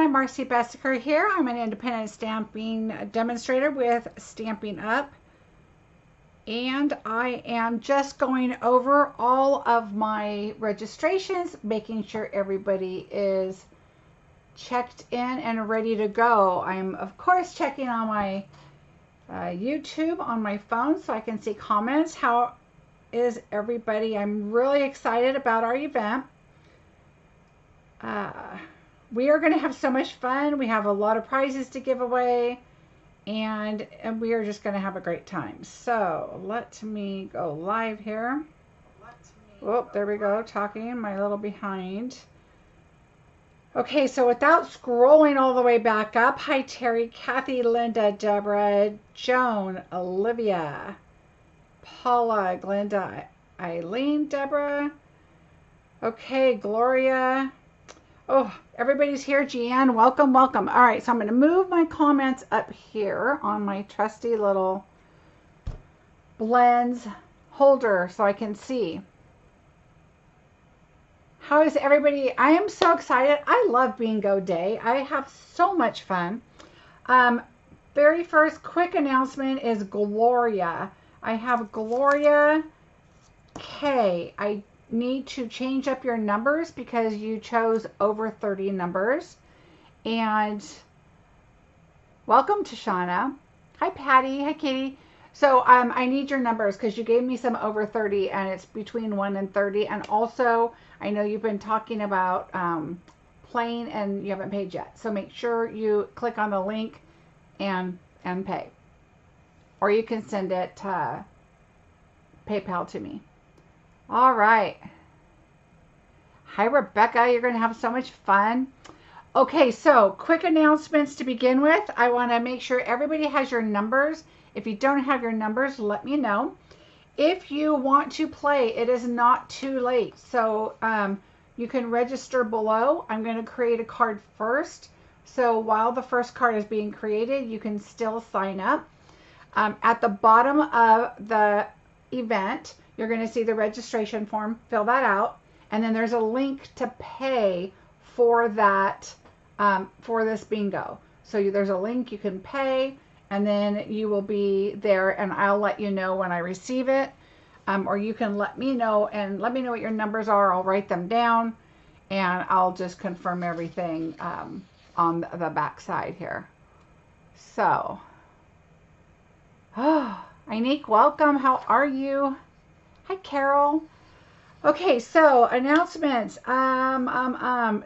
I'm Marcie Besecker here. I'm an independent stamping demonstrator with Stampin' Up. And I am just going over all of my registrations, making sure everybody is checked in and ready to go. I'm, of course, checking on my YouTube on my phone so I can see comments. How is everybody? I'm really excited about our event. We are going to have so much fun. We have a lot of prizes to give away, and we are just going to have a great time. So let me go live here. Oh, there we go, talking, my little behind. Okay, so without scrolling all the way back up, hi Terry, Kathy, Linda, Deborah, Joan, Olivia, Paula, Glenda, Eileen, Deborah. Okay, Gloria. Oh, everybody's here. Jeanne, welcome, welcome. All right, so I'm going to move my comments up here on my trusty little blends holder so I can see. How is everybody? I am so excited. I love Bingo Day. I have so much fun. Very first quick announcement is Gloria. I have Gloria K. I need to change up your numbers because you chose over 30 numbers. And welcome to Shauna. Hi Patty. Hi Katie. So I need your numbers because you gave me some over 30 and it's between 1 and 30. And also I know you've been talking about playing and you haven't paid yet. So make sure you click on the link and pay. Or you can send it to PayPal to me. All right. Hi, Rebecca. You're going to have so much fun. Okay, so quick announcements to begin with. I want to make sure everybody has your numbers. If you don't have your numbers, let me know. If you want to play, it is not too late. So you can register below. I'm going to create a card first. So while the first card is being created, you can still sign up. At the bottom of the event, you're going to see the registration form. Fill that out. And then there's a link to pay for that, for this bingo. So there's a link you can pay, and then you will be there, and I'll let you know when I receive it. Or you can let me know, and let me know what your numbers are. I'll write them down, and I'll just confirm everything on the back side here. So, oh, Inique, welcome. How are you? Hi, Carol. Okay, so announcements.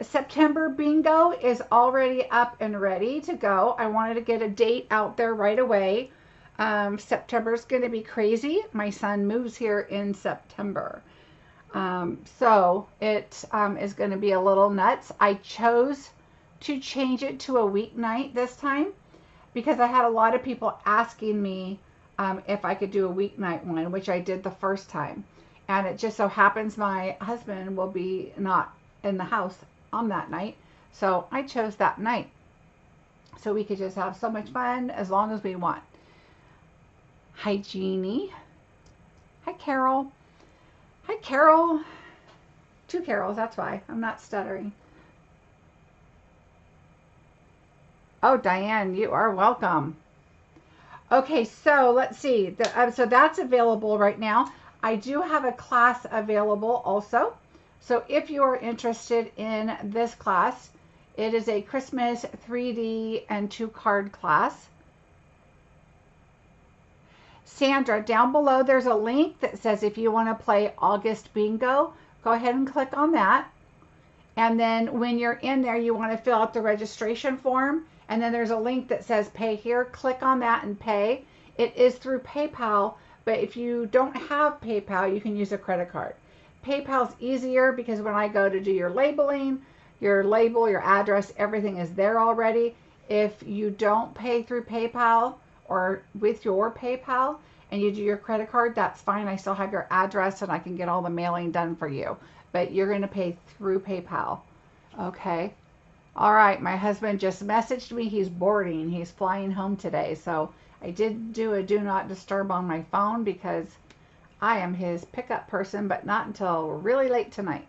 September bingo is already up and ready to go. I wanted to get a date out there right away. September's going to be crazy. My son moves here in September. So it is going to be a little nuts. I chose to change it to a weeknight this time because I had a lot of people asking me if I could do a weeknight one, which I did the first time. And it just so happens my husband will be not in the house on that night. So I chose that night. So we could just have so much fun as long as we want. Hi, Jeannie. Hi, Carol. Hi, Carol. Two Carols, that's why. I'm not stuttering. Oh, Diane, you are welcome. Okay, so let's see. So that's available right now. I do have a class available also. So if you are interested in this class, it is a Christmas 3D and 2-card class. Sandra, down below there's a link that says if you want to play August Bingo, go ahead and click on that. And then when you're in there, you want to fill out the registration form. And then there's a link that says pay here. Click on that and pay. It is through PayPal. But if you don't have PayPal, you can use a credit card. PayPal's easier because when I go to do your labeling, your label, your address, everything is there already. If you don't pay through PayPal or with your PayPal and you do your credit card, that's fine. I still have your address and I can get all the mailing done for you. But you're going to pay through PayPal. Okay. All right. My husband just messaged me. He's boarding. He's flying home today. So I did do a do not disturb on my phone because I am his pickup person, but not until really late tonight.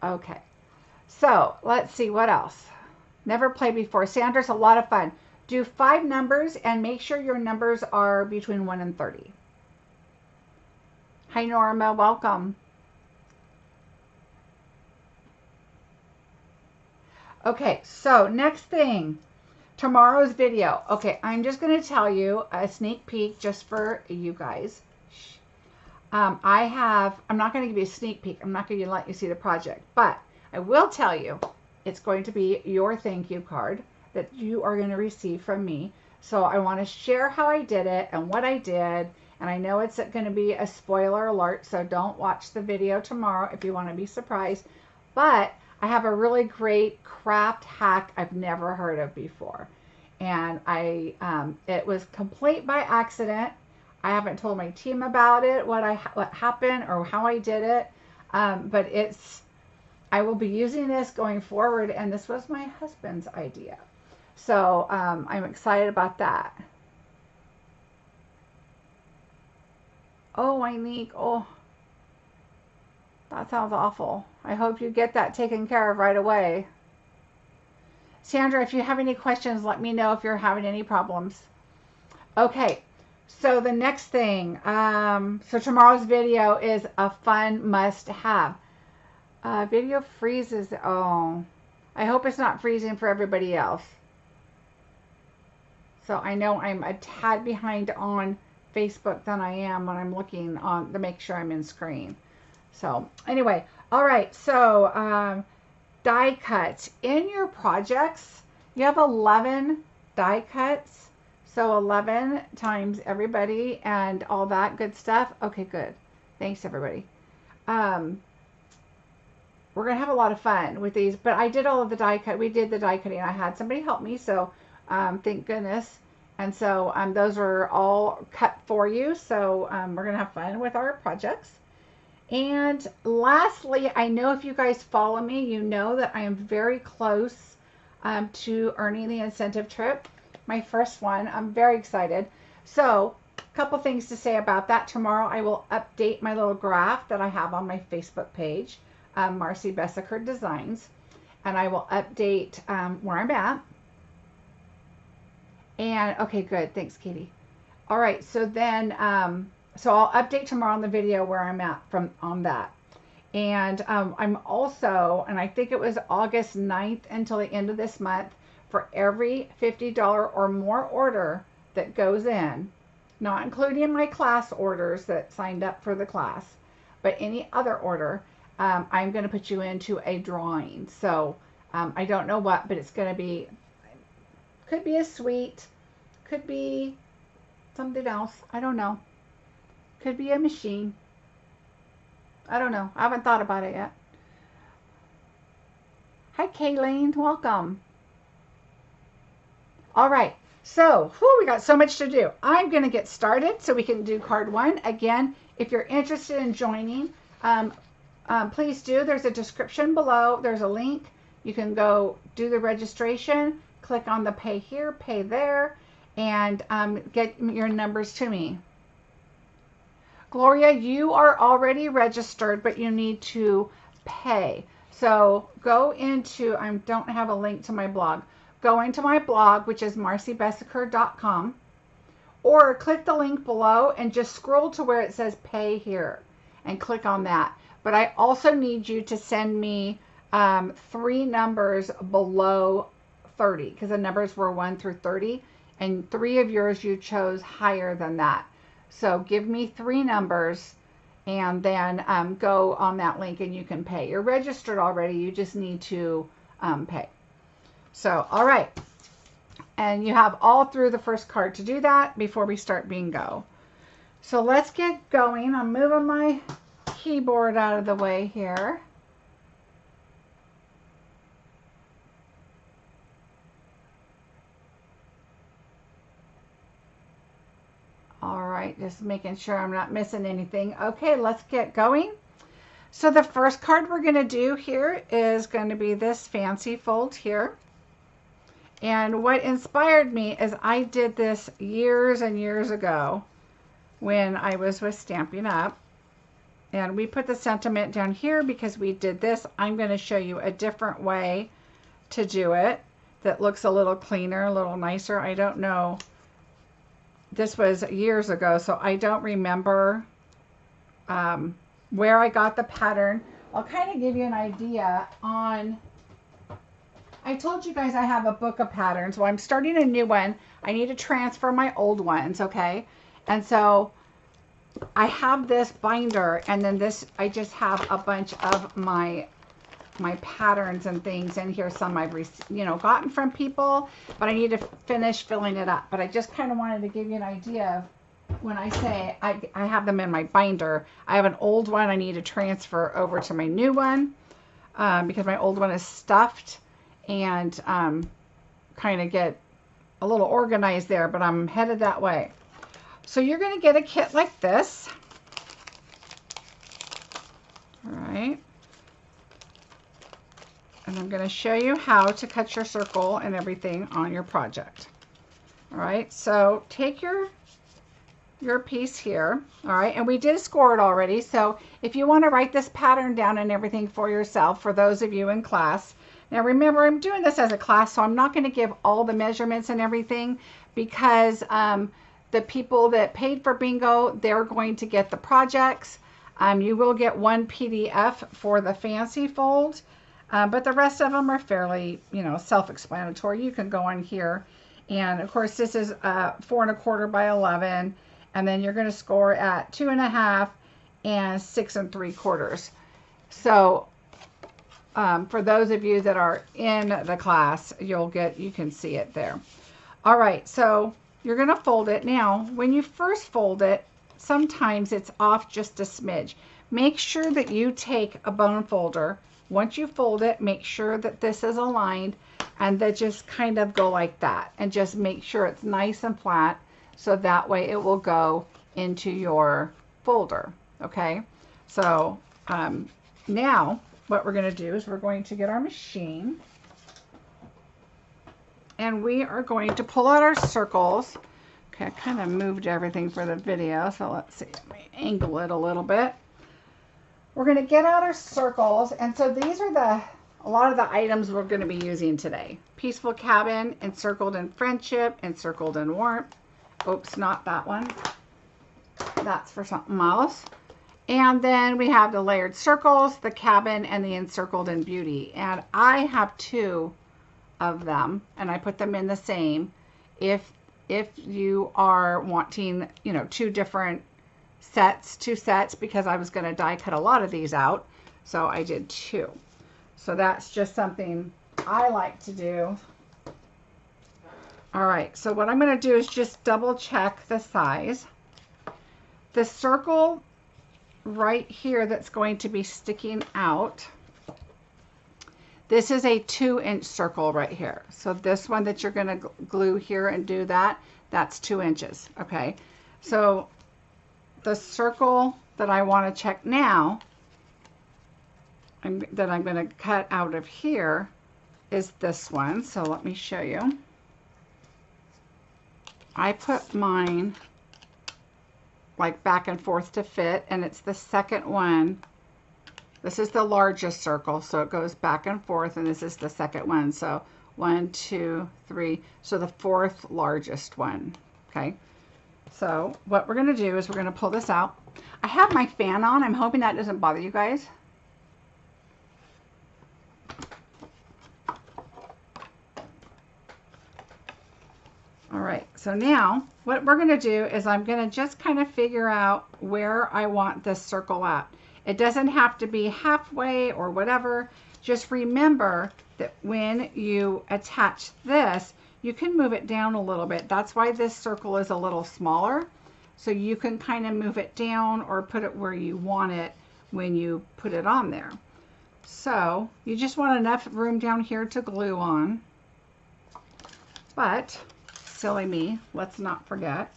Okay, so let's see what else. Never played before. Sandra's a lot of fun. Do 5 numbers and make sure your numbers are between 1 and 30. Hi, Norma. Welcome. Okay, so next thing. Tomorrow's video. Okay, I'm just going to tell you a sneak peek just for you guys. I'm not going to give you a sneak peek. I'm not going to let you see the project, but I will tell you it's going to be your thank you card that you are going to receive from me. So I want to share how I did it and what I did. And I know it's going to be a spoiler alert, so don't watch the video tomorrow if you want to be surprised. But I have a really great craft hack I've never heard of before. And it was complete by accident. I haven't told my team about it, what happened or how I did it. But I will be using this going forward, and this was my husband's idea. So I'm excited about that. Oh, Inique, oh, that sounds awful. I hope you get that taken care of right away. Sandra, if you have any questions, let me know if you're having any problems. Okay, so the next thing, so tomorrow's video is a fun must-have. Video freezes. Oh, I hope it's not freezing for everybody else. So I know I'm a tad behind on Facebook than I am when I'm looking on to make sure I'm in screen. So anyway, all right, so die cuts. In your projects, you have 11 die cuts. So 11 times everybody and all that good stuff. Okay, good. Thanks, everybody. We're going to have a lot of fun with these, but I did all of the die cut. We did the die cutting. I had somebody help me, so thank goodness. And so those are all cut for you. So we're going to have fun with our projects. And lastly, I know if you guys follow me, you know that I am very close to earning the incentive trip. My first one. I'm very excited. So a couple things to say about that. Tomorrow I will update my little graph that I have on my Facebook page, Marcie Besecker Designs. And I will update where I'm at. And okay, good. Thanks, Katie. All right, so then, so I'll update tomorrow on the video where I'm at on that. And I'm also, and I think it was August 9th until the end of this month, for every $50 or more order that goes in, not including my class orders that signed up for the class, but any other order, I'm going to put you into a drawing. So I don't know what, but it's going to be, could be a suite, could be something else. I don't know. Could be a machine. I don't know. I haven't thought about it yet. Hi, Kayleen. Welcome. All right. So, we got so much to do. I'm going to get started so we can do card 1. Again, if you're interested in joining, please do. There's a description below. There's a link. You can go do the registration, click on the pay here, pay there, and get your numbers to me. Gloria, you are already registered, but you need to pay. So go into, I don't have a link to my blog. Go into my blog, which is marciebeseckerdesigns.com, or click the link below and just scroll to where it says pay here and click on that. But I also need you to send me 3 numbers below 30, because the numbers were 1 through 30, and 3 of yours you chose higher than that. So give me 3 numbers and then go on that link and you can pay. You're registered already, you just need to pay. So, all right. And you have all through the first card to do that before we start bingo. So let's get going. I'm moving my keyboard out of the way here. All right, just making sure I'm not missing anything. Okay, let's get going. So the first card we're going to do here is going to be this fancy fold here. And what inspired me is I did this years and years ago when I was with Stampin' Up. And we put the sentiment down here because we did this. I'm going to show you a different way to do it that looks a little cleaner, a little nicer. I don't know. This was years ago, so I don't remember where I got the pattern. I'll kind of give you an idea on, I told you guys I have a book of patterns. Well, I'm starting a new one. I need to transfer my old ones, okay? And so I have this binder, and then this, I just have a bunch of my patterns and things in here. Some I've gotten from people, but I need to finish filling it up. But I just kind of wanted to give you an idea of when I say I have them in my binder. I have an old one I need to transfer over to my new one because my old one is stuffed, and kind of get a little organized there, but I'm headed that way. So you're going to get a kit like this. All right. And I'm going to show you how to cut your circle and everything on your project. All right, so take your piece here. All right, and we did score it already. So if you want to write this pattern down and everything for yourself, for those of you in class. Now remember, I'm doing this as a class, so I'm not going to give all the measurements and everything, because the people that paid for bingo, they're going to get the projects. You will get one PDF for the fancy fold. But the rest of them are fairly, self-explanatory. You can go on here, and of course this is 4 1/4 by 11, and then you're going to score at 2 1/2 and 6 3/4. So for those of you that are in the class, you can see it there. All right, so you're going to fold it. Now, when you first fold it, sometimes it's off just a smidge. Make sure that you take a bone folder. Once you fold it, make sure that this is aligned, and that just kind of go like that, and just make sure it's nice and flat, so that way it will go into your folder. Okay, so now what we're going to do is we're going to get our machine, and we are going to pull out our circles. Okay, I kind of moved everything for the video, so let's see, let me angle it a little bit. We're going to get out our circles, and so these are a lot of the items we're going to be using today. Peaceful Cabin, Encircled in Friendship, Encircled in Warmth. Oops, not that one. That's for something else. And then we have the Layered Circles, the Cabin, and the Encircled in Beauty. And I have 2 of them, and I put them in the same. If you are wanting, 2 different sets, 2 sets, because I was going to die cut a lot of these out, so I did 2. So that's just something I like to do. All right, so what I'm going to do is just double check the size. The circle right here that's going to be sticking out, this is a 2-inch circle right here. So this one that you're going to glue here and do that's 2 inches. Okay, so the circle that I want to check now, that I'm going to cut out of here, is this one. So let me show you. I put mine like back and forth to fit, and it's the second one. This is the largest circle, so it goes back and forth, and this is the second one. So 1, 2, 3, so the 4th largest one. Okay, so what we're going to do is we're going to pull this out. I have my fan on. I'm hoping that doesn't bother you guys. All right, so now what we're going to do is I'm going to just kind of figure out where I want this circle at. It doesn't have to be halfway or whatever. Just remember that when you attach this, you can move it down a little bit. That's why this circle is a little smaller. So you can kind of move it down or put it where you want it when you put it on there. So you just want enough room down here to glue on. But silly me, let's not forget.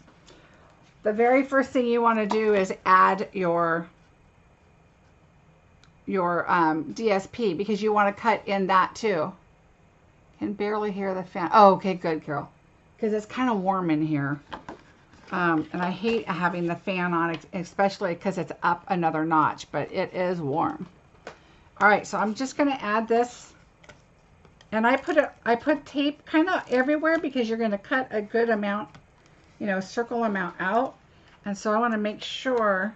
The very first thing you want to do is add your DSP, because you want to cut in that too. Can barely hear the fan. Oh, okay, good, Carol. Because it's kind of warm in here. And I hate having the fan on, especially because it's up another notch, but it is warm. All right, so I'm just going to add this And I put tape kind of everywhere because you're going to cut a good amount, you know, circle amount out. And so I want to make sure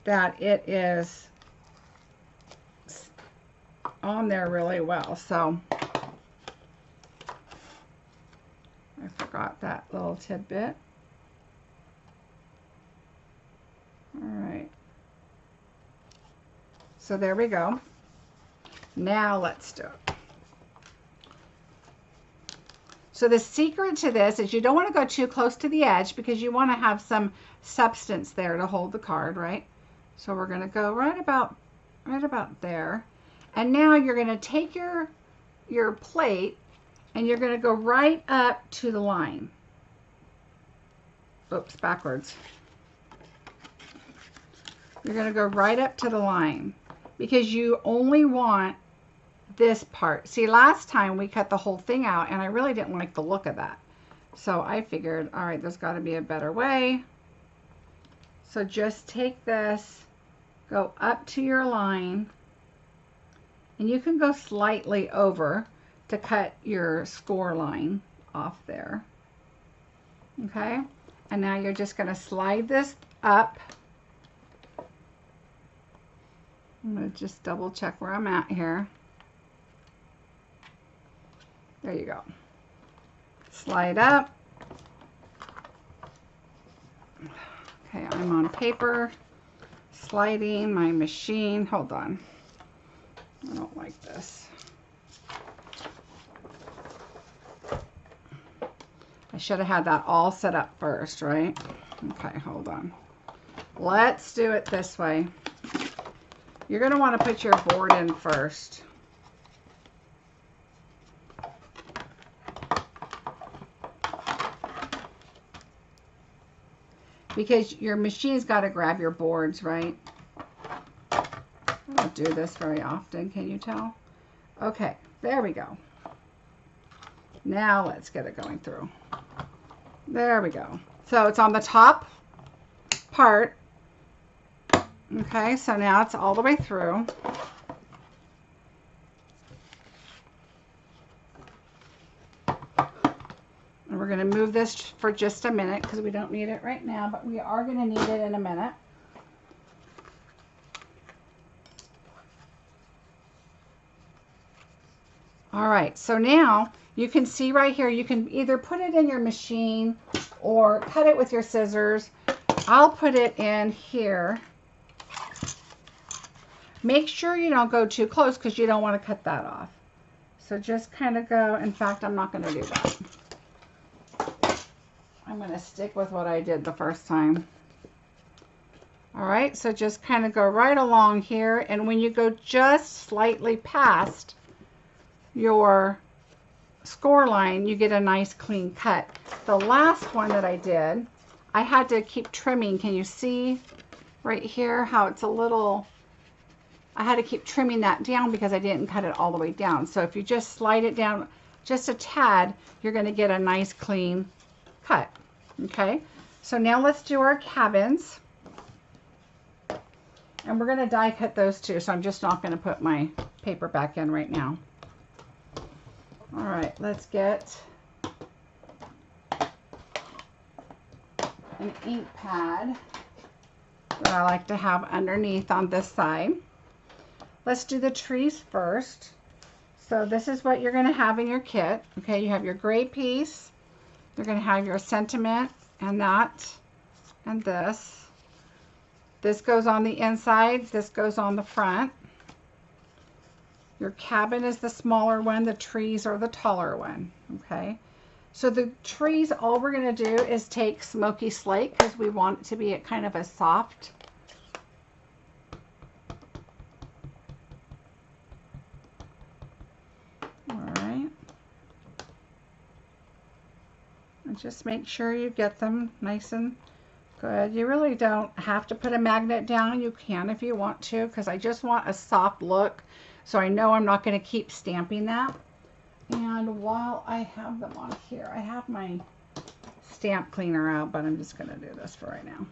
that it is on there really well. So I forgot that little tidbit. All right. So there we go. Now let's do it. So the secret to this is you don't want to go too close to the edge because you want to have some substance there to hold the card, right? So we're going to go right about there. And now you're going to take your plate and you're going to go right up to the line. Oops, backwards. You're going to go right up to the line because you only want this part. See, last time we cut the whole thing out and I really didn't like the look of that. So I figured, all right, there's got to be a better way. So just take this, go up to your line, and you can go slightly over to cut your score line off there. Okay, and now you're just going to slide this up. I'm going to just double check where I'm at here. There you go. Slide up. Okay, I'm on paper, sliding my machine. Hold on. I don't like this. I should have had that all set up first, right? Okay, hold on. Let's do it this way. You're going to want to put your board in first. Because your machine's got to grab your boards, right? I don't do this very often, can you tell? Okay, there we go. Now let's get it going through. There we go. So it's on the top part. Okay, so now it's all the way through. And we're going to move this for just a minute because we don't need it right now, but we are going to need it in a minute. All right, so now you can see right here, you can either put it in your machine or cut it with your scissors. I'll put it in here. Make sure you don't go too close because you don't want to cut that off. So just kind of go, in fact, I'm not going to do that. I'm going to stick with what I did the first time. All right, so just kind of go right along here, and when you go just slightly past your score line, you get a nice clean cut. The last one that I did, I had to keep trimming. Can you see right here how it's a little, I had to keep trimming that down because I didn't cut it all the way down. So if you just slide it down just a tad, you're going to get a nice clean cut. Okay, so now let's do our cabins. And we're going to die cut those too, so I'm just not going to put my paper back in right now. All right, let's get an ink pad that I like to have underneath on this side. Let's do the trees first. So this is what you're going to have in your kit. Okay, you have your gray piece. You're going to have your sentiment and that and this. This goes on the inside. This goes on the front. Your cabin is the smaller one. The trees are the taller one. Okay. So the trees, all we're going to do is take smoky slate because we want it to be kind of a soft. All right. And just make sure you get them nice and good. You really don't have to put a magnet down. You can if you want to, because I just want a soft look. So I know I'm not going to keep stamping that. And while I have them on here, I have my stamp cleaner out, but I'm just going to do this for right now.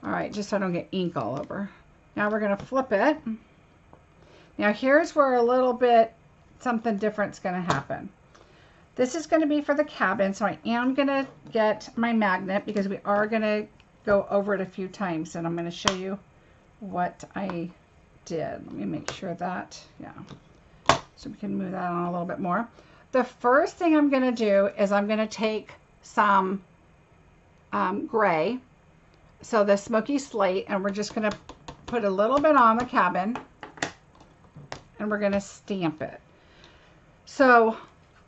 All right, just so I don't get ink all over. Now we're going to flip it. Now here's where a little bit something different's going to happen. This is going to be for the cabin, so I am going to get my magnet because we are going to go over it a few times, and I'm going to show you what I did. Let me make sure that, yeah, so we can move that on a little bit more. The first thing I'm going to do is I'm going to take some gray, so the smoky slate, and we're just going to put a little bit on the cabin, and we're going to stamp it. So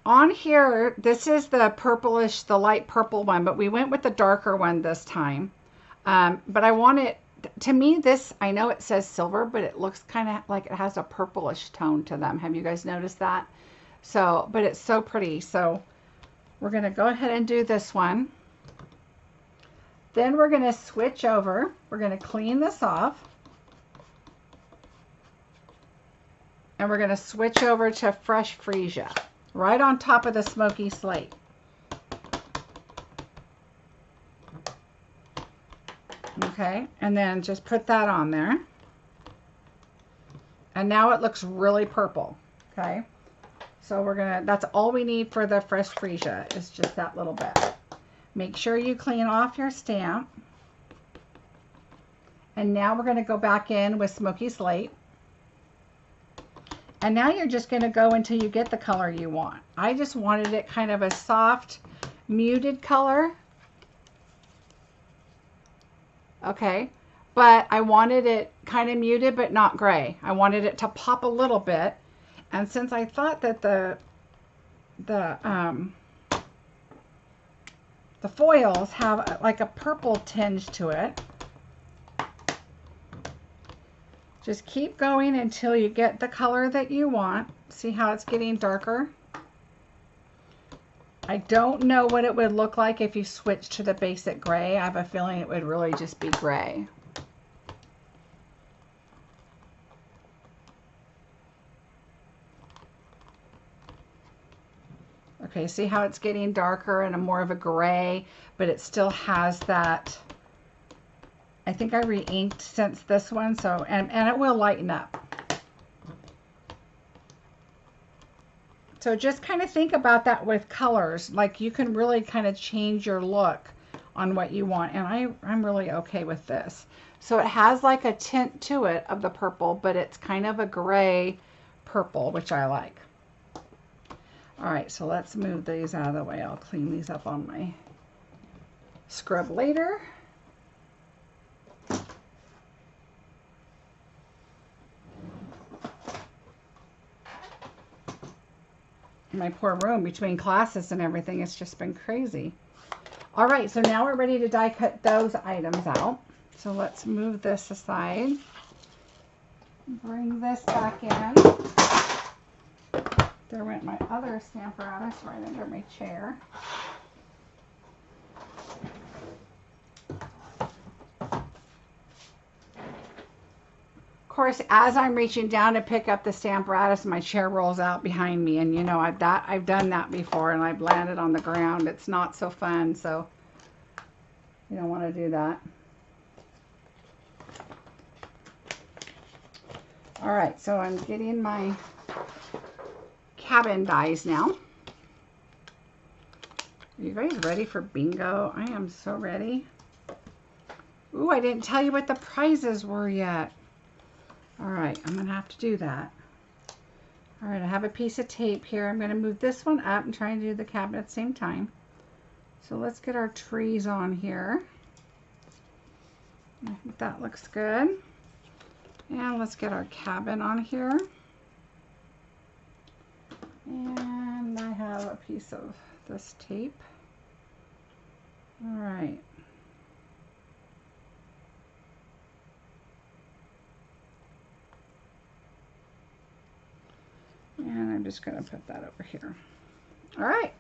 on here, this is the purplish, the light purple one, but we went with the darker one this time. But I want it, to me, this, I know it says silver, but it looks kind of like it has a purplish tone to them. Have you guys noticed that? So, but it's so pretty. So we're going to go ahead and do this one. Then we're going to switch over. We're going to clean this off. And we're going to switch over to fresh freesia, right on top of the smoky slate. Okay, and then just put that on there. And now it looks really purple. Okay, so we're gonna, that's all we need for the fresh freesia, is just that little bit. Make sure you clean off your stamp. And now we're gonna go back in with smoky slate. And now you're just going to go until you get the color you want. I just wanted it kind of a soft, muted color. Okay, but I wanted it kind of muted, but not gray. I wanted it to pop a little bit. And since I thought that the foils have like a purple tinge to it, just keep going until you get the color that you want. See how it's getting darker? I don't know what it would look like if you switched to the basic gray. I have a feeling it would really just be gray. Okay, see how it's getting darker and a more of a gray, but it still has that. I think I re-inked since this one, so, and it will lighten up. So just kind of think about that with colors. Like you can really kind of change your look on what you want. And I'm really okay with this. So it has like a tint to it of the purple, but it's kind of a gray purple, which I like. All right, so let's move these out of the way. I'll clean these up on my scrub later. My poor room between classes and everything, it's just been crazy. All right, so now we're ready to die cut those items out. So let's move this aside. Bring this back in. There went my other Stamparatus right under my chair. Of course, as I'm reaching down to pick up the Stamparatus, my chair rolls out behind me, and you know I've done that before, and I've landed on the ground. It's not so fun, so you don't want to do that. All right, so I'm getting my cabin dies now. Are you guys ready for bingo? I am so ready. Ooh, I didn't tell you what the prizes were yet. All right, I'm gonna have to do that. All right, I have a piece of tape here. I'm gonna move this one up and try and do the cabin at the same time. So let's get our trees on here. I think that looks good. And let's get our cabin on here. And I have a piece of this tape. All right. And I'm just going to put that over here. All right.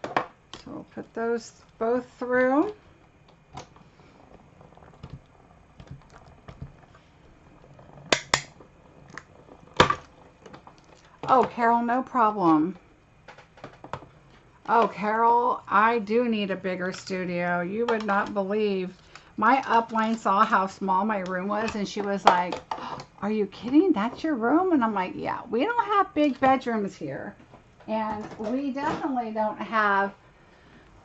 So we'll put those both through. Oh, Carol, no problem. Oh, Carol, I do need a bigger studio. You would not believe. My upline saw how small my room was, and she was like, are you kidding? That's your room? And I'm like, yeah, we don't have big bedrooms here. And we definitely don't have,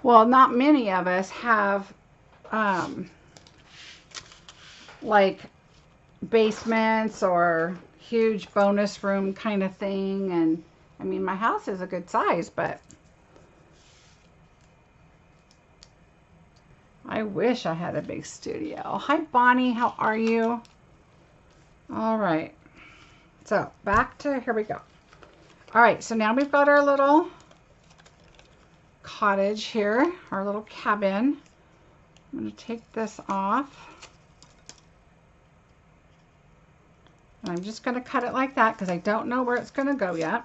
well, not many of us have, like basements or huge bonus room kind of thing. And I mean, my house is a good size, but I wish I had a big studio. Hi, Bonnie. How are you? All right. So back to, here we go. All right. So now we've got our little cottage here, our little cabin. I'm going to take this off. And I'm just going to cut it like that because I don't know where it's going to go yet.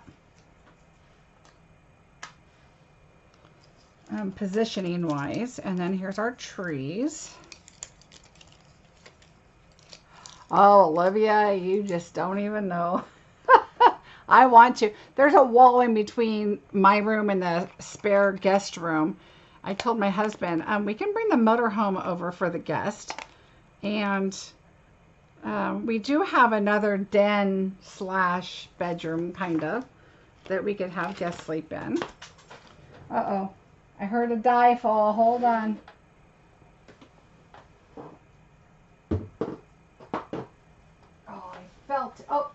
Positioning wise. And then here's our trees. Oh, Olivia, you just don't even know. I want to. There's a wall in between my room and the spare guest room. I told my husband, we can bring the motorhome over for the guest. And we do have another den slash bedroom kind of that we could have guests sleep in. Uh-oh. I heard a die fall. Hold on. Oh, I felt it. Oh.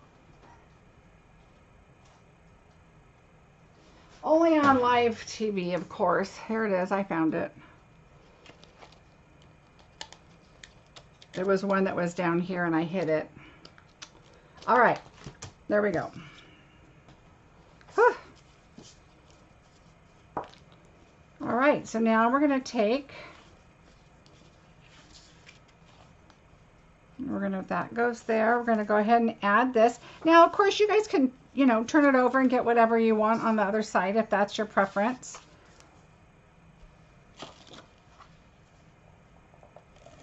Only on live TV, of course. Here it is. I found it. There was one that was down here and I hit it. All right. There we go. Whew. All right. So now we're going to take, that goes there. We're going to go ahead and add this. Now, of course, you guys can, you know, turn it over and get whatever you want on the other side if that's your preference.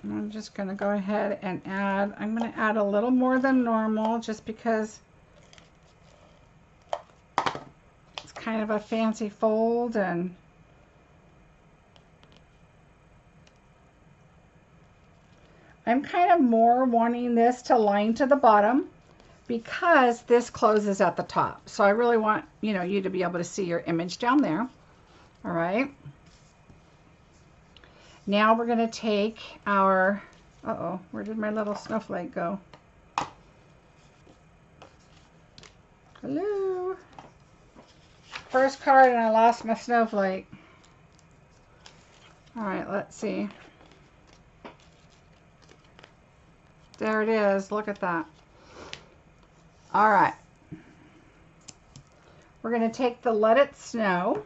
I'm just going to go ahead and add, I'm going to add a little more than normal just because it's kind of a fancy fold, and I'm kind of more wanting this to line to the bottom because this closes at the top. So I really want, you know, you to be able to see your image down there. All right. Now we're going to take our, uh-oh, where did my little snowflake go? Hello. First card and I lost my snowflake. All right, let's see. There it is. Look at that. All right. We're going to take the Let It Snow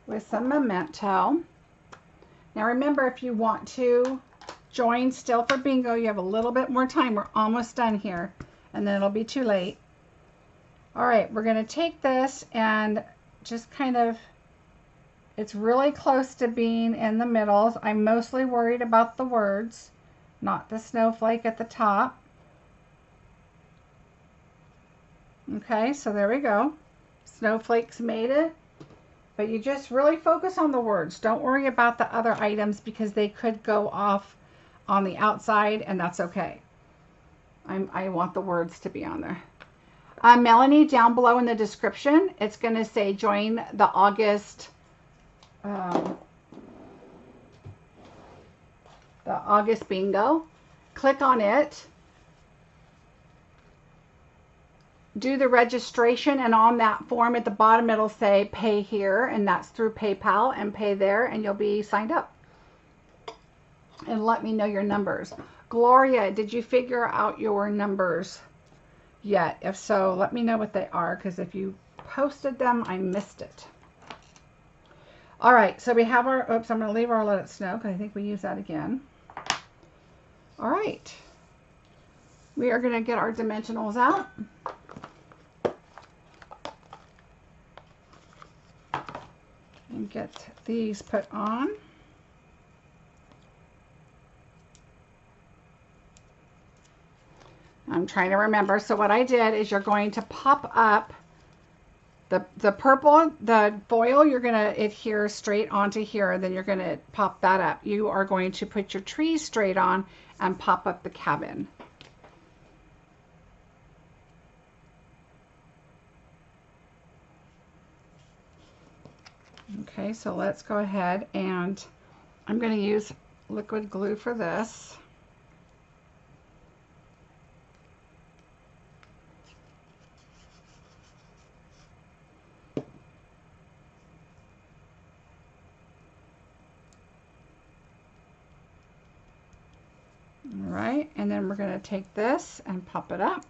with some memento. Now remember, if you want to join still for bingo, you have a little bit more time. We're almost done here, and then it'll be too late. All right, we're going to take this and just kind of, it's really close to being in the middle. I'm mostly worried about the words, not the snowflake at the top. Okay, so there we go. Snowflakes made it. But you just really focus on the words. Don't worry about the other items because they could go off on the outside, and that's okay. I want the words to be on there. Melanie, down below in the description, it's going to say join the August bingo. Click on it. Do the registration, and on that form at the bottom it'll say pay here, and that's through PayPal, and pay there, and you'll be signed up. And let me know your numbers. Gloria, did you figure out your numbers yet? If so, let me know what they are, because if you posted them, I missed it. All right, so we have our, oops, I'm going to leave our Let It Snow because I think we use that again. All right, we are going to get our dimensionals out. And get these put on. I'm trying to remember. So what I did is you're going to pop up The purple, the foil, you're going to adhere straight onto here, and then you're going to pop that up. You are going to put your trees straight on and pop up the cabin. Okay, so let's go ahead, and I'm going to use liquid glue for this. All right, and then we're going to take this and pop it up.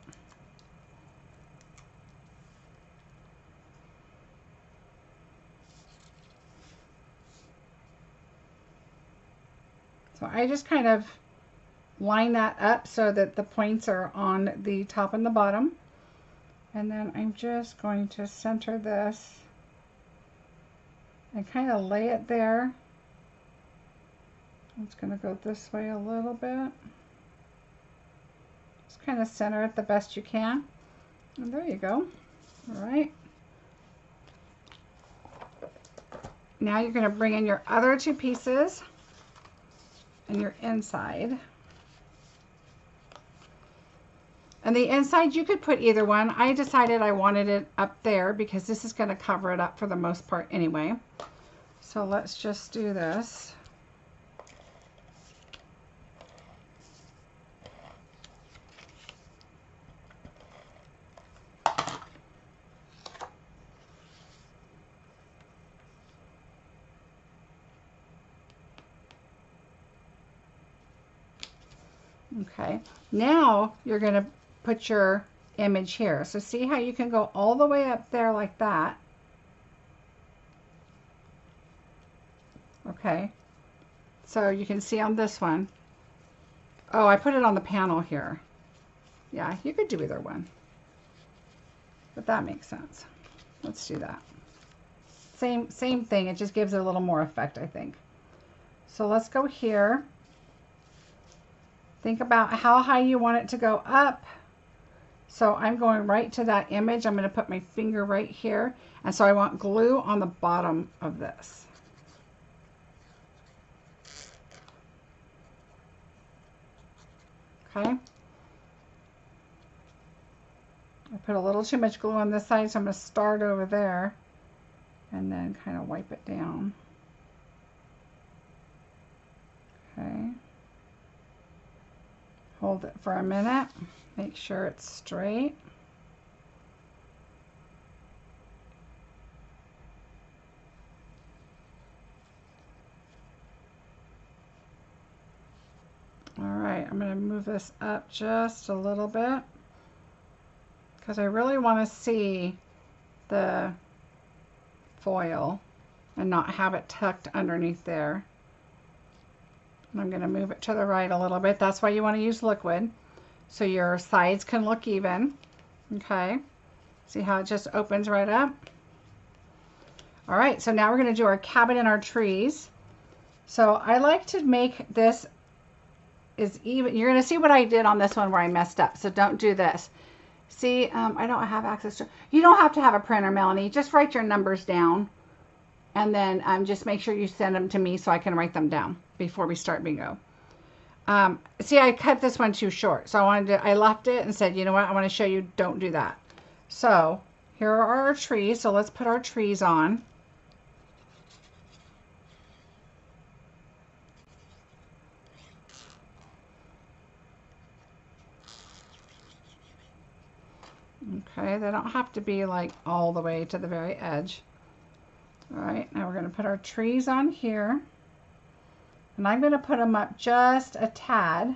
So I just kind of line that up so that the points are on the top and the bottom. And then I'm just going to center this and kind of lay it there. It's going to go this way a little bit. Just kind of center it the best you can. And there you go. All right. Now you're going to bring in your other two pieces and your inside. And the inside, you could put either one. I decided I wanted it up there because this is going to cover it up for the most part anyway. So let's just do this. Okay, now you're going to put your image here. So see how you can go all the way up there like that. Okay, so you can see on this one. Oh, I put it on the panel here. Yeah, you could do either one, but that makes sense. Let's do that. Same thing, it just gives it a little more effect, I think. So let's go here. Think about how high you want it to go up. So I'm going right to that image. I'm going to put my finger right here. And so I want glue on the bottom of this. Okay. I put a little too much glue on this side, so I'm going to start over there and then kind of wipe it down. Okay. Hold it for a minute, make sure it's straight. All right, I'm going to move this up just a little bit because I really want to see the foil and not have it tucked underneath there. I'm going to move it to the right a little bit. That's why you want to use liquid, so your sides can look even. Okay, see how it just opens right up? All right, so now we're going to do our cabin and our trees. So I like to make this as even. You're going to see what I did on this one where I messed up, so don't do this. See, I don't have access to, you don't have to have a printer, Melanie. Just write your numbers down, and then just make sure you send them to me so I can write them down before we start bingo. See, I cut this one too short, so I left it and said, you know what, I want to show you, don't do that. So here are our trees, so let's put our trees on. Okay, they don't have to be like all the way to the very edge. All right, now we're going to put our trees on here. And I'm going to put them up just a tad.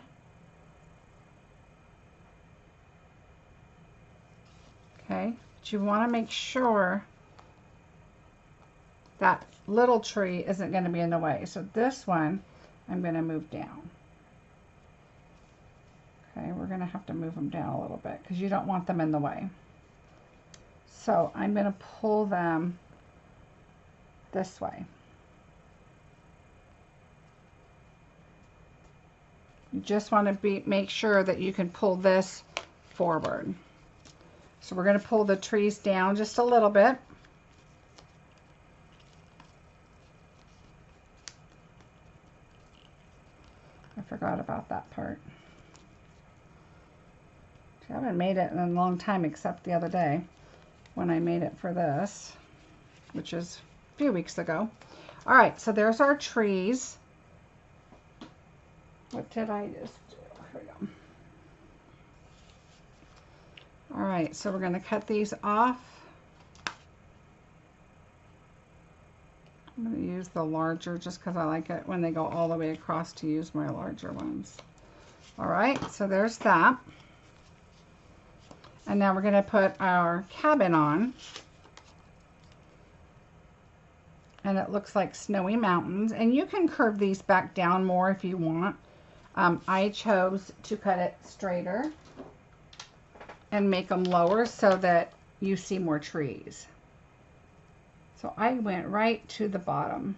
Okay, but you want to make sure that little tree isn't going to be in the way. So this one, I'm going to move down. Okay, we're going to have to move them down a little bit because you don't want them in the way. So I'm going to pull them this way. You just want to make sure that you can pull this forward. So we're going to pull the trees down just a little bit. about that part. I haven't made it in a long time except the other day when I made it for this, which is a few weeks ago. All right, so there's our trees. What did I just do? Here we go. All right, so we're going to cut these off. I'm going to use the larger just because I like it when they go all the way across to use my larger ones. All right, so there's that. And now we're going to put our cabin on. And it looks like snowy mountains. And you can curve these back down more if you want. I chose to cut it straighter and make them lower so that you see more trees. So I went right to the bottom.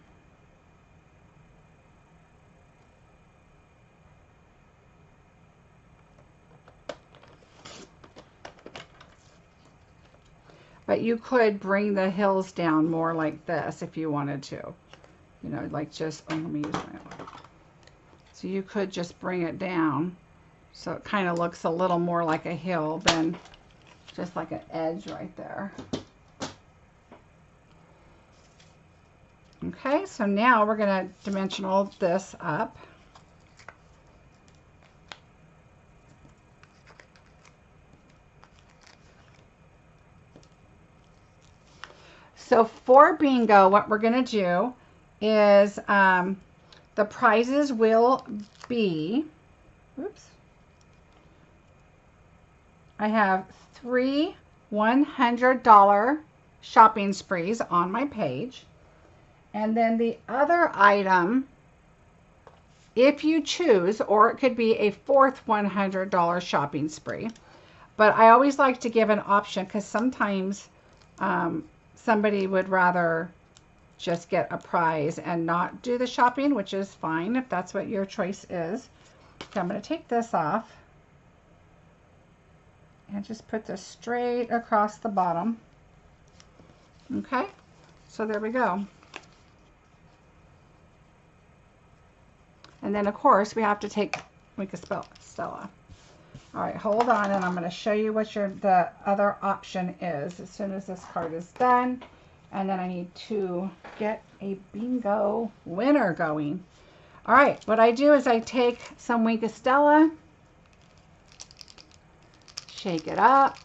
But you could bring the hills down more like this if you wanted to. You know, like just, oh, let me use my, so you could just bring it down so it kind of looks a little more like a hill than just like an edge right there. Okay, so now we're going to dimensional this up. So for bingo, what we're going to do is the prizes will be, oops, I have 3 $100 shopping sprees on my page. And then the other item, if you choose, or it could be a fourth $100 shopping spree. But I always like to give an option because sometimes somebody would rather just get a prize and not do the shopping, which is fine if that's what your choice is. Okay, I'm going to take this off and just put this straight across the bottom. Okay, so there we go. And then of course we have to take, we could spell Stella. All right, hold on, and I'm going to show you what the other option is as soon as this card is done. And then I need to get a bingo winner going. All right, what I do is I take some Wink of Stella, shake it up.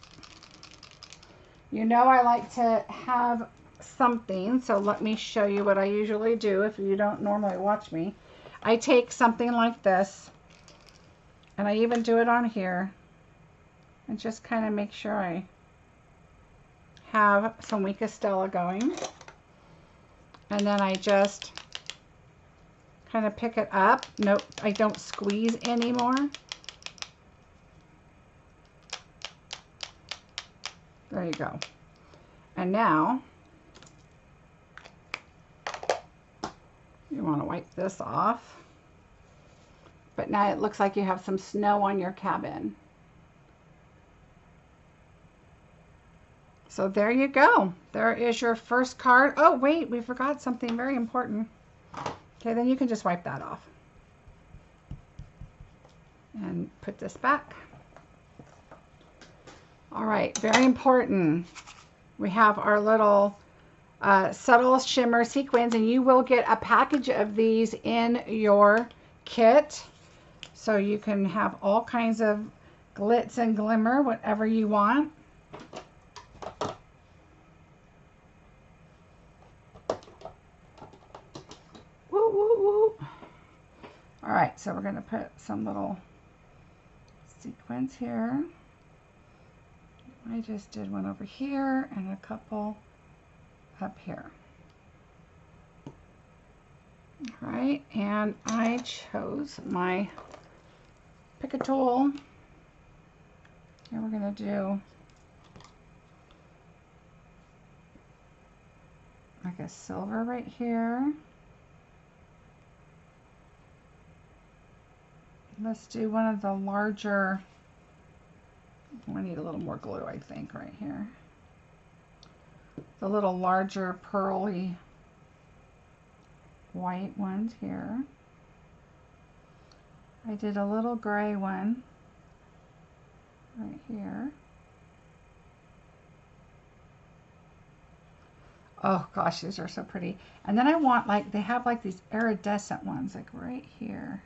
You know I like to have something, so let me show you what I usually do if you don't normally watch me. I take something like this, and I even do it on here, and just kind of make sure I have some Wink of Stella going. And then I just kind of pick it up. Nope, I don't squeeze anymore. There you go. And now you want to wipe this off. But now it looks like you have some snow on your cabin. So there you go. There is your first card. Oh, wait, we forgot something very important. Okay, then you can just wipe that off. And put this back. All right, very important. We have our little subtle shimmer sequins, and you will get a package of these in your kit. So you can have all kinds of glitz and glimmer, whatever you want. Woo, woo, woo. All right, so we're going to put some little sequins here. I just did one over here and a couple up here. All right, and I chose my pick a tool, and we're going to do like a silver right here. Let's do one of the larger, I need a little more glue, I think, right here. The little larger pearly white ones here. I did a little gray one right here. Oh gosh, these are so pretty. And then I want, like, they have like these iridescent ones, like right here.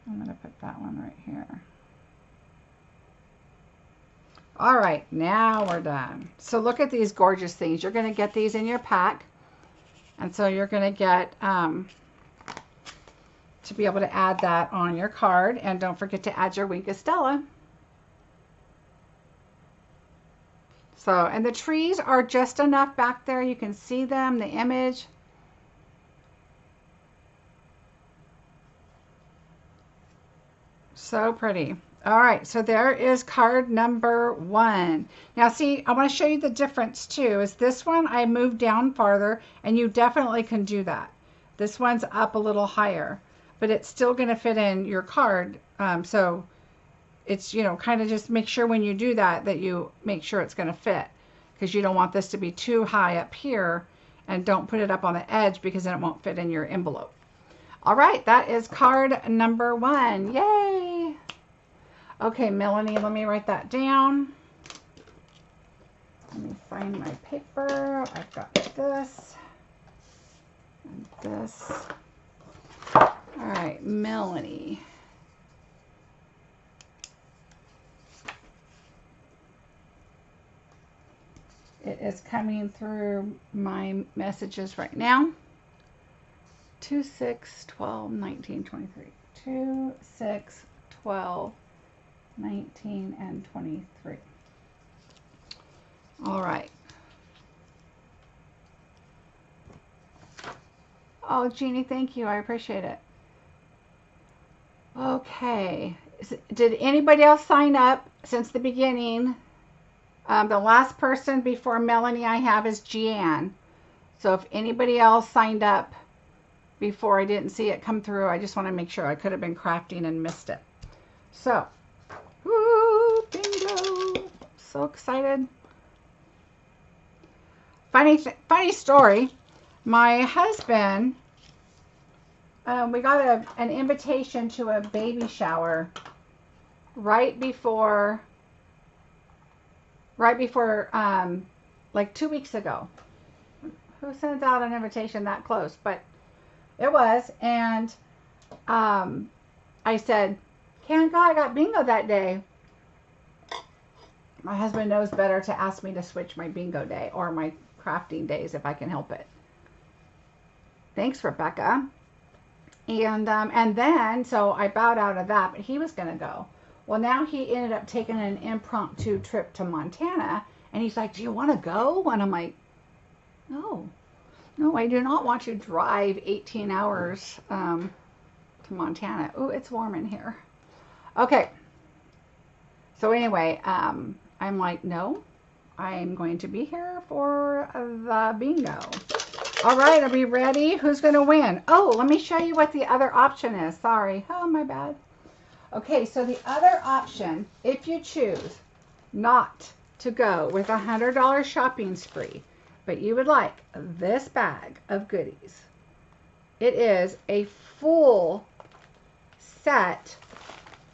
I'm gonna put that one right here. All right, now we're done. So look at these gorgeous things. You're gonna get these in your pack. And so you're gonna get, to be able to add that on your card. And don't forget to add your Wink of Stella. So, and the trees are just enough back there. You can see them, the image. So pretty. All right, so there is card number 1. Now see, I want to show you the difference too. Is this one I moved down farther, and you definitely can do that. This one's up a little higher, but it's still going to fit in your card. So it's, you know, kind of just make sure when you do that, that you make sure it's going to fit, because you don't want this to be too high up here, and don't put it up on the edge because then it won't fit in your envelope. All right, that is card number 1. Yay! Okay, Melanie, let me write that down. Let me find my paper. I've got this and this. All right, Melanie. It is coming through my messages right now. 2, 6, 12, 19, 23. 2, 6, 12, 19, and 23. All right. Oh, Jeannie, thank you. I appreciate it. Okay. Did anybody else sign up since the beginning? The last person before Melanie I have is Jeanne. So if anybody else signed up before I didn't see it come through, I just want to make sure. I could have been crafting and missed it. So, woo, bingo. So excited. Funny story. My husband, we got an invitation to a baby shower right before like 2 weeks ago. Who sends out an invitation that close? But it was, and I said, "Can't go, I got bingo that day." My husband knows better to ask me to switch my bingo day or my crafting days if I can help it. Thanks, Rebecca. And then, so I bowed out of that, but he was going to go. Well, now he ended up taking an impromptu trip to Montana, and he's like, "Do you want to go?" And I'm like, "No, I do not want to drive 18 hours to Montana." Oh, it's warm in here. Okay. So anyway, I'm like, no, I'm going to be here for the bingo. All right, are we ready? Who's going to win? Oh, let me show you what the other option is. Sorry. Oh, my bad. Okay, so the other option, if you choose not to go with a $100 shopping spree, but you would like this bag of goodies, it is a full set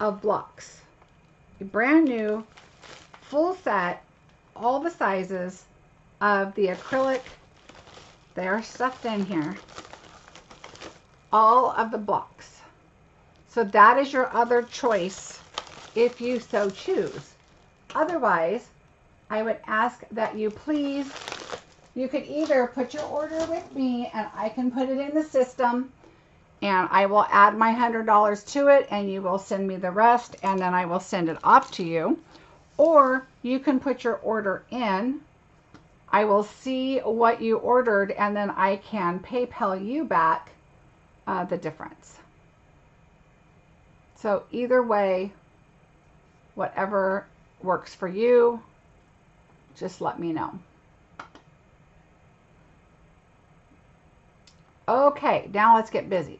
of blocks. A brand new full set, all the sizes of the acrylic. They are stuffed in here. All of the blocks. So that is your other choice if you so choose. Otherwise, I would ask that you please, you could either put your order with me and I can put it in the system and I will add my $100 to it and you will send me the rest and then I will send it off to you. Or you can put your order in. I will see what you ordered and then I can PayPal you back the difference. So either way, whatever works for you, just let me know. Okay, now let's get busy.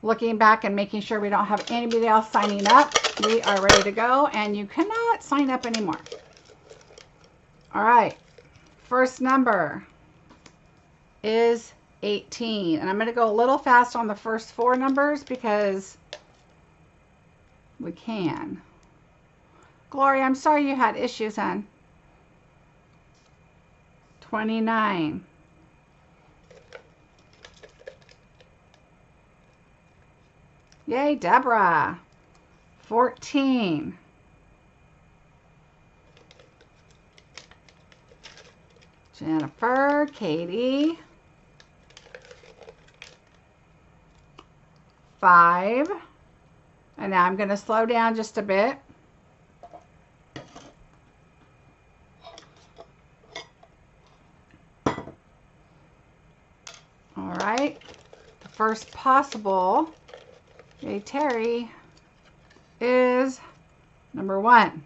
Looking back and making sure we don't have anybody else signing up. We are ready to go and you cannot sign up anymore. All right, first number is 18. And I'm going to go a little fast on the first 4 numbers because we can. Gloria, I'm sorry you had issues, hon. 29. Yay, Deborah. 14. Jennifer, Katie. 5. And now I'm going to slow down just a bit. All right. The first possible, yay, Terry, is number 1.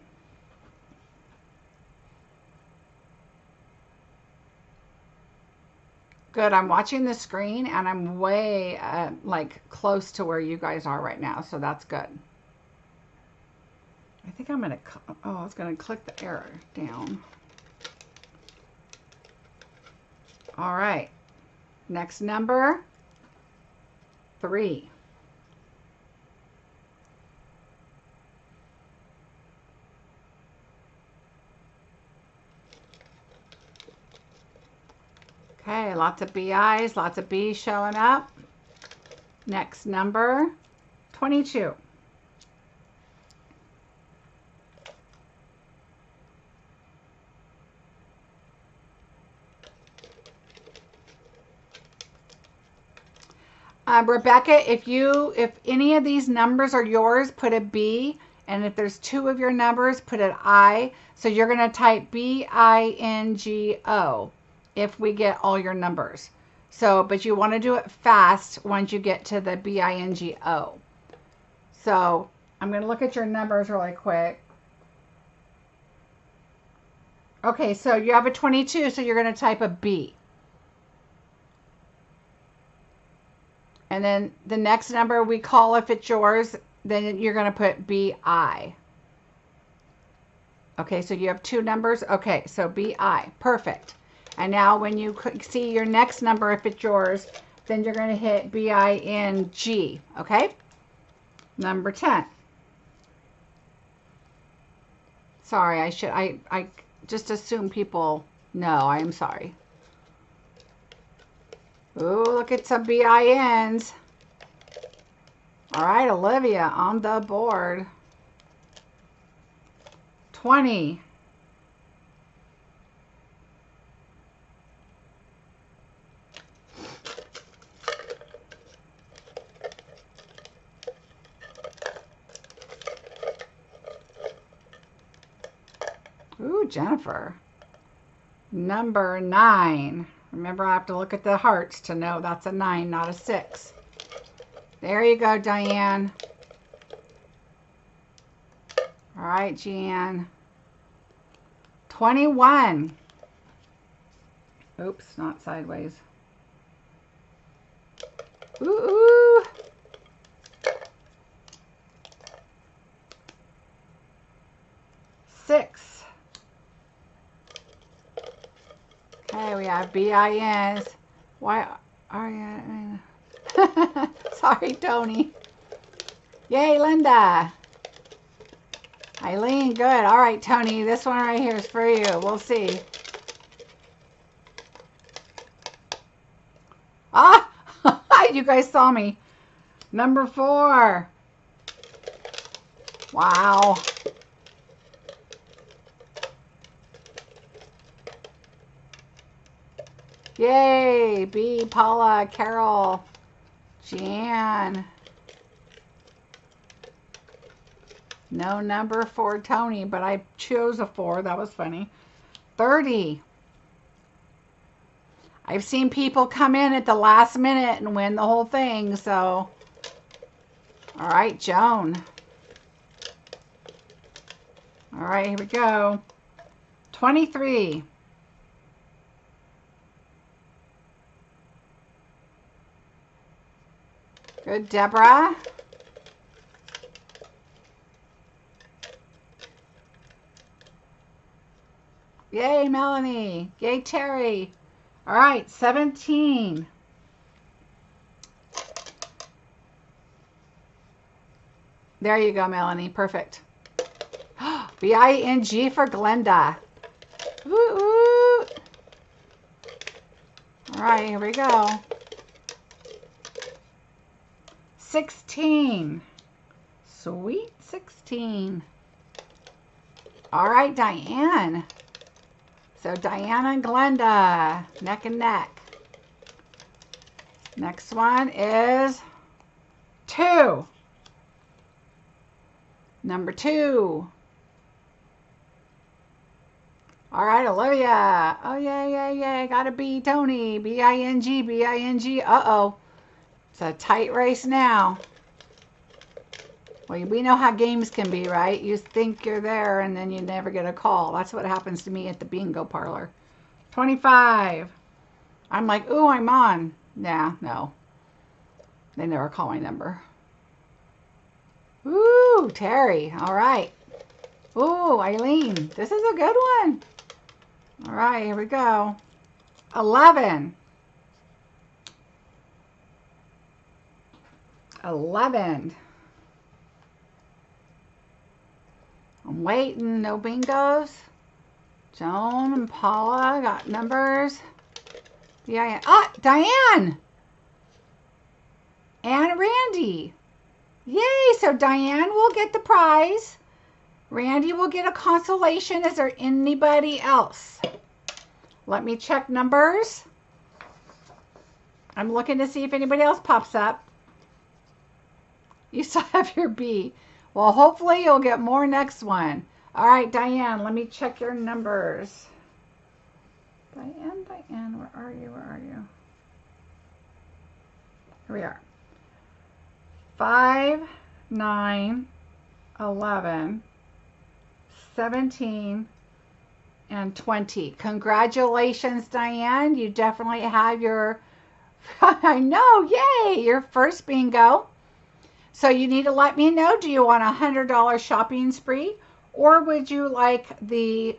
Good. I'm watching the screen and I'm way like close to where you guys are right now, so that's good. I think I'm gonna. Oh, I was gonna click the arrow down. All right. Next number 3. Okay, lots of BIs, lots of B's showing up. Next number 22. Rebecca, if any of these numbers are yours, put a B. And if there's 2 of your numbers, put an I. So you're going to type BINGO if we get all your numbers. So, but you want to do it fast once you get to the BINGO. So I'm going to look at your numbers really quick. Okay, so you have a 22, so you're going to type a B. And then the next number we call, if it's yours, then you're going to put BI. Okay, so you have 2 numbers. Okay, so BI. Perfect. And now when you see your next number, if it's yours, then you're going to hit BING. Okay? Number 10. Sorry, I just assume people know. I am sorry. Ooh, look at some BINs. All right, Olivia on the board. 20. Ooh, Jennifer. Number 9. Remember, I have to look at the hearts to know that's a 9, not a 6. There you go, Diane. All right, Jan. 21. Oops, not sideways. Ooh. 6. Okay, we have BINs. Why are you? Sorry, Tony. Yay, Linda. Eileen, good. All right, Tony, this one right here is for you. We'll see. Ah, you guys saw me. Number 4. Wow. Yay, B, Paula, Carol, Jan. No number for Tony, but I chose a 4. That was funny. 30. I've seen people come in at the last minute and win the whole thing, so. All right, Joan. All right, here we go. 23. Good, Deborah. Yay, Melanie. Yay, Terry. All right, 17. There you go, Melanie. Perfect. B-I-N-G for Glenda. Ooh, ooh. All right, here we go. 16. Sweet 16. All right, Diane. So Diane and Glenda, neck and neck. Next one is 2. Number 2. All right, Olivia. Oh, yeah. Got to be Tony. B-I-N-G, B-I-N-G. Uh-oh. It's a tight race now. Well, we know how games can be, right? You think you're there and then you never get a call. That's what happens to me at the bingo parlor. 25. I'm like, ooh, I'm on. Nah, no. They never call my number. Ooh, Terry. All right. Ooh, Eileen. This is a good one. All right, here we go. 11. 11. I'm waiting. No bingos. Joan and Paula got numbers. Yeah. Ah, Diane. And Randy. Yay, so Diane will get the prize. Randy will get a consolation. Is there anybody else? Let me check numbers. I'm looking to see if anybody else pops up. You still have your B. Well, hopefully you'll get more next one. All right, Diane, let me check your numbers. Diane, where are you? Here we are. 5, 9, 11, 17, and 20. Congratulations, Diane. You definitely have your, I know, yay, your first bingo. So you need to let me know, do you want a $100 shopping spree, or would you like the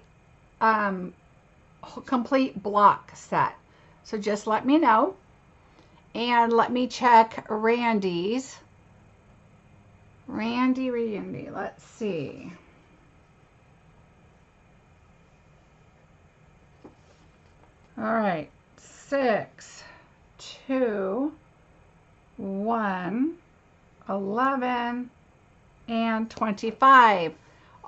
complete block set? So just let me know. And let me check Randy's. Randy, let's see. All right, 6, 2, 1, 11, and 25.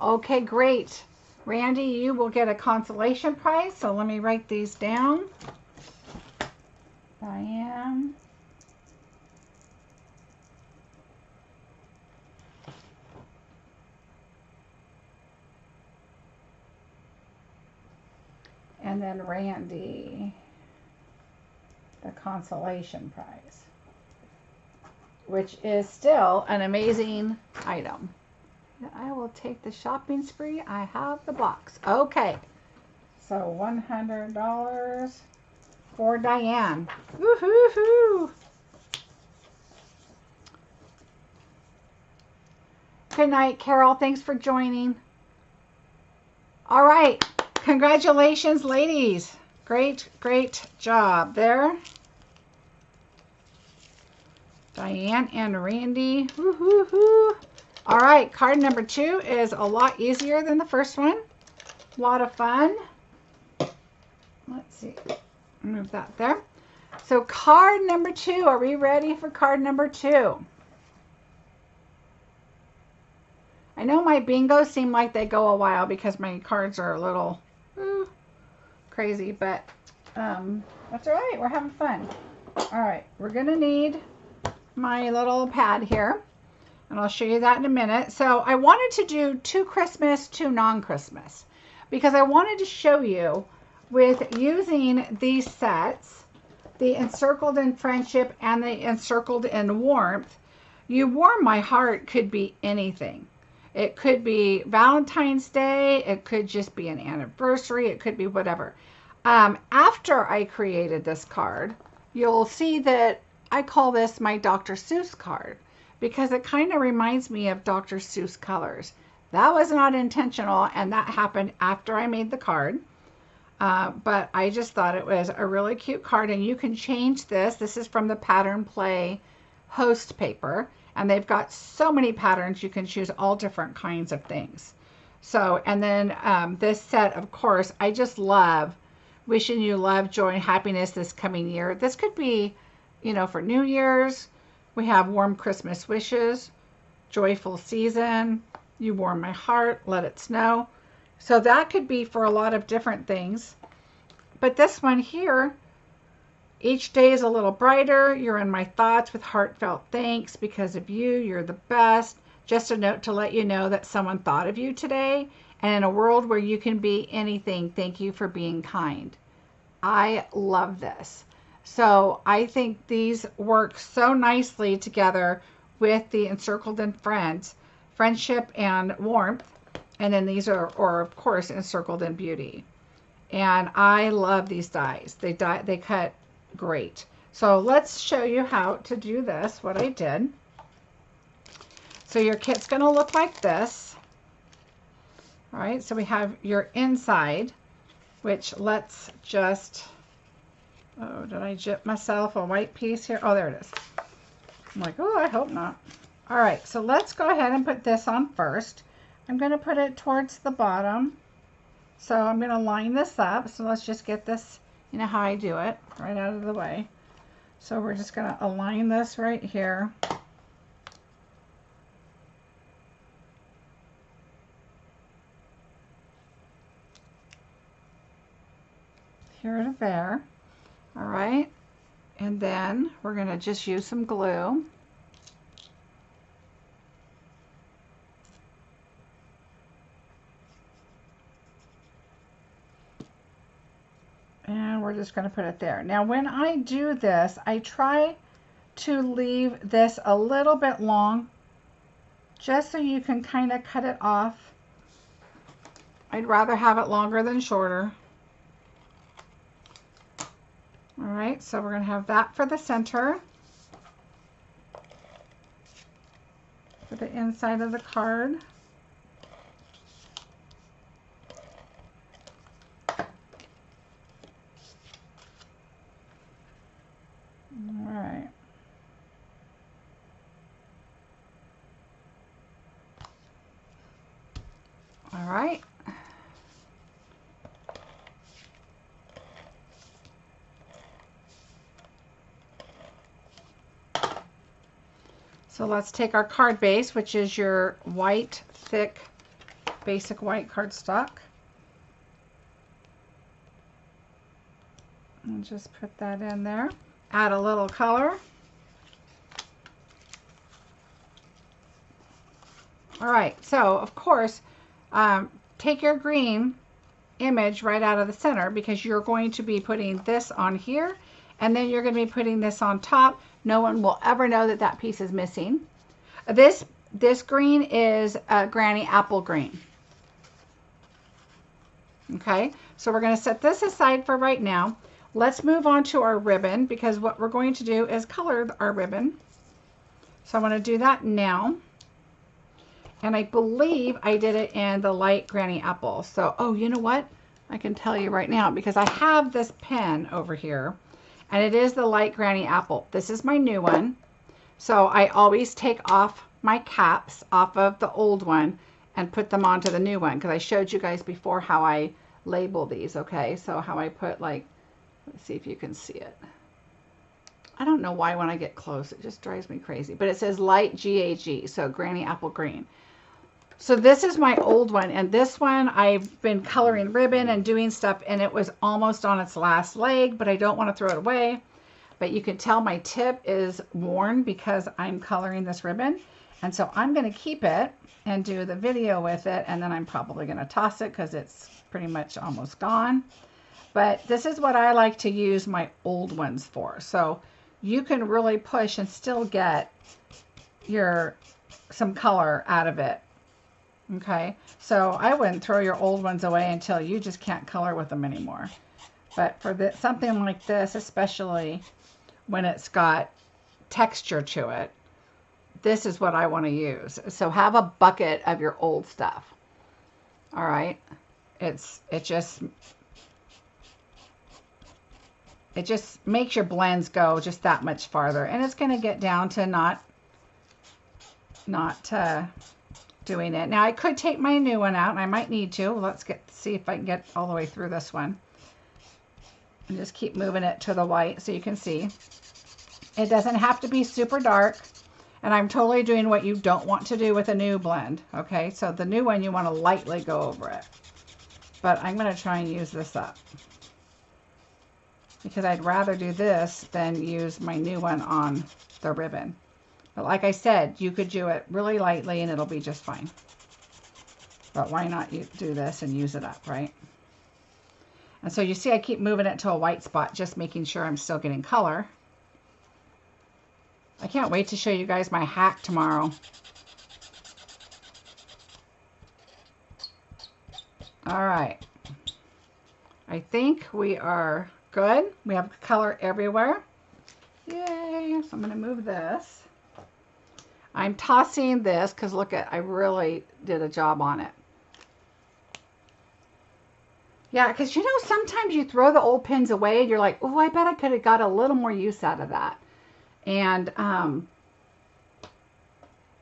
Okay, great. Randy, you will get a consolation prize. So let me write these down. Diane. And then Randy, the consolation prize, which is still an amazing item. I will take the shopping spree. I have the box. Okay, so $100 for Diane. Woohoo! Good night, Carol. Thanks for joining. All right. Congratulations, ladies. Great job there. Diane and Randy. Woo-hoo-hoo. All right, card number 2 is a lot easier than the first one. A lot of fun. Let's see. Move that there. So card number 2. Are we ready for card number 2? I know my bingos seem like they go a while because my cards are a little crazy, but that's all right. We're having fun. All right, we're going to need my little pad here, and I'll show you that in a minute. So I wanted to do 2 Christmas, 2 non-Christmas, because I wanted to show you with using these sets, the Encircled in Friendship and the Encircled in Warmth. You Warm My Heart could be anything. It could be Valentine's Day. It could just be an anniversary. It could be whatever. After I created this card, you'll see that I call this my Dr. Seuss card because it kind of reminds me of Dr. Seuss colors. That was not intentional, and that happened after I made the card. But I just thought it was a really cute card, and you can change this. This is from the Pattern Play host paper. And they've got so many patterns. You can choose all different kinds of things. So, and then this set, of course, I just love wishing you love, joy, and happiness this coming year. This could be, you know, for New Year's. We have warm Christmas wishes, joyful season, you warm my heart, let it snow. So that could be for a lot of different things. But this one here, each day is a little brighter. You're in my thoughts with heartfelt thanks because of you. You're the best. Just a note to let you know that someone thought of you today. And in a world where you can be anything, thank you for being kind. I love this. So I think these work so nicely together with the Encircled in Friends, Friendship and Warmth. And then these are, or of course, Encircled in Beauty. And I love these dies. They cut great. So let's show you how to do this, what I did. So your kit's going to look like this. All right, so we have your inside, which let's just, oh, did I jip myself a white piece here? Oh, there it is. I'm like, oh, I hope not. All right, so let's go ahead and put this on first. I'm going to put it towards the bottom. So I'm going to line this up. So let's just get this, you know how I do it, right out of the way. So we're just going to align this right here. Here to there. All right. And then we're going to just use some glue. And we're just going to put it there. Now, when I do this, I try to leave this a little bit long, just so you can kind of cut it off. I'd rather have it longer than shorter. All right, so we're going to have that for the center, for the inside of the card. All right. All right. So let's take our card base, which is your white, thick, basic white cardstock. And just put that in there. Add a little color. All right, so of course, take your green image right out of the center, because you're going to be putting this on here, and then you're going to be putting this on top. No one will ever know that that piece is missing. This green is Granny Apple Green. Okay, so we're going to set this aside for right now. Let's move on to our ribbon, because what we're going to do is color our ribbon. So I'm going to do that now. And I believe I did it in the light Granny Apple. So, oh, you know what? I can tell you right now, because I have this pen over here, and it is the light Granny Apple. This is my new one. So I always take off my caps off of the old one and put them onto the new one, because I showed you guys before how I label these, okay? So how I put, like, let's see if you can see it. I don't know why when I get close, it just drives me crazy. But it says light GAG, so Granny Apple Green. So this is my old one, and this one I've been coloring ribbon and doing stuff, and it was almost on its last leg, but I don't want to throw it away. But you can tell my tip is worn because I'm coloring this ribbon. And so I'm going to keep it and do the video with it, and then I'm probably going to toss it because it's pretty much almost gone. But this is what I like to use my old ones for. So you can really push and still get some color out of it. Okay, so I wouldn't throw your old ones away until you just can't color with them anymore. But for something like this, especially when it's got texture to it, this is what I want to use. So have a bucket of your old stuff. All right, it just makes your blends go just that much farther, and it's going to get down to not not doing it. Now I could take my new one out, and I might need to. Let's see if I can get all the way through this one. And just keep moving it to the white so you can see. It doesn't have to be super dark. And I'm totally doing what you don't want to do with a new blend. Okay, so the new one, you want to lightly go over it. But I'm going to try and use this up, because I'd rather do this than use my new one on the ribbon. But like I said, you could do it really lightly and it'll be just fine. But why not do this and use it up, right? And so you see I keep moving it to a white spot, just making sure I'm still getting color. I can't wait to show you guys my hack tomorrow. All right. I think we are good. We have color everywhere. Yay. So I'm going to move this. I'm tossing this because look at, I really did a job on it. Yeah, because you know, sometimes you throw the old pins away and you're like, oh, I bet I could have got a little more use out of that. And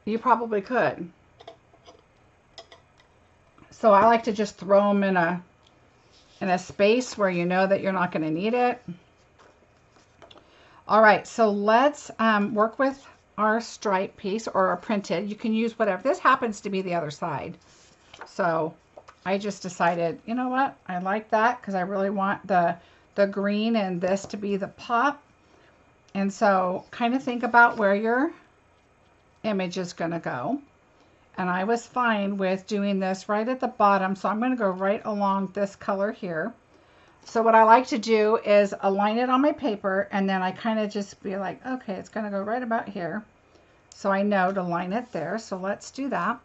you probably could. So I like to just throw them in a space where you know that you're not going to need it. All right, so let's work with our stripe piece or our printed. You can use whatever. This happens to be the other side. So I just decided, you know what? I like that because I really want the green and this to be the pop. And so kind of think about where your image is going to go. And I was fine with doing this right at the bottom. So I'm going to go right along this color here. So what I like to do is align it on my paper, and then I kind of just be like, okay, it's going to go right about here. So I know to line it there. So let's do that.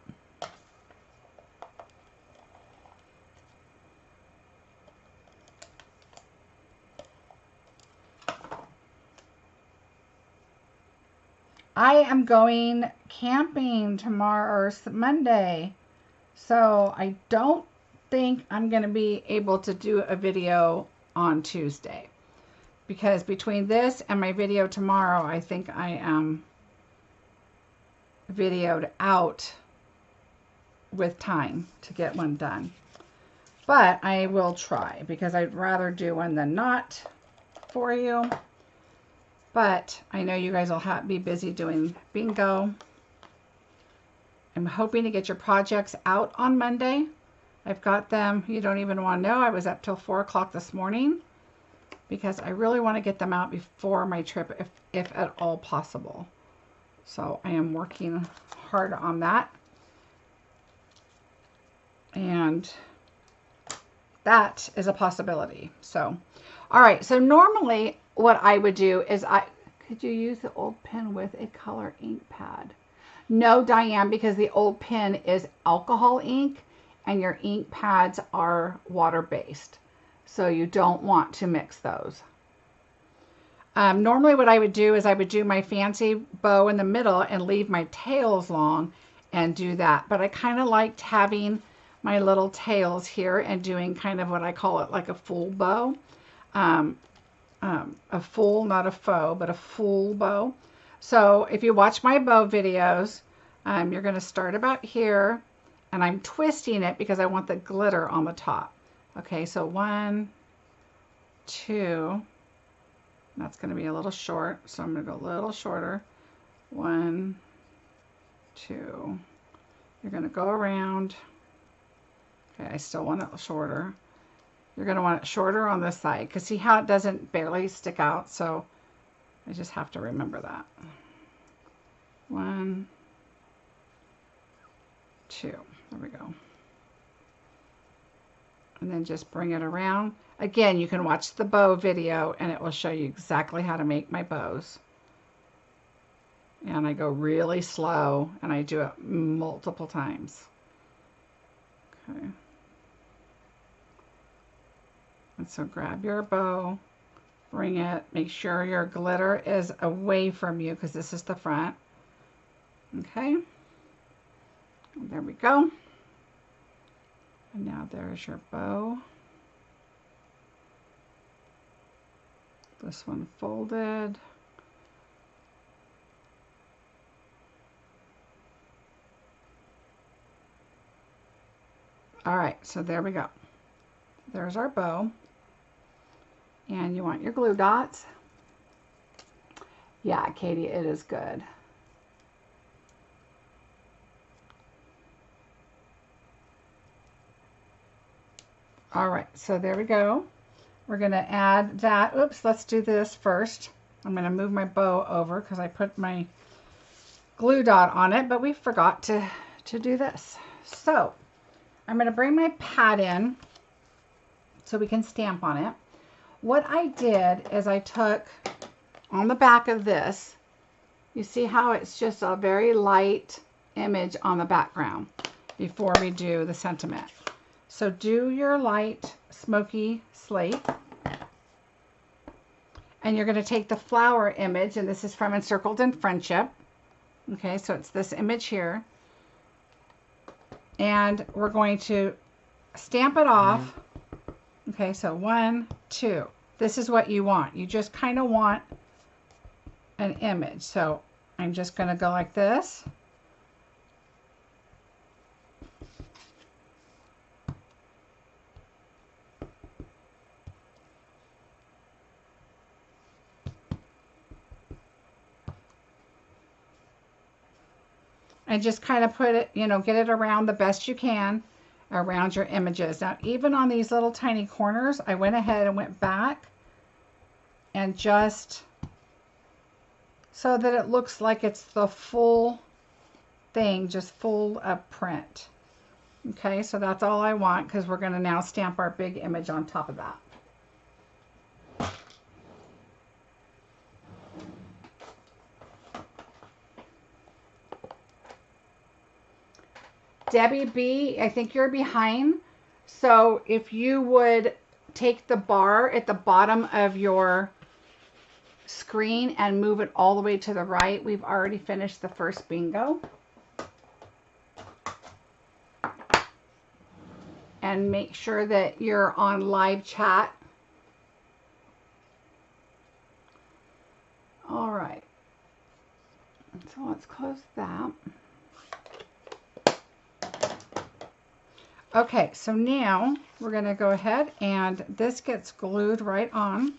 I am going camping tomorrow or Monday. So I don't think I'm going to be able to do a video on Tuesday, because between this and my video tomorrow, I think I am videoed out with time to get one done. But I will try, because I'd rather do one than not for you. But I know you guys will be busy doing bingo. I'm hoping to get your projects out on Monday. I've got them, you don't even want to know, I was up till 4 o'clock this morning because I really want to get them out before my trip, if at all possible. So I am working hard on that. And that is a possibility. So, all right. So normally what I would do is could you use the old pen with a color ink pad? No, Diane, because the old pen is alcohol ink and your ink pads are water-based. So you don't want to mix those. Normally what I would do is I would do my fancy bow in the middle and leave my tails long and do that. But I kind of liked having my little tails here and doing kind of what I call it like a full bow. A full, not a faux, but a full bow. So if you watch my bow videos, you're going to start about here, and I'm twisting it because I want the glitter on the top. Okay, so 1, 2, that's going to be a little short, so I'm going to go a little shorter. 1, 2, you're going to go around. Okay, I still want it shorter. You're going to want it shorter on this side, because see how it doesn't barely stick out, so I just have to remember that. 1, 2, there we go. And then just bring it around. Again, you can watch the bow video and it will show you exactly how to make my bows. And I go really slow and I do it multiple times. Okay. And so grab your bow, bring it, make sure your glitter is away from you because this is the front. Okay. And there we go. And now there's your bow. This one folded. All right, so there we go. There's our bow. And you want your glue dots. Yeah, Katie, it is good. All right, so there we go. We're going to add that. Oops, let's do this first. I'm going to move my bow over because I put my glue dot on it, but we forgot to do this. So I'm going to bring my pad in so we can stamp on it. What I did is I took on the back of this, you see how it's just a very light image on the background before we do the sentiment. So do your light smoky slate. And you're going to take the flower image, and this is from Encircled in Friendship. Okay, so it's this image here. And we're going to stamp it off. Okay, so 1, 2. This is what you want. You just kind of want an image. So I'm just going to go like this. And just kind of put it, get it around the best you can around your images. Now, even on these little tiny corners, I went ahead and went back and just so that it looks like it's the full thing, just full of print. Okay, so that's all I want because we're going to now stamp our big image on top of that. Debbie B, I think you're behind. So if you would take the bar at the bottom of your screen and move it all the way to the right, we've already finished the first bingo. And make sure that you're on live chat. All right. So let's close that. Okay, so now we're going to go ahead and this gets glued right on.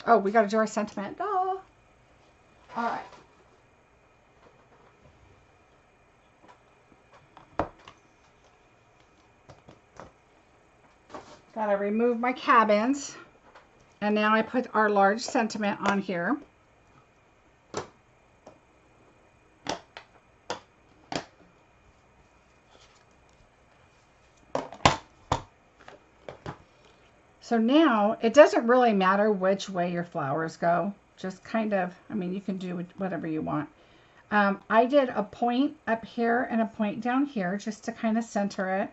Oh, we got to do our sentiment. Duh. All right. Got to remove my cabins. And now I put our large sentiment on here. So now it doesn't really matter which way your flowers go. Just kind of, I mean, you can do whatever you want. I did a point up here and a point down here just to kind of center it.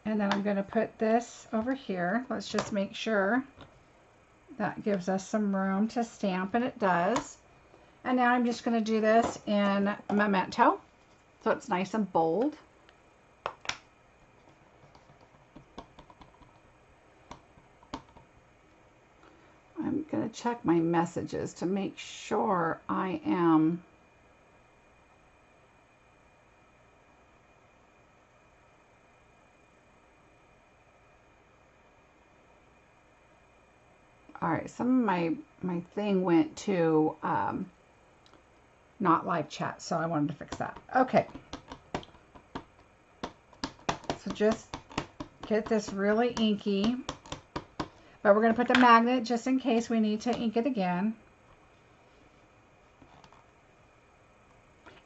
And then I'm going to put this over here. Let's just make sure that gives us some room to stamp, and it does. And now I'm just going to do this in Memento, so it's nice and bold. I'm going to check my messages to make sure I am all right. Some of my thing went to not live chat, so I wanted to fix that. Okay, so just get this really inky. But we're going to put the magnet just in case we need to ink it again.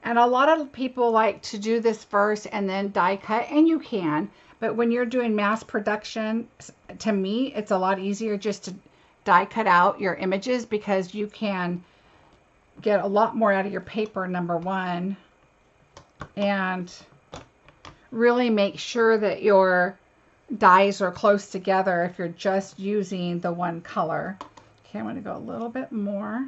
And a lot of people like to do this first and then die cut, and you can. But when you're doing mass production, to me, it's a lot easier just to die cut out your images because you can get a lot more out of your paper, number one. And really make sure that your dyes are close together if you're just using the one color. Okay, I'm going to go a little bit more.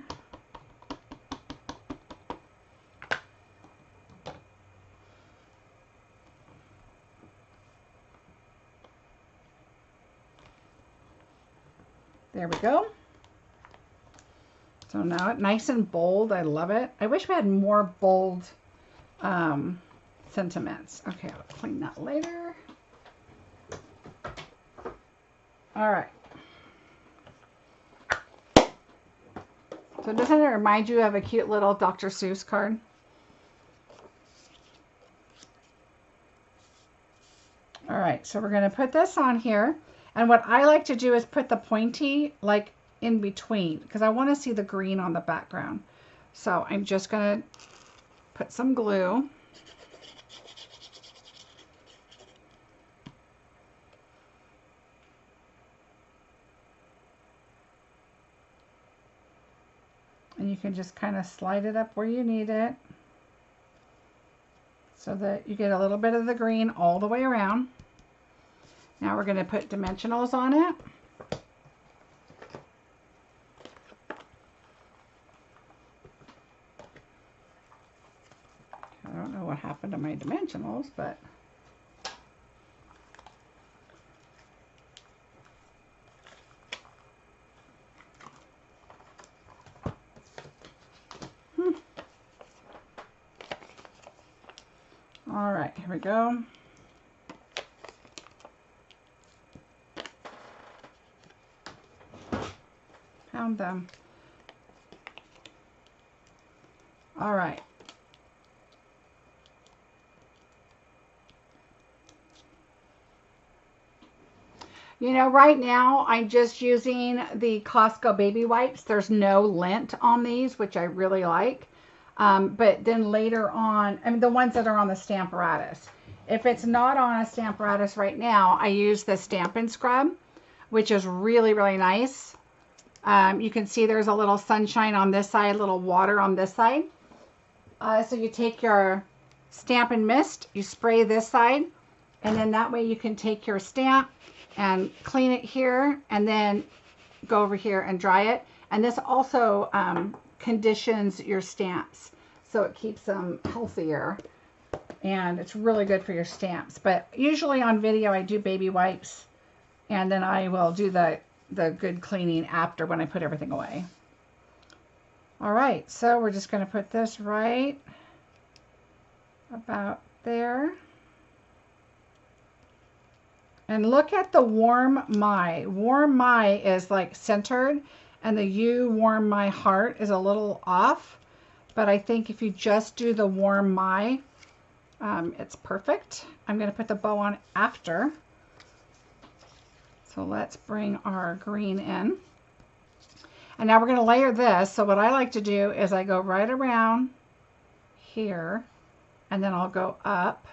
There we go. So now it's nice and bold. I love it. I wish we had more bold sentiments. Okay, I'll clean that later. All right. So doesn't it remind you of a cute little Dr. Seuss card? All right, so we're going to put this on here. And what I like to do is put the pointy like in between because I want to see the green on the background. So I'm just going to put some glue. And you can just kind of slide it up where you need it so that you get a little bit of the green all the way around. Now we're going to put dimensionals on it. I don't know what happened to my dimensionals, but all right, here we go. Pound them. All right. You know, right now I'm just using the Costco baby wipes. There's no lint on these, which I really like. But then later on, I mean, the ones that are on the Stamparatus. If it's not on a Stamparatus right now, I use the Stampin' Scrub, which is really, really nice. You can see there's a little sunshine on this side, a little water on this side. So you take your Stampin' Mist, you spray this side, and then that way you can take your stamp and clean it here and then go over here and dry it. And this also conditions your stamps, so it keeps them healthier, and it's really good for your stamps. But usually on video I do baby wipes, and then I will do the good cleaning after when I put everything away. All right, so we're just going to put this right about there. And look at the Warm My. Warm My is like centered, and the You Warm My Heart is a little off. But I think if you just do the Warm My, it's perfect. I'm going to put the bow on after. So let's bring our green in. And now we're going to layer this. So what I like to do is I go right around here, and then I'll go up,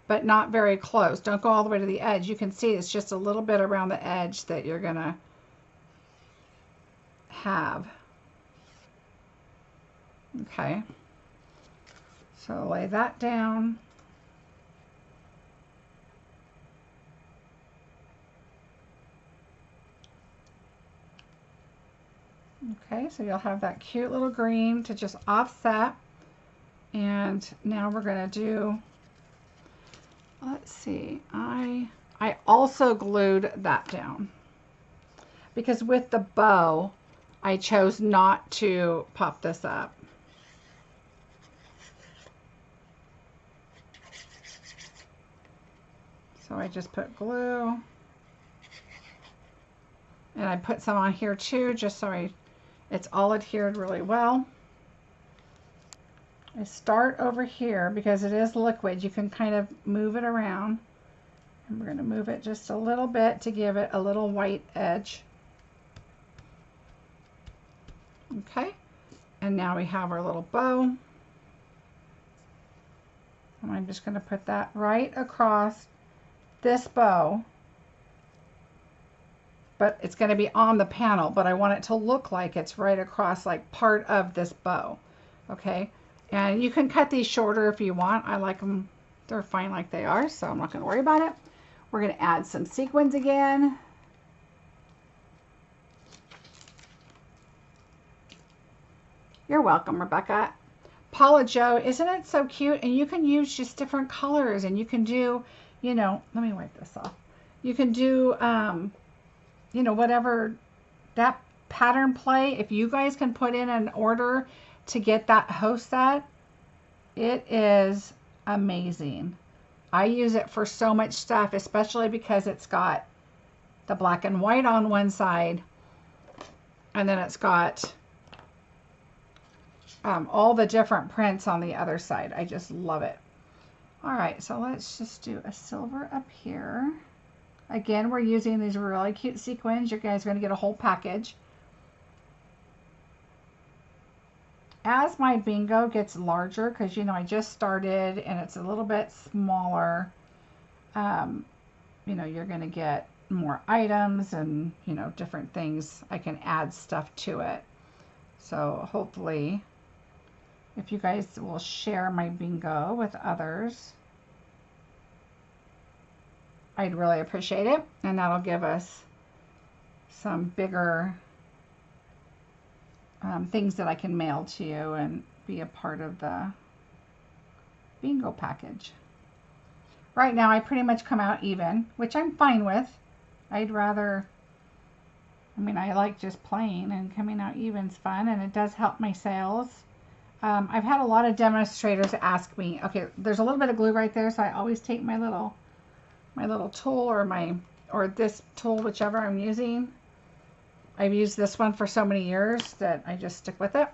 but not very close. Don't go all the way to the edge. You can see it's just a little bit around the edge that you're going to have. Okay. So lay that down. Okay, so you'll have that cute little green to just offset. And now we're going to do, let's see, I also glued that down because with the bow I chose not to pop this up. So I just put glue, and I put some on here too, just so it's all adhered really well. I start over here because it is liquid. You can kind of move it around, and we're going to move it just a little bit to give it a little white edge. Okay, and now we have our little bow, and I'm just going to put that right across this bow, but it's going to be on the panel, but I want it to look like it's right across, like part of this bow. Okay, and you can cut these shorter if you want. I like them, they're fine like they are, so I'm not going to worry about it. We're going to add some sequins again. You're welcome, Rebecca. Paula Joe, isn't it so cute? And you can use just different colors, and you can do, you know, let me wipe this off. You can do, you know, whatever, that pattern play. If you guys can put in an order to get that host set, it is amazing. I use it for so much stuff, especially because it's got the black and white on one side, and then it's got all the different prints on the other side. I just love it. All right, so let's just do a silver up here. Again, we're using these really cute sequins. You guys are going to get a whole package. As my bingo gets larger, because you know I just started and it's a little bit smaller, you know, you're going to get more items and, you know, different things. I can add stuff to it. So hopefully, if you guys will share my bingo with others, I'd really appreciate it. And that'll give us some bigger things that I can mail to you and be a part of the bingo package. Right now I pretty much come out even, which I'm fine with. I'd rather, I mean, I like just playing, and coming out even's fun, and it does help my sales. I've had a lot of demonstrators ask me, okay, there's a little bit of glue right there, so I always take my little tool or this tool, whichever I'm using. I've used this one for so many years that I just stick with it.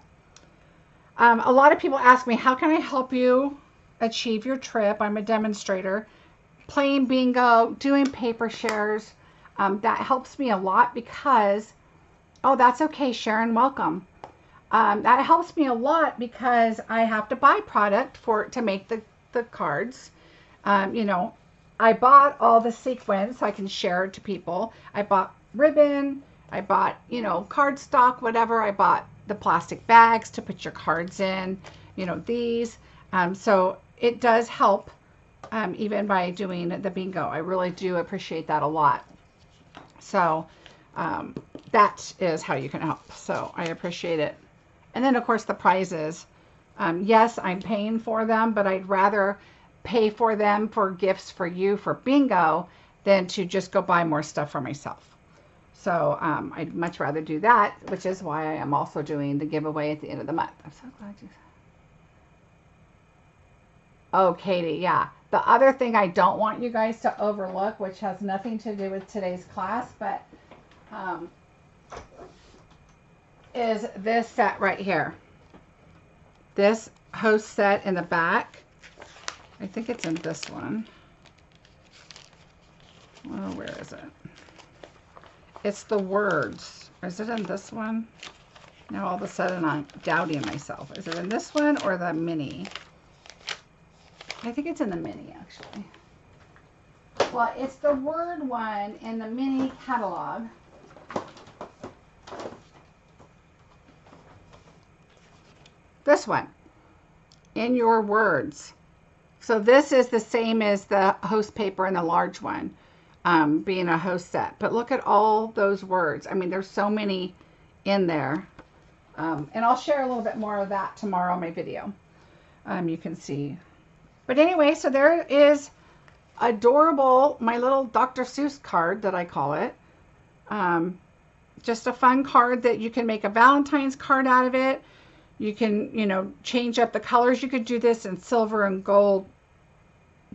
A lot of people ask me, how can I help you achieve your trip? I'm a demonstrator. Playing bingo, doing paper shares, that helps me a lot because, oh, that's okay, Sharon, welcome. That helps me a lot because I have to buy product to make the cards. You know, I bought all the sequins so I can share it to people. I bought ribbon. I bought, you know, cardstock, whatever. I bought the plastic bags to put your cards in, you know, these. So it does help even by doing the bingo. I really do appreciate that a lot. So that is how you can help. So I appreciate it. And then, of course, the prizes. Yes, I'm paying for them, but I'd rather pay for them for gifts for you for bingo than to just go buy more stuff for myself. So I'd much rather do that, which is why I am also doing the giveaway at the end of the month. I'm so glad you said. Oh, Katie, yeah. The other thing I don't want you guys to overlook, which has nothing to do with today's class, but is this set right here. This host set in the back. I think it's in this one. Oh, where is it? It's the words. Is it in this one? Now all of a sudden I'm doubting myself. Is it in this one or the mini? I think it's in the mini, actually. Well, it's the word one in the mini catalog. This one, in your words. So this is the same as the host paper in the large one, being a host set. But look at all those words. I mean, there's so many in there. And I'll share a little bit more of that tomorrow in my video. You can see. But anyway, so there is adorable, my little Dr. Seuss card that I call it. Just a fun card that you can make a Valentine's card out of it. You can, you know, change up the colors. You could do this in silver and gold.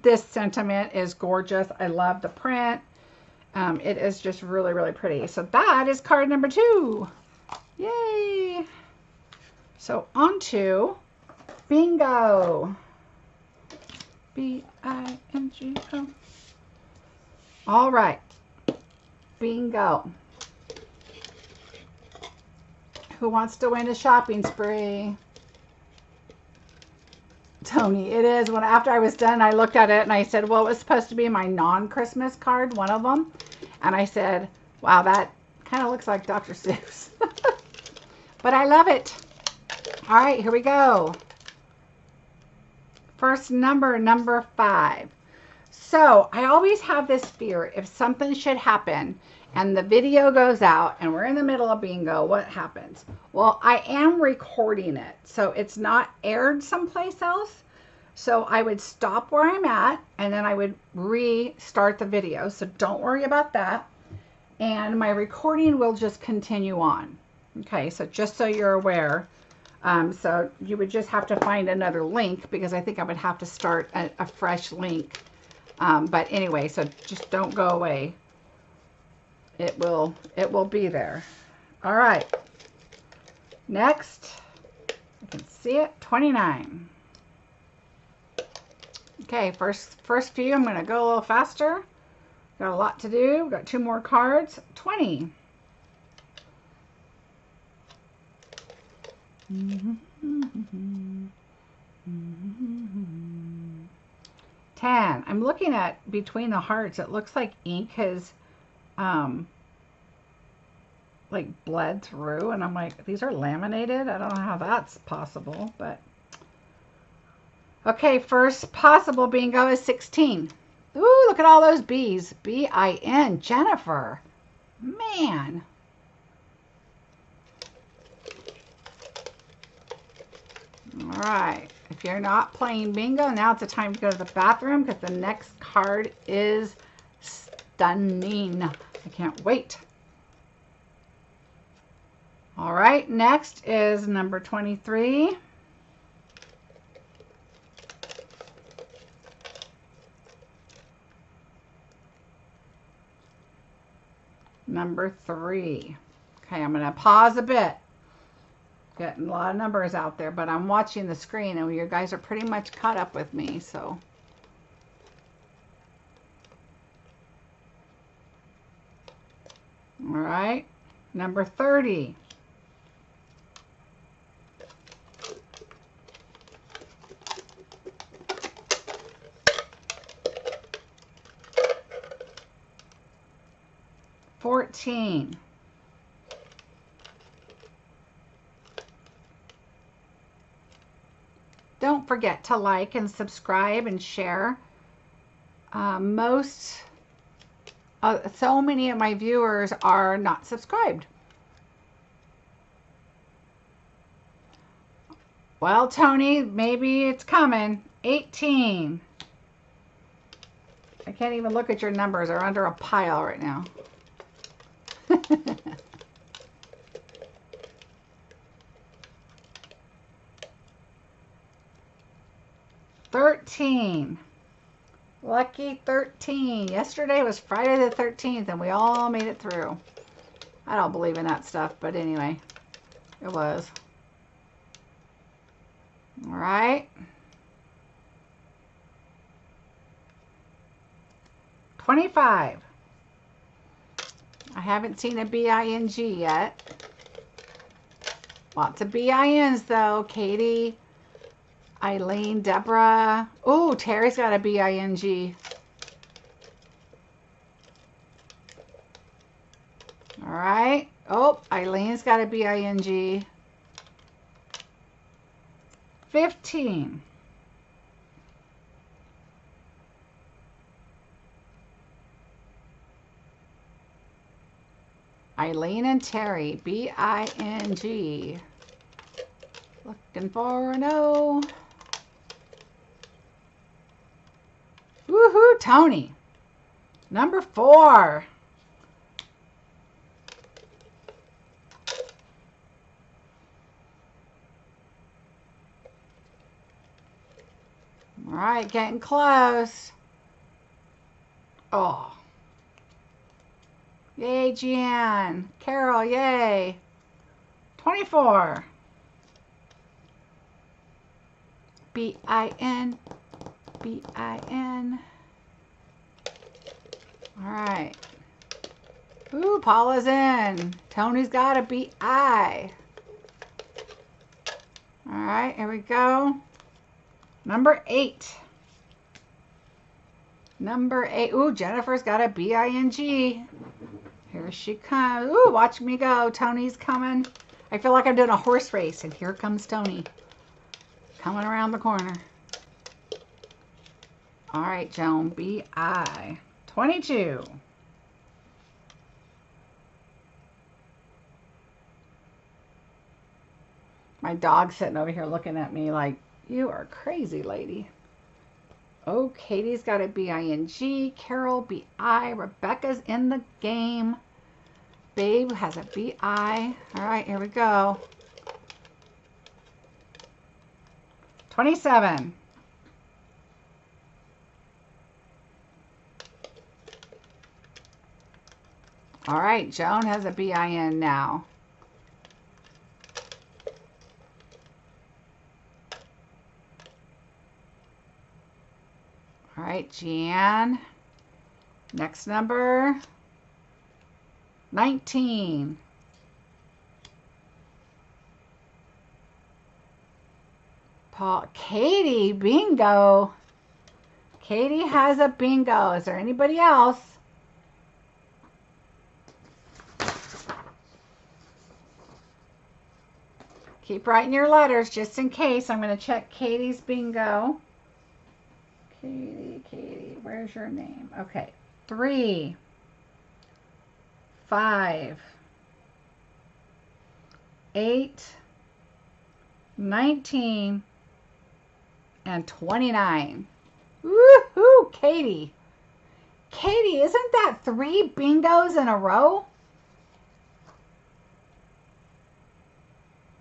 This sentiment is gorgeous. I love the print. It is just really, really pretty. So that is card number 2. Yay! So on to bingo. B-I-N-G-O. All right. Bingo. Who wants to win a shopping spree? Tony, it is. When after I was done, I looked at it and I said, well, it was supposed to be my non-Christmas card, one of them. And I said, wow, that kind of looks like Dr. Seuss. But I love it. All right, here we go. First number 5. So I always have this fear, if something should happen and the video goes out and we're in the middle of bingo, what happens? Well, I am recording it, so it's not aired someplace else. So I would stop where I'm at and then I would restart the video. So don't worry about that. And my recording will just continue on. Okay, so just so you're aware, So you would just have to find another link because I think I would have to start a fresh link. But anyway, so just don't go away. It will be there. All right. Next, you can see it, 29. Okay, first few, I'm going to go a little faster. Got a lot to do. Got 2 more cards. 20. 10. I'm looking at between the hearts. It looks like ink has like bled through, and I'm like, these are laminated. I don't know how that's possible, but okay. First possible bingo is 16. Ooh, look at all those B's. B-I-N, Jennifer. Man. All right. If you're not playing bingo, now it's the time to go to the bathroom because the next card is stunning. I can't wait. All right. Next is number 23. Number 3. Okay, I'm going to pause a bit. Getting a lot of numbers out there, but I'm watching the screen and you guys are pretty much caught up with me, so. All right, number 30. $14. Don't forget to like and subscribe and share. So many of my viewers are not subscribed. Well, Tony, maybe it's coming. 18. I can't even look at your numbers. They're under a pile right now. 13. Lucky 13. Yesterday was Friday the 13th and we all made it through. I don't believe in that stuff, but anyway, it was. All right. 25. I haven't seen a B-I-N-G yet. Lots of B-I-Ns though. Katie, Eileen, Deborah. Oh, Terry's got a B-I-N-G. All right. Oh, Eileen's got a B-I-N-G. 15. Eileen and Terry, B-I-N-G. Looking for an O. Woohoo, Tony. Number 4. All right, getting close. Oh. Yay, Jan. Carol, yay. 24. B-I-N. B-I-N. All right. Ooh, Paula's in. Tony's got a B-I. All right, here we go. Number 8. Number 8. Ooh, Jennifer's got a B-I-N-G. Here she comes. Ooh, watch me go. Tony's coming. I feel like I'm doing a horse race, and here comes Tony. Coming around the corner. All right, Joan. B-I. 22. My dog's sitting over here looking at me like, you are crazy, lady. Oh, Katie's got a B-I-N-G. Carol, B-I. Rebecca's in the game. Babe has a B-I. All right, here we go. 27. All right, Joan has a BIN now. All right, Jan. Next number, 19. Paul, Katie, bingo. Katie has a bingo. Is there anybody else? Keep writing your letters just in case. I'm going to check Katie's bingo. Katie, where's your name? Okay, 3, 5, 8, 19, and 29. Woohoo, Katie. Katie, isn't that 3 bingos in a row?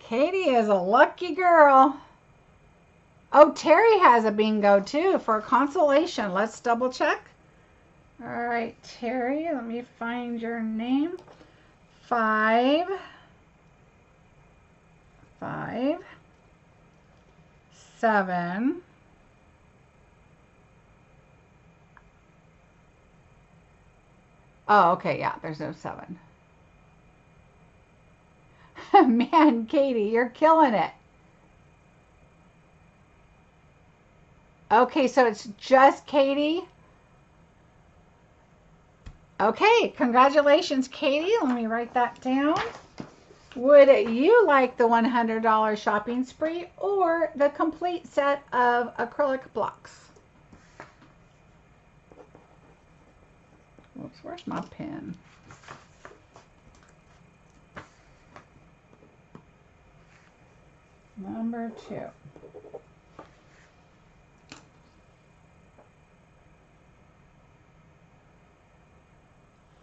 Katie is a lucky girl. Oh, Terry has a bingo too for consolation. Let's double check. All right, Terry, let me find your name. 5, 7, okay, yeah, there's no 7. Man, Katie, you're killing it. Okay, so it's just Katie. Okay, congratulations, Katie. Let me write that down. Would you like the $100 shopping spree or the complete set of acrylic blocks? Oops, where's my pen? Number 2.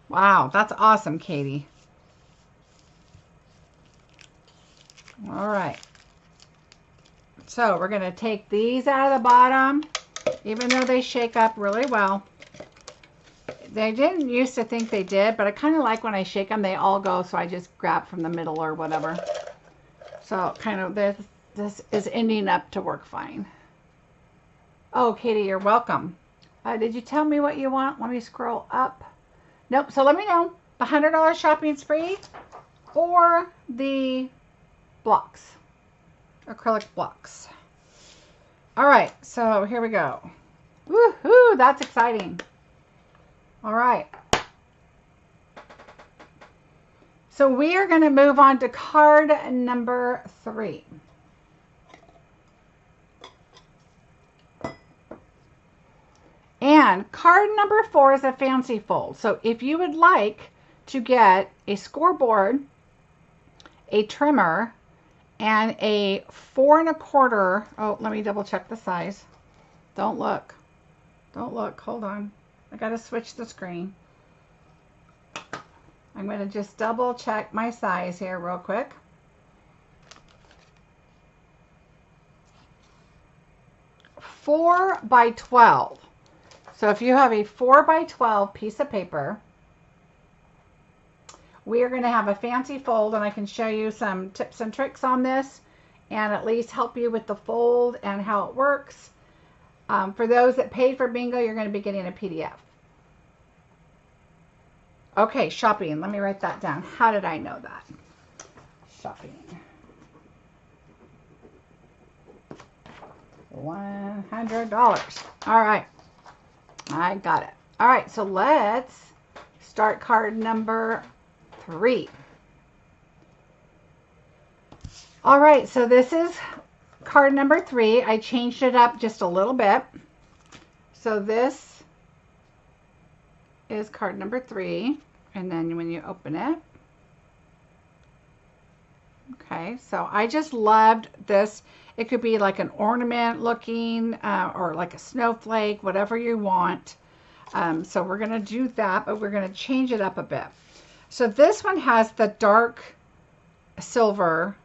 Wow, that's awesome, Katie. All right. So we're going to take these out of the bottom, even though they shake up really well. They didn't used to think they did, but I kind of like when I shake them, they all go, so I just grab from the middle or whatever. So kind of this is ending up to work fine. Oh, Katie, you're welcome. Did you tell me what you want? Let me scroll up. Nope, so let me know. The $100 shopping spree or the blocks, acrylic blocks. All right, so here we go. Woohoo, that's exciting. All right. So we are going to move on to card number 3. And card number 4 is a fancy fold. So if you would like to get a scoreboard, a trimmer, and a 4 1/4. Oh, let me double check the size. Don't look. Don't look. Hold on. I got to switch the screen. I'm going to just double check my size here real quick. $4 by $12. So if you have a 4 by 12 piece of paper, we are going to have a fancy fold, and I can show you some tips and tricks on this and at least help you with the fold and how it works. For those that paid for bingo, you're going to be getting a PDF. Okay, shopping. Let me write that down. How did I know that? Shopping. $100. All right. I got it. All right, so let's start card number 3. All right, so this is card number 3. I changed it up just a little bit. So this is card number 3, and then when you open it, okay, so I just loved this. It could be like an ornament looking or like a snowflake, whatever you want. So we're going to do that, but we're going to change it up a bit. So this one has the dark silver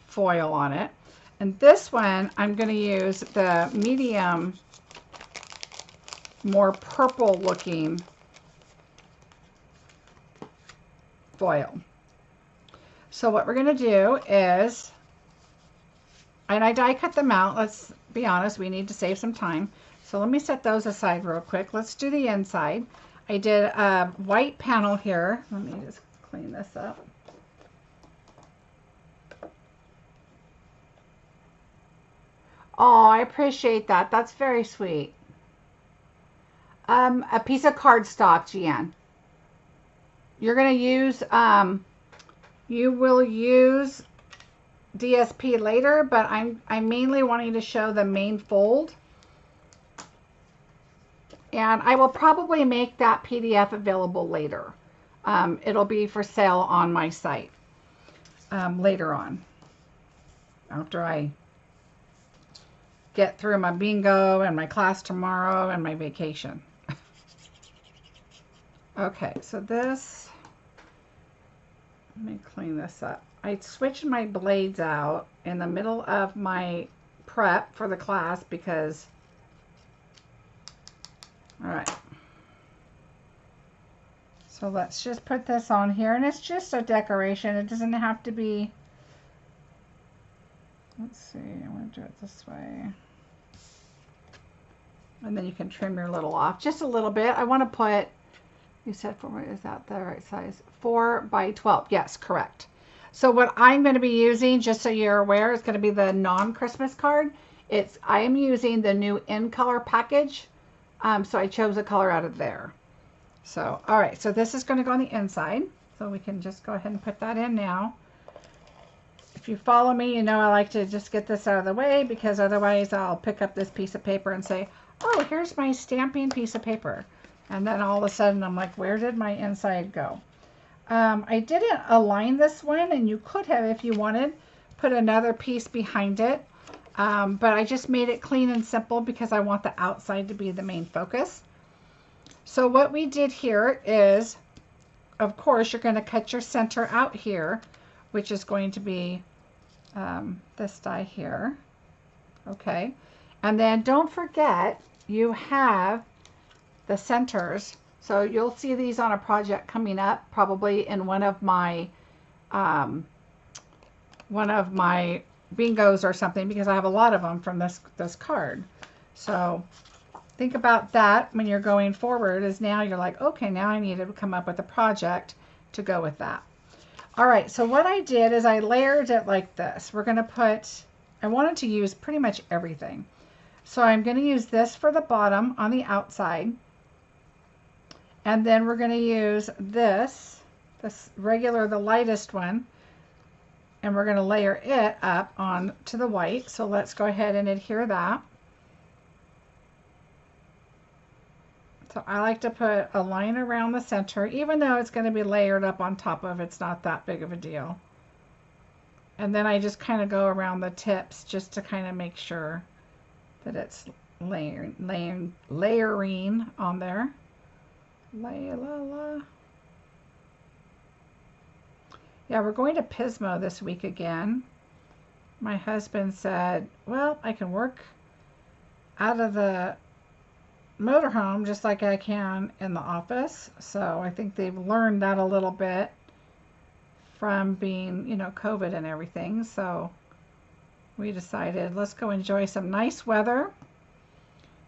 foil on it. And this one, I'm going to use the medium, more purple looking foil. So what we're going to do is, and I die cut them out. Let's be honest, we need to save some time. So let me set those aside real quick. Let's do the inside. I did a white panel here. Let me just clean this up. Oh, I appreciate that. That's very sweet. A piece of cardstock, Jan. You're going to use, you will use DSP later, but I'm mainly wanting to show the main fold. And I will probably make that PDF available later. It'll be for sale on my site later on, after I get through my bingo and my class tomorrow and my vacation. Okay, so this, let me clean this up. I switched my blades out in the middle of my prep for the class because, all right. So let's just put this on here, and it's just a decoration. It doesn't have to be, let's see, I'm going to do it this way. And then you can trim your little off just a little bit. I want to put, you said, is that the right size? 4 by 12. Yes, correct. So what I'm going to be using, just so you're aware, is going to be the non-Christmas card. I am using the new In Color package. So I chose a color out of there. So, all right, so this is going to go on the inside. So we can just go ahead and put that in now. If you follow me, you know I like to just get this out of the way, because otherwise I'll pick up this piece of paper and say, oh, here's my stamping piece of paper. And then all of a sudden I'm like, where did my inside go? I didn't align this one, and you could have, if you wanted, put another piece behind it. But I just made it clean and simple because I want the outside to be the main focus. So what we did here is, of course, you're going to cut your center out here, which is going to be this die here. Okay. And then don't forget, you have the centers. So you'll see these on a project coming up, probably in one of my bingos or something, because I have a lot of them from this card. So think about that when you're going forward, is now you're like, okay, now I need to come up with a project to go with that. All right, so what I did is I layered it like this. We're going to put, I wanted to use pretty much everything. So I'm going to use this for the bottom on the outside. And then we're going to use this regular, the lightest one, and we're going to layer it up on to the white. So let's go ahead and adhere that. So I like to put a line around the center, even though it's going to be layered up on top of, it's not that big of a deal. And then I just kind of go around the tips just to kind of make sure that it's layering on there. Yeah, we're going to Pismo this week again. My husband said, well, I can work out of the motorhome just like I can in the office. So I think they've learned that a little bit from being, you know, COVID and everything. So we decided, let's go enjoy some nice weather.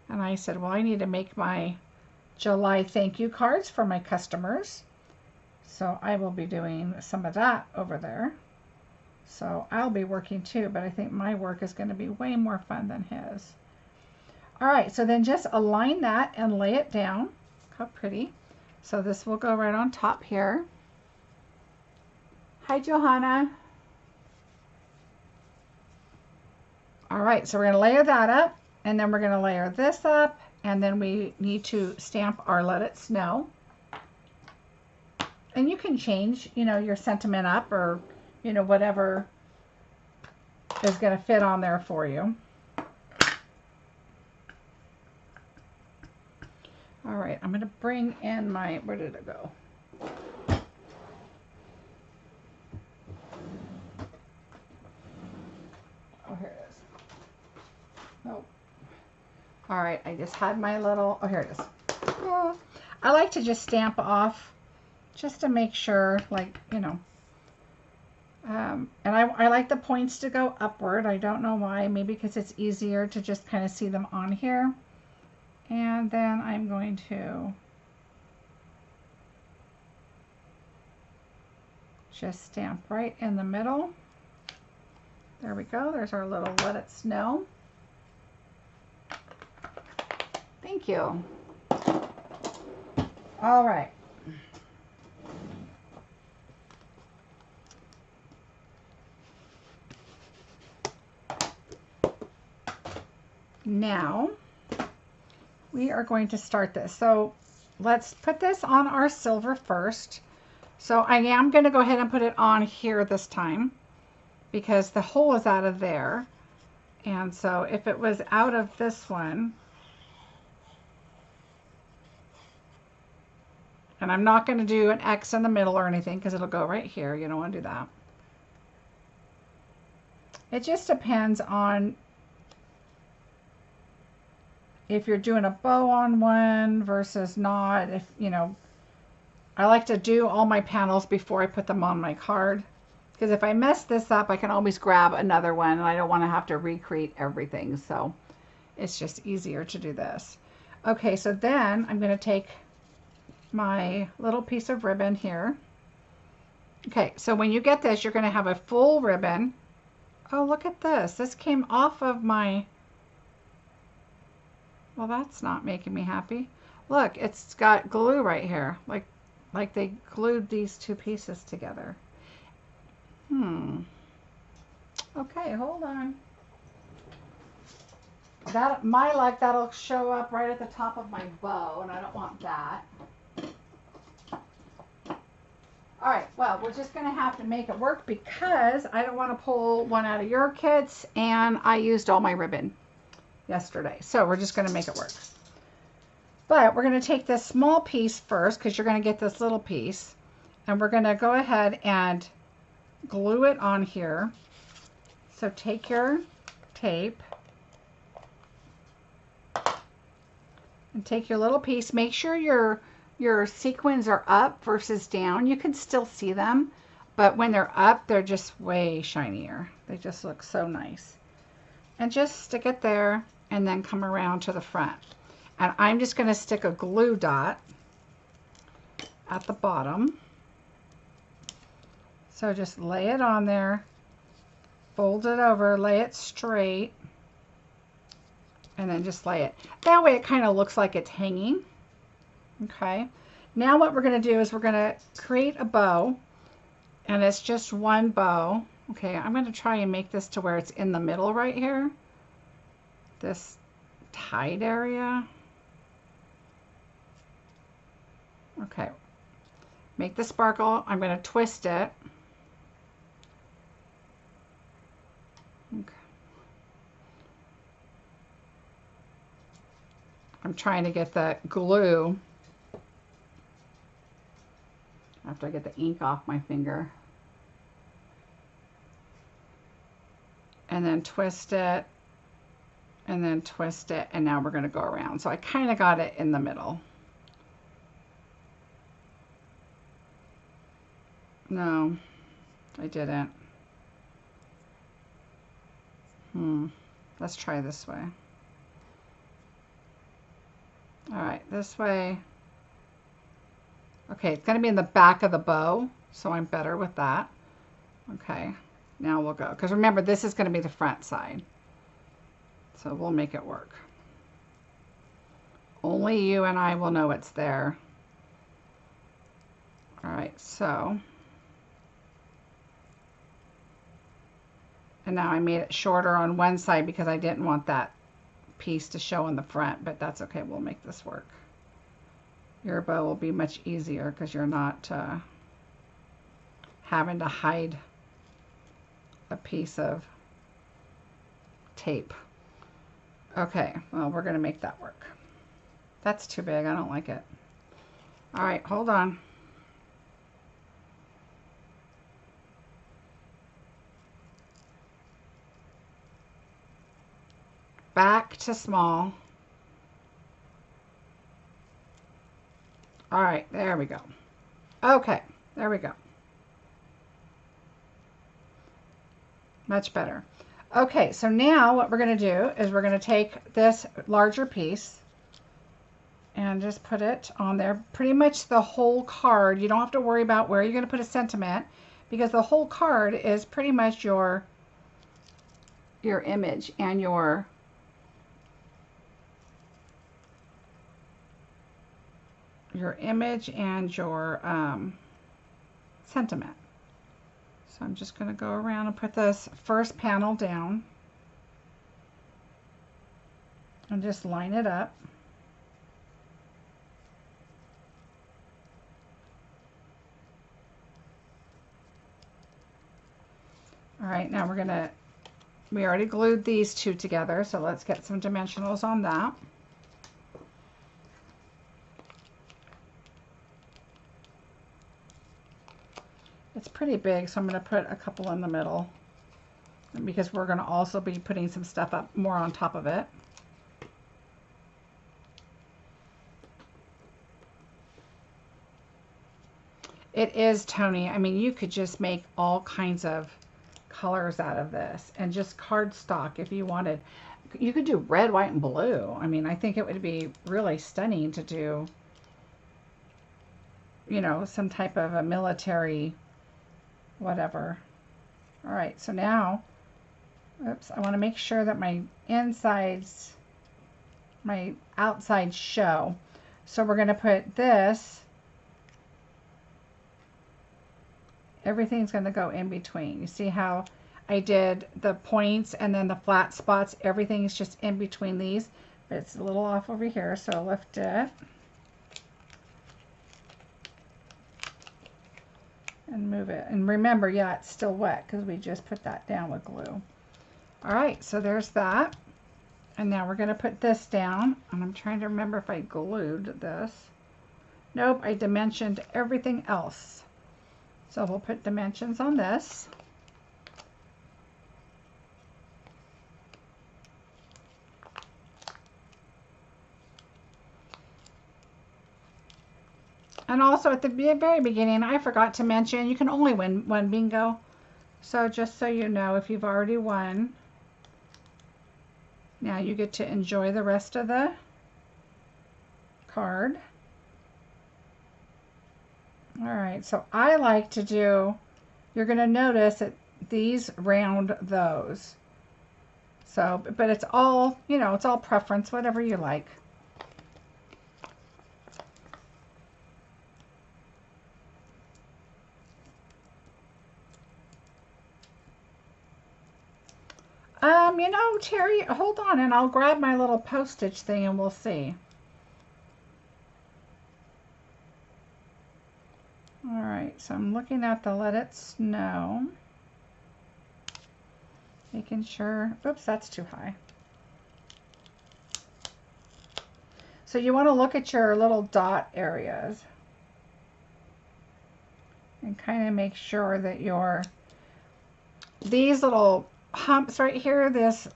And I said, well, I need to make my July thank you cards for my customers. So I will be doing some of that over there. So I'll be working too, but I think my work is going to be way more fun than his. All right, so then just align that and lay it down. How pretty. So this will go right on top here. Hi, Johanna. All right, so we're going to layer that up, and then we're going to layer this up, and then we need to stamp our Let It Snow. And you can change, you know, your sentiment up, or, you know, whatever is going to fit on there for you. All right, I'm going to bring in my, where did it go? Oh, here it is. All right, I just had my little, oh, here it is. Oh, I like to just stamp off just to make sure, like, you know. And I like the points to go upward. I don't know why. Maybe because it's easier to just kind of see them on here. And then I'm going to just stamp right in the middle. There we go. There's our little let it snow. Thank you. All right. Now we are going to start this. So let's put this on our silver first. So I am going to go ahead and put it on here this time because the hole is out of there. And so if it was out of this one, and I'm not going to do an X in the middle or anything because it'll go right here. You don't want to do that. It just depends on if you're doing a bow on one versus not. If, you know, I like to do all my panels before I put them on my card. Because if I mess this up, I can always grab another one and I don't want to have to recreate everything. So it's just easier to do this. Okay, so then I'm going to take my little piece of ribbon here. Okay, so when you get this, you're going to have a full ribbon. Oh, look at this. This came off of my, well, that's not making me happy. Look, it's got glue right here. Like they glued these two pieces together. Okay, hold on. That, my luck, that'll show up right at the top of my bow, and I don't want that. All right, well, we're just going to have to make it work because I don't want to pull one out of your kits, and I used all my ribbon yesterday. So we're just going to make it work. But we're going to take this small piece first because you're going to get this little piece, and we're going to go ahead and glue it on here. So take your tape and take your little piece. Make sure your sequins are up versus down. You can still see them, but when they're up, they're just way shinier. They just look so nice. And just stick it there and then come around to the front. And I'm just going to stick a glue dot at the bottom. So just lay it on there, fold it over, lay it straight, and then just lay it. That way it kind of looks like it's hanging. Okay. Now what we're going to do is we're going to create a bow, and it's just one bow. Okay, I'm going to try and make this to where it's in the middle right here. This tied area. Okay. Make the sparkle. I'm going to twist it. Okay. I'm trying to get the glue after I get the ink off my finger. And then twist it, and then twist it, and now we're going to go around. So I kind of got it in the middle. No, I didn't. Let's try this way. All right, this way. Okay, it's going to be in the back of the bow, so I'm better with that. Okay, now we'll go. Because remember, this is going to be the front side. So we'll make it work. Only you and I will know it's there. All right, so. And now I made it shorter on one side because I didn't want that piece to show in the front, but that's okay. We'll make this work. Your bow will be much easier because you're not having to hide a piece of tape. Okay, well, we're going to make that work. That's too big. I don't like it. All right, hold on. Back to small. All right, there we go. Okay, there we go. Much better. Okay, so now what we're going to do is we're going to take this larger piece and just put it on there. Pretty much the whole card. You don't have to worry about where you're going to put a sentiment because the whole card is pretty much your image and your image and your sentiment. So I'm just going to go around and put this first panel down and just line it up. All right, now we already glued these two together, so let's get some dimensionals on that. It's pretty big, so I'm going to put a couple in the middle because we're going to also be putting some stuff up more on top of it. It is Tony. I mean, you could just make all kinds of colors out of this and just cardstock if you wanted. You could do red, white, and blue. I mean, I think it would be really stunning to do, you know, some type of a military whatever. All right, so now, oops, I want to make sure that my insides, my outsides show. So we're going to put this, everything's going to go in between. You see how I did the points and then the flat spots, everything is just in between these, but it's a little off over here, so I'll lift it. And move it. And remember, yeah, it's still wet because we just put that down with glue. All right, so there's that. And now we're going to put this down. And I'm trying to remember if I glued this. Nope, I dimensioned everything else. So we'll put dimensions on this. And also at the very beginning, I forgot to mention, you can only win one bingo. So just so you know, if you've already won, now you get to enjoy the rest of the card. All right, so I like to do, you're going to notice that these round those. So, but it's all, you know, it's all preference, whatever you like. You know, Terry, hold on and I'll grab my little postage thing and we'll see. All right, so I'm looking at the let it snow. Making sure, oops, that's too high. So you want to look at your little dot areas and kind of make sure that these little humps right here, this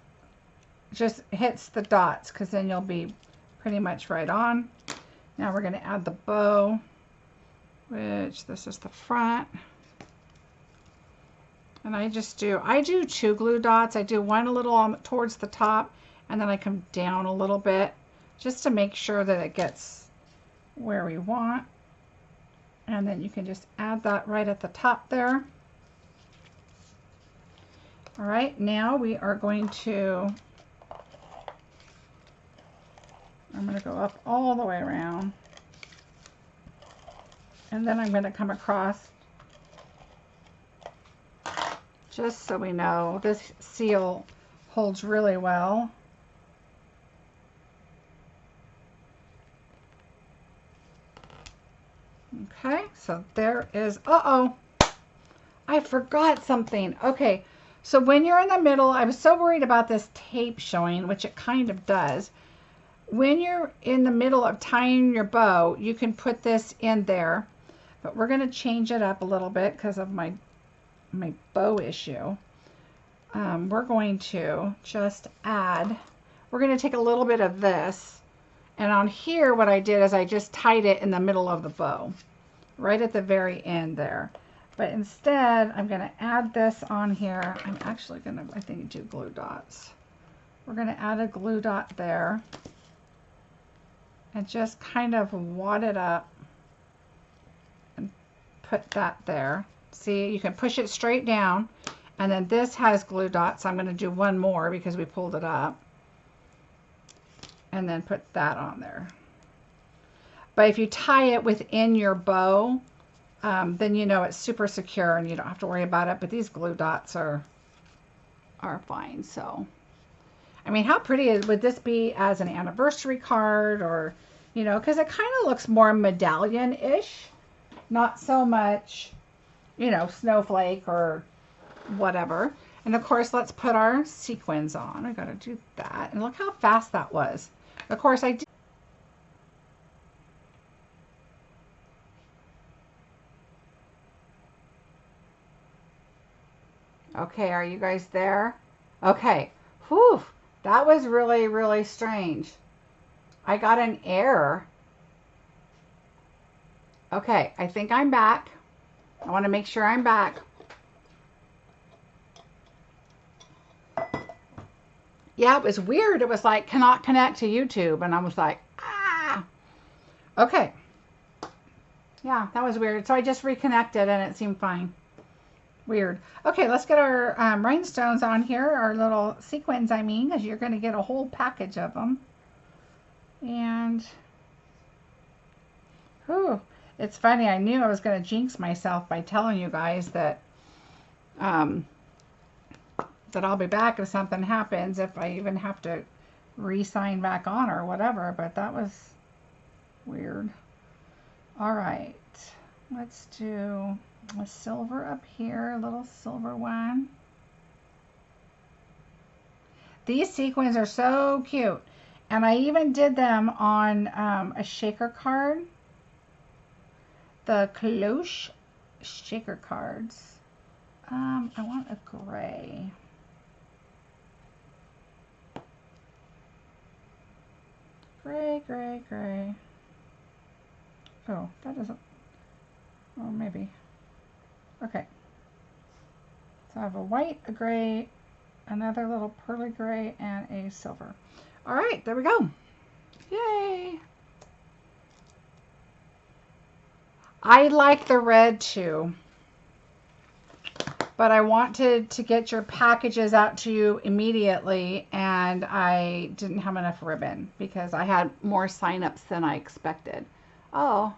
just hits the dots because then you'll be pretty much right on. Now we're going to add the bow, which this is the front. And I do 2 glue dots. I do one a little towards the top and then I come down a little bit just to make sure that it gets where we want. And then you can just add that right at the top there. All right, now we are going to, I'm going to go up all the way around. And then I'm going to come across, just so we know, this seal holds really well. Okay, so there is, uh-oh, I forgot something. Okay. So when you're in the middle, I was so worried about this tape showing, which it kind of does. When you're in the middle of tying your bow, you can put this in there, but we're going to change it up a little bit because of my bow issue. We're going to just add, we're going to take a little bit of this And on here, what I did is I just tied it in the middle of the bow, right at the very end there. But instead, I'm going to add this on here. I'm actually going to, I think, do glue dots. We're going to add a glue dot there and just kind of wad it up and put that there. See, you can push it straight down, and then this has glue dots. I'm going to do one more because we pulled it up, and then put that on there. But if you tie it within your bow, then you know it's super secure and you don't have to worry about it. But these glue dots are fine. So, I mean, how pretty would this be as an anniversary card, or, you know, because it kind of looks more medallion-ish, not so much, you know, snowflake or whatever. And of course, let's put our sequins on. I got to do that. And look how fast that was. Of course, I did. Okay, are you guys there? Okay. Whew, that was really, really strange. I got an error. Okay, I think I'm back. I want to make sure I'm back. Yeah, it was weird. It was like, cannot connect to YouTube. And I was like, ah. Okay. Yeah, that was weird. So I just reconnected and it seemed fine. Weird. Okay, let's get our rhinestones on here, our little sequins, I mean, because you're going to get a whole package of them. And, whew, it's funny. I knew I was going to jinx myself by telling you guys that that I'll be back if something happens, if I even have to re-sign back on or whatever, but that was weird. All right, let's do a silver up here, a little silver one. These sequins are so cute, and I even did them on a shaker card, the cloche shaker cards. I want a gray. Gray, gray, gray. Oh, that doesn't, or maybe. Okay. So I have a white, a gray, another little pearly gray, and a silver. All right, there we go. Yay. I like the red too, but I wanted to get your packages out to you immediately, and I didn't have enough ribbon because I had more signups than I expected. Oh,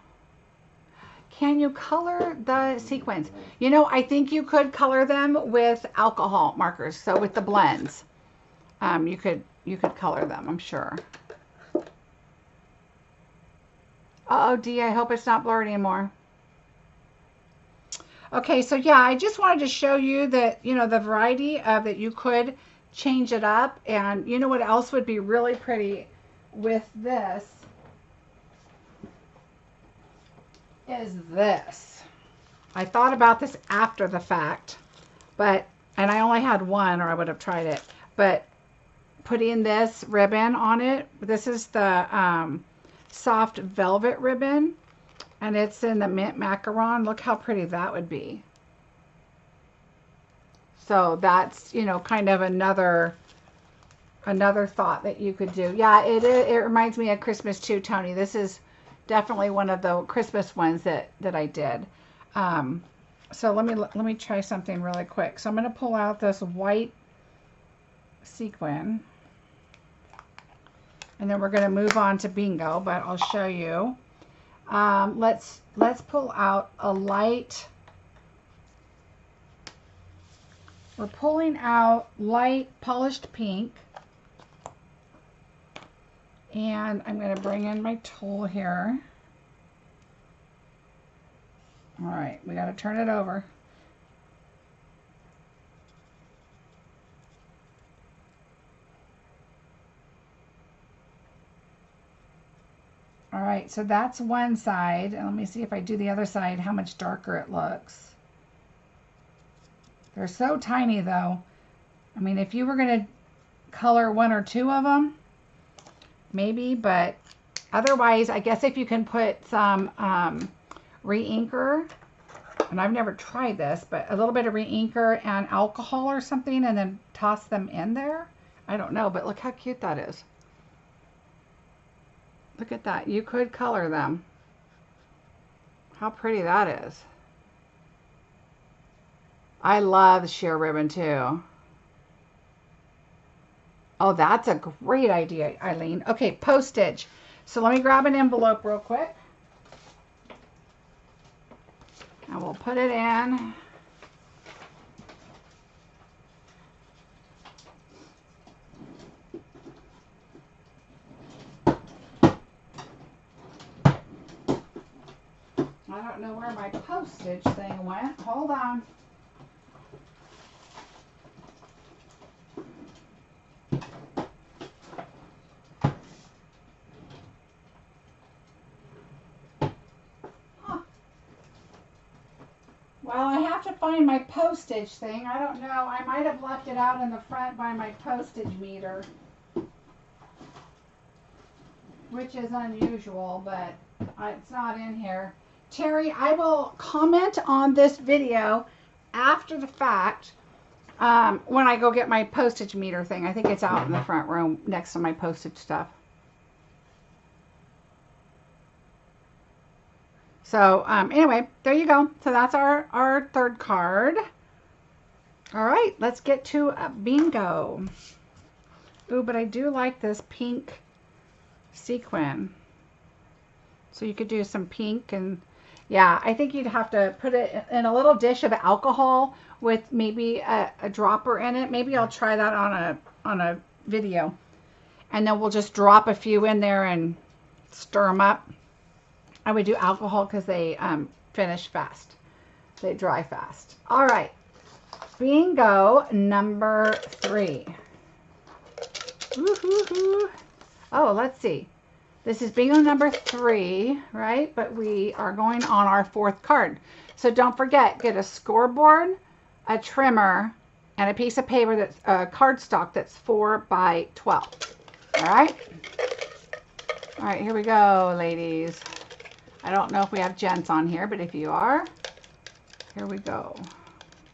can you color the sequins? You know, I think you could color them with alcohol markers. So with the blends, you could color them, I'm sure. Uh-oh, Dee, I hope it's not blurred anymore. Okay, so yeah, I just wanted to show you that, you know, the variety of that you could change it up. And you know what else would be really pretty with this is this. I thought about this after the fact, but, and I only had one or I would have tried it, but putting this ribbon on it, this is the soft velvet ribbon, and it's in the mint macaron. Look how pretty that would be. So that's, you know, kind of another thought that you could do. Yeah, it reminds me of Christmas too, Tony. This is definitely one of the Christmas ones that I did. So let me try something really quick. So I'm going to pull out this white sequin, and then we're going to move on to bingo, but I'll show you. Let's pull out a light. We're pulling out light polished pink, and I'm going to bring in my tool here. All right, we got to turn it over. All right, so that's one side, and let me see if I do the other side, how much darker it looks. They're so tiny though. I mean, if you were going to color one or two of them, maybe, but Otherwise, I guess if you can put some re-inker, and I've never tried this, but a little bit of re-inker and alcohol or something, and then toss them in there. I don't know, but look how cute that is. Look at that. You could color them. How pretty that is. I love sheer ribbon too. Oh, that's a great idea, Eileen. Okay, postage. So let me grab an envelope real quick. And we'll put it in. I don't know where my postage thing went. Hold on. Well, I have to find my postage thing. I don't know. I might have left it out in the front by my postage meter, which is unusual, but it's not in here. Terry, I will comment on this video after the fact when I go get my postage meter thing. I think it's out in the front room next to my postage stuff. So anyway, there you go. So that's our third card. All right, let's get to bingo. Ooh, but I do like this pink sequin. So you could do some pink, and yeah, I think you'd have to put it in a little dish of alcohol with maybe a dropper in it. Maybe I'll try that on a video, and then we'll just drop a few in there and stir them up. I would do alcohol because they finish fast. They dry fast. All right. Bingo number 3. Woo-hoo-hoo. Oh, let's see. This is bingo number 3, right? But we are going on our 4th card. So don't forget, get a scoreboard, a trimmer, and a piece of paper that's cardstock that's 4 by 12. All right? All right, here we go, ladies. I don't know if we have gents on here, but if you are, here we go.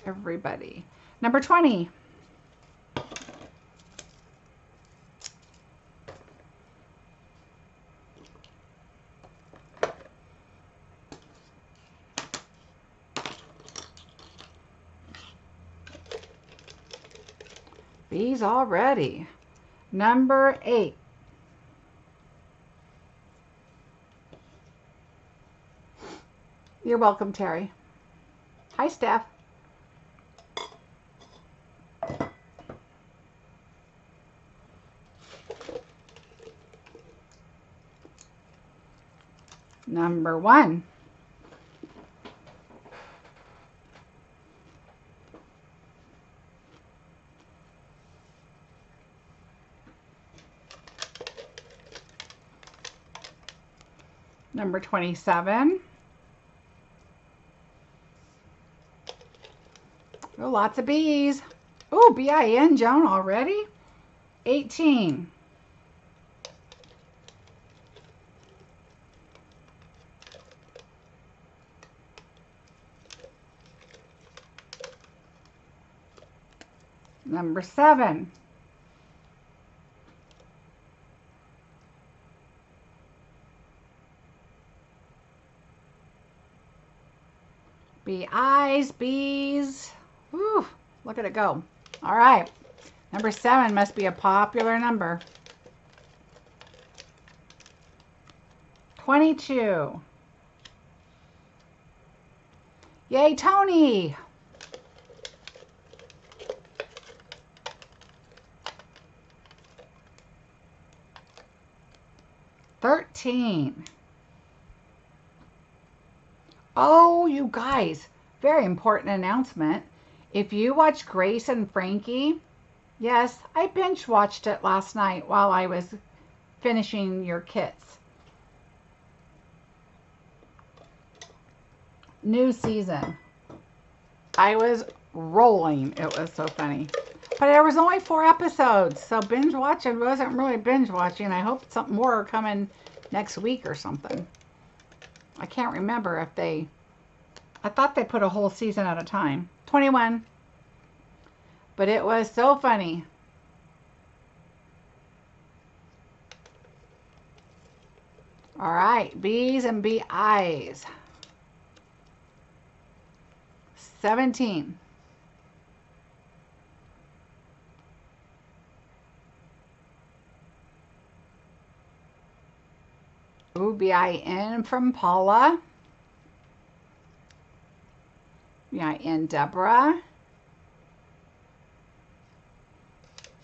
Everybody. Number 20. Bees already. Number 8. You're welcome, Terry. Hi, Steph. Number 1. Number 27. Oh, lots of bees. Oh, B-I-N, Joan, already? 18. Number 7. Bee-eyes, bees. Whew, look at it go. All right. Number 7 must be a popular number. 22. Yay, Tony. 13. Oh, you guys, very important announcement. If you watch Grace and Frankie, yes, I binge watched it last night while I was finishing your kits. New season. I was rolling. It was so funny. But there was only 4 episodes, so binge watching wasn't really binge watching. I hope some more are coming next week or something. I can't remember if they, I thought they put a whole season at a time. 21. But it was so funny. All right, B's and BI's. 17. Ooh, BIN from Paula. BIN Deborah.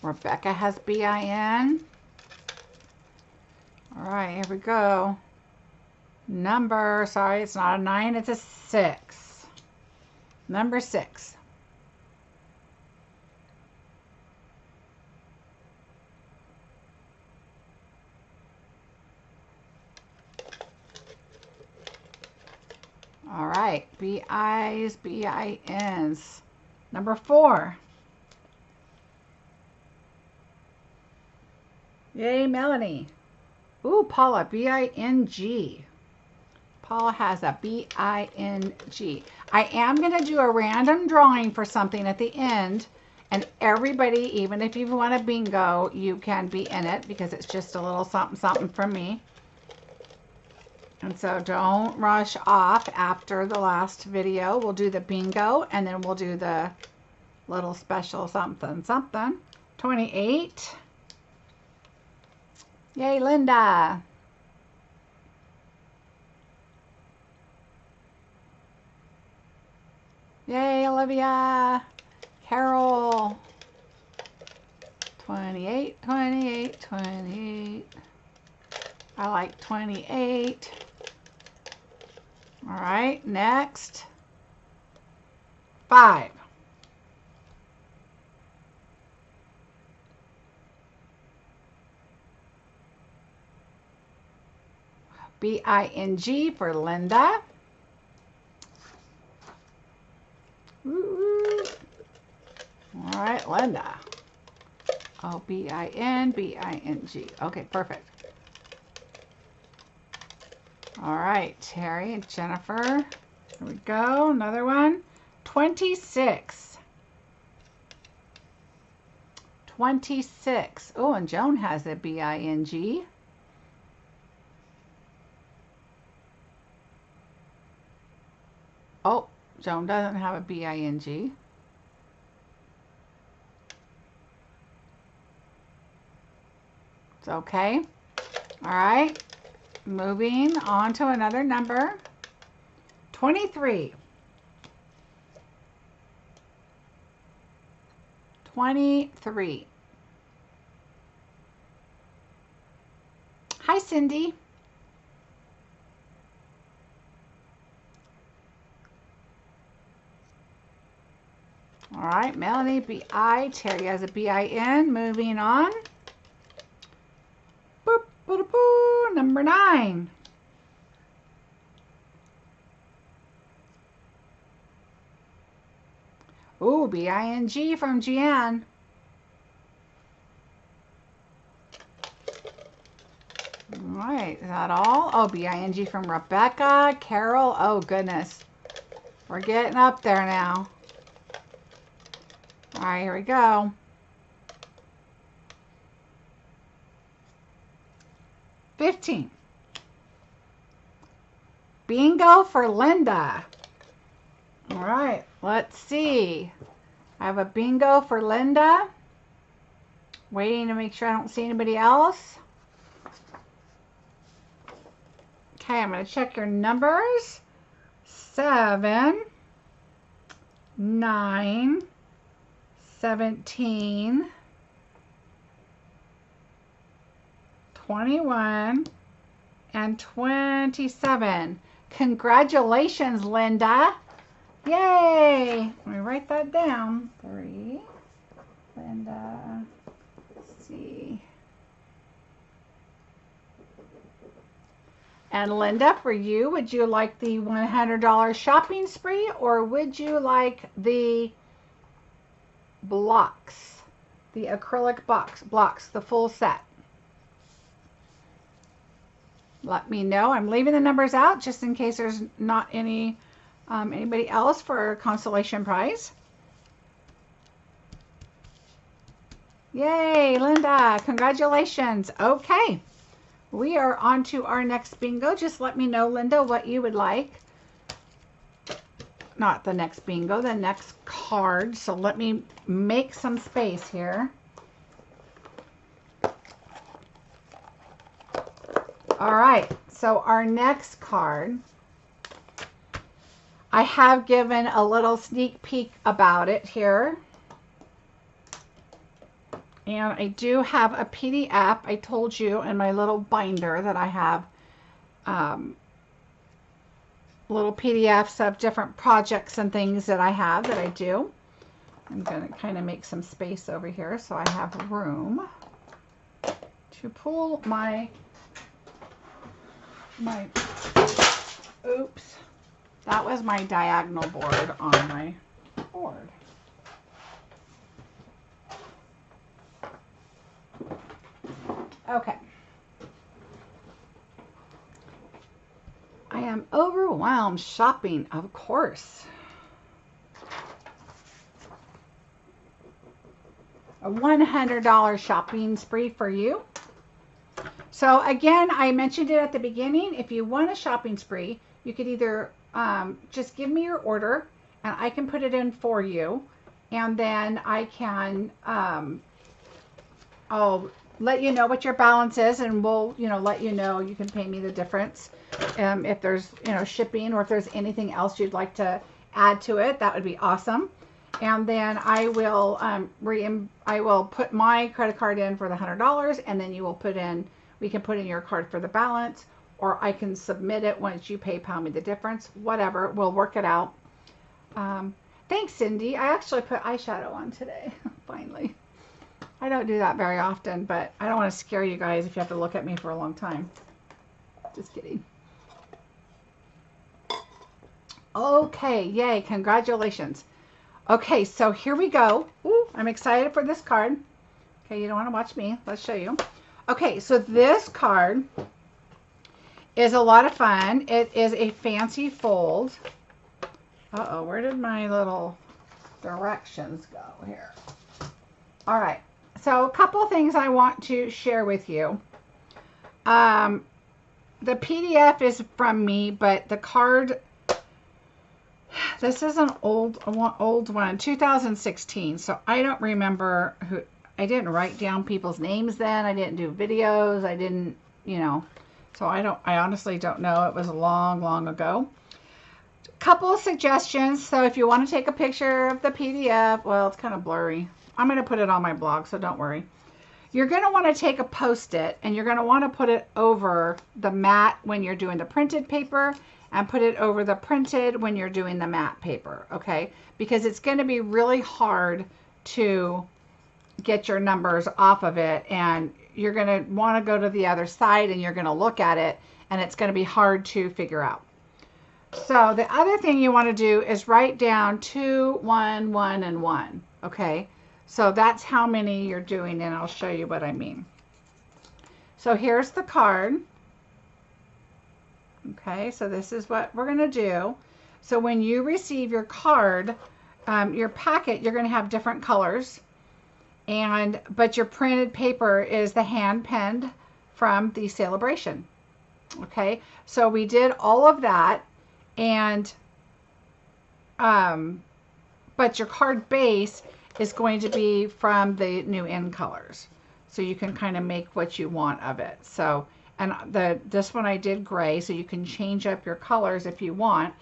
Rebecca has BIN. All right, here we go. Number, sorry, it's not a 9, it's a 6. Number 6. All right, BI's, BIN's. Number 4. Yay, Melanie. Ooh, Paula, BING. Paula has a BING. I am going to do a random drawing for something at the end, and everybody, even if you want a bingo, you can be in it because it's just a little something something from me. And so don't rush off after the last video. We'll do the bingo, and then we'll do the little special something something. 28. Yay, Linda. Yay, Olivia. Carol. 28, 28, 28. I like 28. All right, next. 5. BING for Linda. Ooh. All right, Linda. Oh, BIN, BING. Okay, perfect. All right, Terry and Jennifer. Here we go. Another one. 26. 26. Oh, and Joan has a BING. Oh, Joan doesn't have a BING. It's okay. All right. Moving on to another number. 23. 23. Hi, Cindy. All right, Melanie, BI. Terry has a BIN. Moving on. Boop, boop, boop. Number 9. Ooh, BING from Jeanne. All right, is that all? Oh, BING from Rebecca. Carol, oh goodness. We're getting up there now. All right, here we go. 15. Bingo for Linda. All right, let's see. I have a bingo for Linda. Waiting to make sure I don't see anybody else. Okay, I'm going to check your numbers. 7, 9, 17, 21, and 27. Congratulations, Linda. Yay! Let me write that down. 3. Linda. Let's see. And Linda, for you, would you like the $100 shopping spree, or would you like the blocks, the acrylic blocks, the full set? let me know. I'm leaving the numbers out just in case there's not anybody else for a consolation prize. Yay, Linda, congratulations. Okay, we are on to our next bingo. Just let me know, Linda, what you would like. Not the next bingo, the next card. So let me make some space here. All right, so our next card, I have given a little sneak peek about it here. And I do have a PDF. I told you in my little binder that I have little PDFs of different projects and things that I have that I do. I'm going to kind of make some space over here so I have room to pull my oops, that was my diagonal board on my board. Okay. I am overwhelmed shopping, of course. A $100 shopping spree for you. So again, I mentioned it at the beginning. If you want a shopping spree, you could either just give me your order and I can put it in for you. And then I can, I'll let you know what your balance is, and we'll, let you know. You can pay me the difference if there's, shipping, or if there's anything else you'd like to add to it. That would be awesome. And then I will I will put my credit card in for the $100, and then you will put in, we can put in your card for the balance, or I can submit it once you PayPal me the difference. Whatever, we'll work it out. Thanks, Cindy. I actually put eyeshadow on today. Finally. I don't do that very often, but I don't want to scare you guys if you have to look at me for a long time. Just kidding. Okay, yay, congratulations. Okay, so here we go. Ooh, I'm excited for this card. Okay, you don't want to watch me. Let's show you. Okay, so this card is a lot of fun. It is a fancy fold. Uh-oh, where did my little directions go here? All right, so a couple of things I want to share with you. The PDF is from me, but the card, this is an old one, 2016. So I don't remember who, I didn't write down people's names then. I didn't do videos. I didn't, so I honestly don't know. It was a long, long ago. Couple of suggestions. So if you want to take a picture of the PDF, well, it's kind of blurry. I'm going to put it on my blog, so don't worry. You're going to want to take a Post-it, and you're going to want to put it over the matte when you're doing the printed paper, and put it over the printed when you're doing the matte paper, okay? Because it's going to be really hard to get your numbers off of it, and you're going to want to go to the other side, and you're going to look at it, and it's going to be hard to figure out. So the other thing you want to do is write down 2, 1, 1, and 1, okay? So that's how many you're doing, and I'll show you what I mean. So here's the card. Okay, so this is what we're going to do. So when you receive your card, your packet, you're going to have different colors. But your printed paper is the hand penned from the sale-a-bration. Okay, so we did all of that, and but your card base is going to be from the new in colors, so you can kind of make what you want of it. So, and this one I did gray, so you can change up your colors if you want.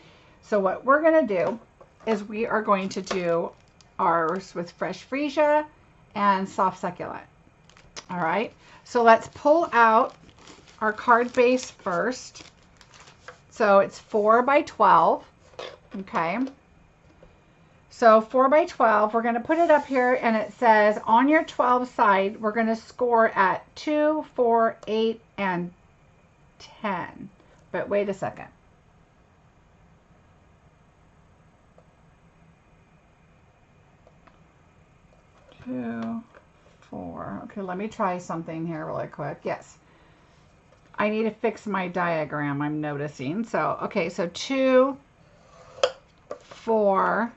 So what we're going to do is we are going to do ours with fresh freesia and soft succulent. All right, so let's pull out our card base first. So it's 4 by 12. Okay, so 4 by 12, we're going to put it up here, and it says on your 12 side, we're going to score at 2, 4, 8, and 10. But wait a second. Two, 4. Okay, let me try something here really quick. Yes. I need to fix my diagram, I'm noticing. So, okay, so 2, 4,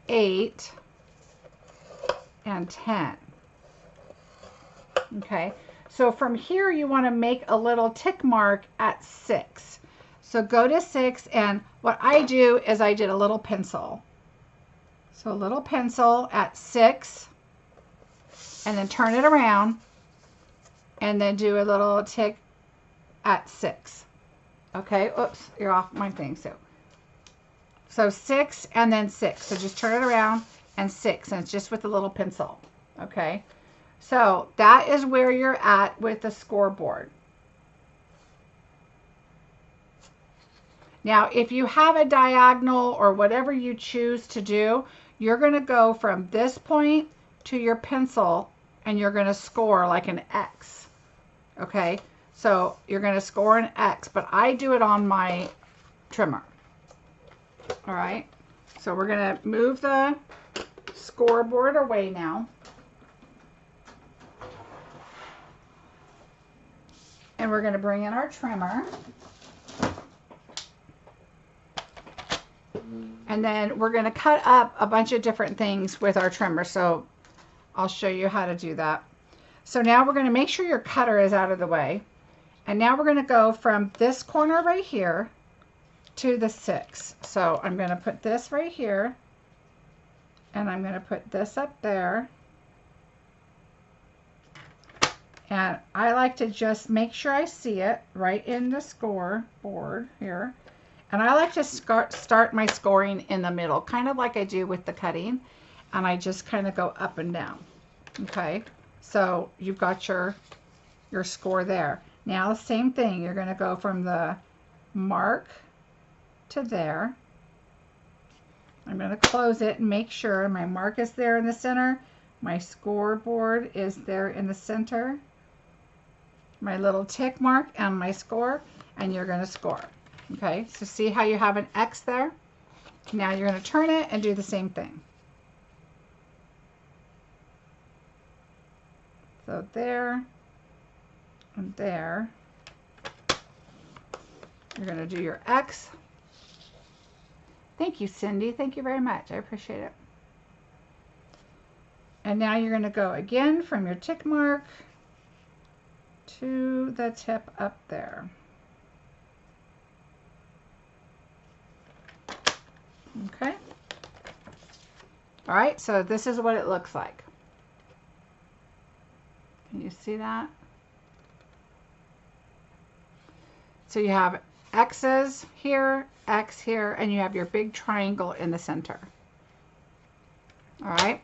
8, and 10. Okay, so from here you want to make a little tick mark at 6. So go to 6, and what I do is I did a little pencil. So a little pencil at 6, and then turn it around, and then do a little tick at 6. Okay, oops, you're off my thing. So 6 and then 6. So just turn it around and 6, and it's just with a little pencil. Okay, so that is where you're at with the scoreboard. Now, if you have a diagonal or whatever you choose to do, you're going to go from this point to your pencil, and you're going to score like an X. Okay, so you're going to score an X, but I do it on my trimmer. All right, so we're going to move the scoreboard away now. And we're going to bring in our trimmer. And then we're going to cut up a bunch of different things with our trimmer. So I'll show you how to do that. So now we're going to make sure your cutter is out of the way. And now we're going to go from this corner right here to the 6. So I'm going to put this right here. And I'm going to put this up there. And I like to just make sure I see it right in the scoreboard here. And I like to start my scoring in the middle, kind of like I do with the cutting. And I just kind of go up and down. Okay, so you've got your score there. Now the same thing, you're going to go from the mark to there. I'm going to close it and make sure my mark is there in the center. My scoreboard is there in the center. My little tick mark and my score, and you're going to score. Okay, so see how you have an X there? Now you're going to turn it and do the same thing. So there and there. You're going to do your X. Thank you, Cindy. Thank you very much. I appreciate it. And now you're going to go again from your tick mark to the tip up there. Okay. All right, so this is what it looks like. Can you see that? So you have X's here, X here, and you have your big triangle in the center. All right.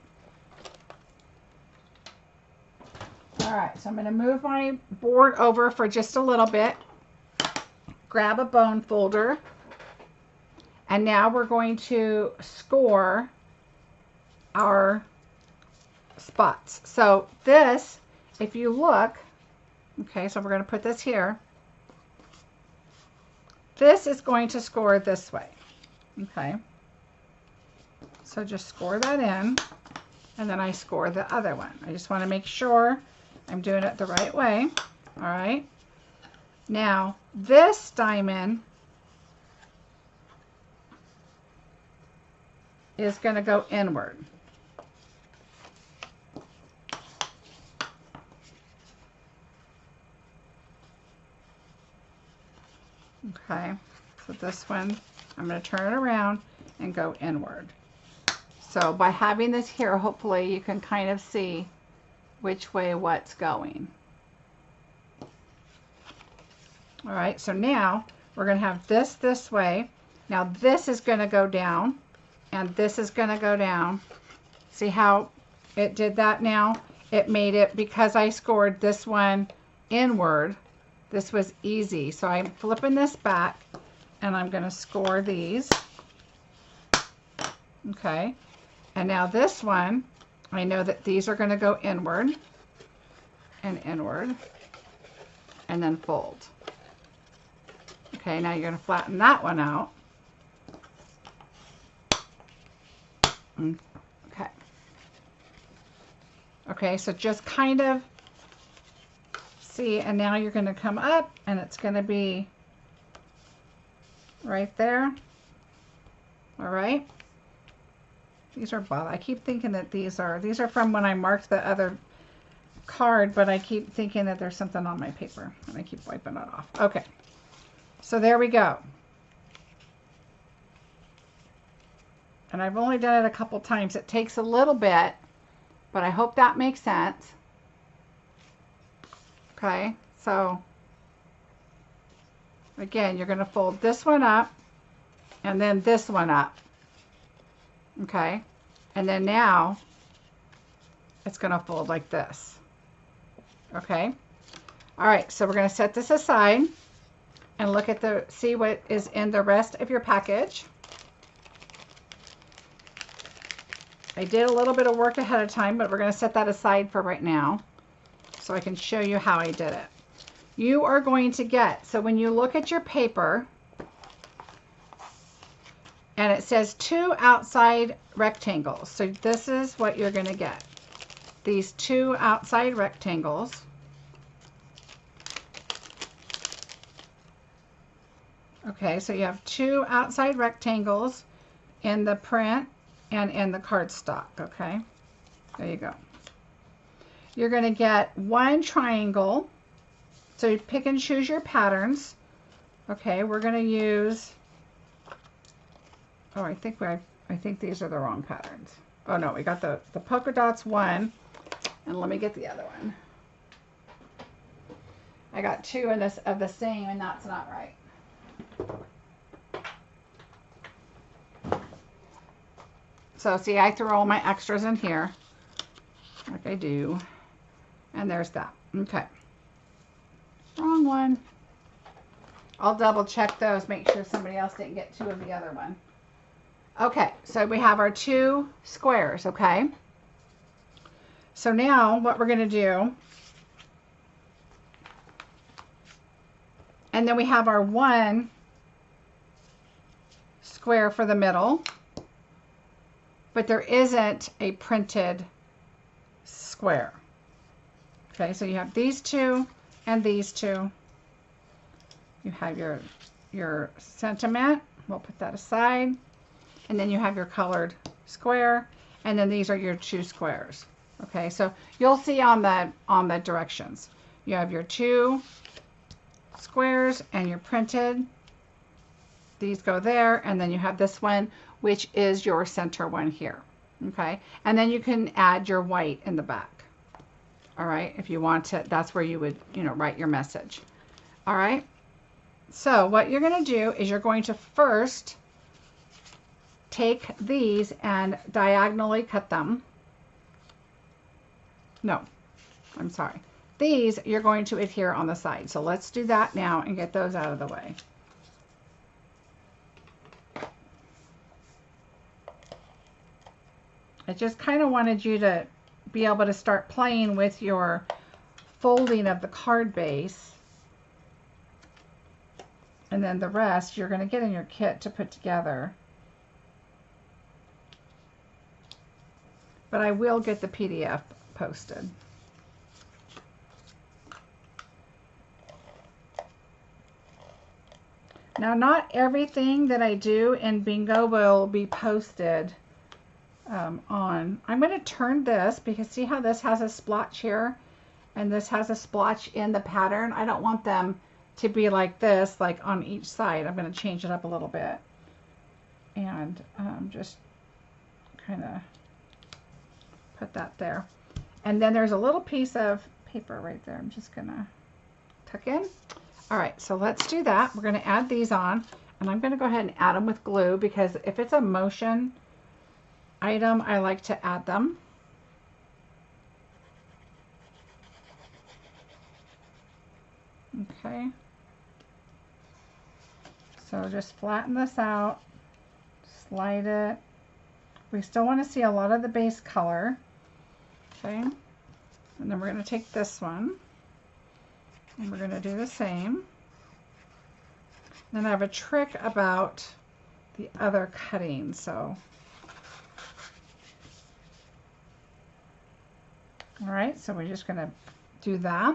All right, so I'm going to move my board over for just a little bit. Grab a bone folder. And now we're going to score our spots. So this, if you look, okay, so we're going to put this here. This is going to score this way. Okay. So just score that in, and then I score the other one. I just want to make sure I'm doing it the right way. All right. Now, this diamond is going to go inward. Okay, so this one, I'm going to turn it around and go inward. So by having this here, hopefully you can kind of see which way what's going. All right, so now we're going to have this way. Now this is going to go down, and this is going to go down. See how it did that now? It made it, because I scored this one inward, this was easy. So I'm flipping this back, and I'm going to score these. Okay, and now this one, I know that these are going to go inward and inward, and then fold. Okay, now you're going to flatten that one out. Okay. Okay, so just kind of See, and now you're going to come up and it's going to be right there. All right. These are I keep thinking that these are from when I marked the other card, but I keep thinking that there's something on my paper and I keep wiping it off. Okay. So there we go. And I've only done it a couple times. It takes a little bit, but I hope that makes sense. Okay, so again, you're going to fold this one up and then this one up. Okay, and then now it's going to fold like this. Okay, all right, so we're going to set this aside and look at see what is in the rest of your package. I did a little bit of work ahead of time, but we're going to set that aside for right now so I can show you how I did it. You are going to get, so when you look at your paper and it says 2 outside rectangles, so this is what you're going to get. These 2 outside rectangles. Okay, so you have 2 outside rectangles in the print and in the cardstock. Okay, there you go. You're going to get 1 triangle. So you pick and choose your patterns. Okay, we're going to use, oh, I think these are the wrong patterns. Oh no, we got the polka dots one, and let me get the other one. I got 2 in this of the same, and that's not right. So see, I threw all my extras in here, like I do, and there's that. Okay. Wrong one. I'll double check those, make sure somebody else didn't get 2 of the other one. Okay, so we have our 2 squares, okay? So now what we're going to do, and then we have our 1 square for the middle, but there isn't a printed square. Okay, so you have these 2 and these 2. You have your sentiment. We'll put that aside. And then you have your colored square, and then these are your 2 squares. Okay, so you'll see on the directions. You have your 2 squares and your printed. These go there, and then you have this one, which is your center one here. Okay, and then you can add your white in the back. All right, if you want to, that's where you would, write your message. All right, so what you're going to do is you're going to first take these and diagonally cut them. No, I'm sorry. These you're going to adhere on the side. So let's do that now and get those out of the way. I just kind of wanted you to be able to start playing with your folding of the card base. And then the rest you're going to get in your kit to put together. But I will get the PDF posted. Now, not everything that I do in Bingo will be posted on. I'm going to turn this because see how this has a splotch here and this has a splotch in the pattern. I don't want them to be like this, like on each side. I'm going to change it up a little bit and just kind of put that there. And then there's a little piece of paper right there. I'm just going to tuck in. All right, so let's do that. We're going to add these on, and I'm going to go ahead and add them with glue because if it's a motion item, I like to add them. Okay. So just flatten this out, slide it. We still want to see a lot of the base color. Okay. And then we're going to take this one and we're going to do the same. Then I have a trick about the other cutting. So, all right, so we're just going to do that.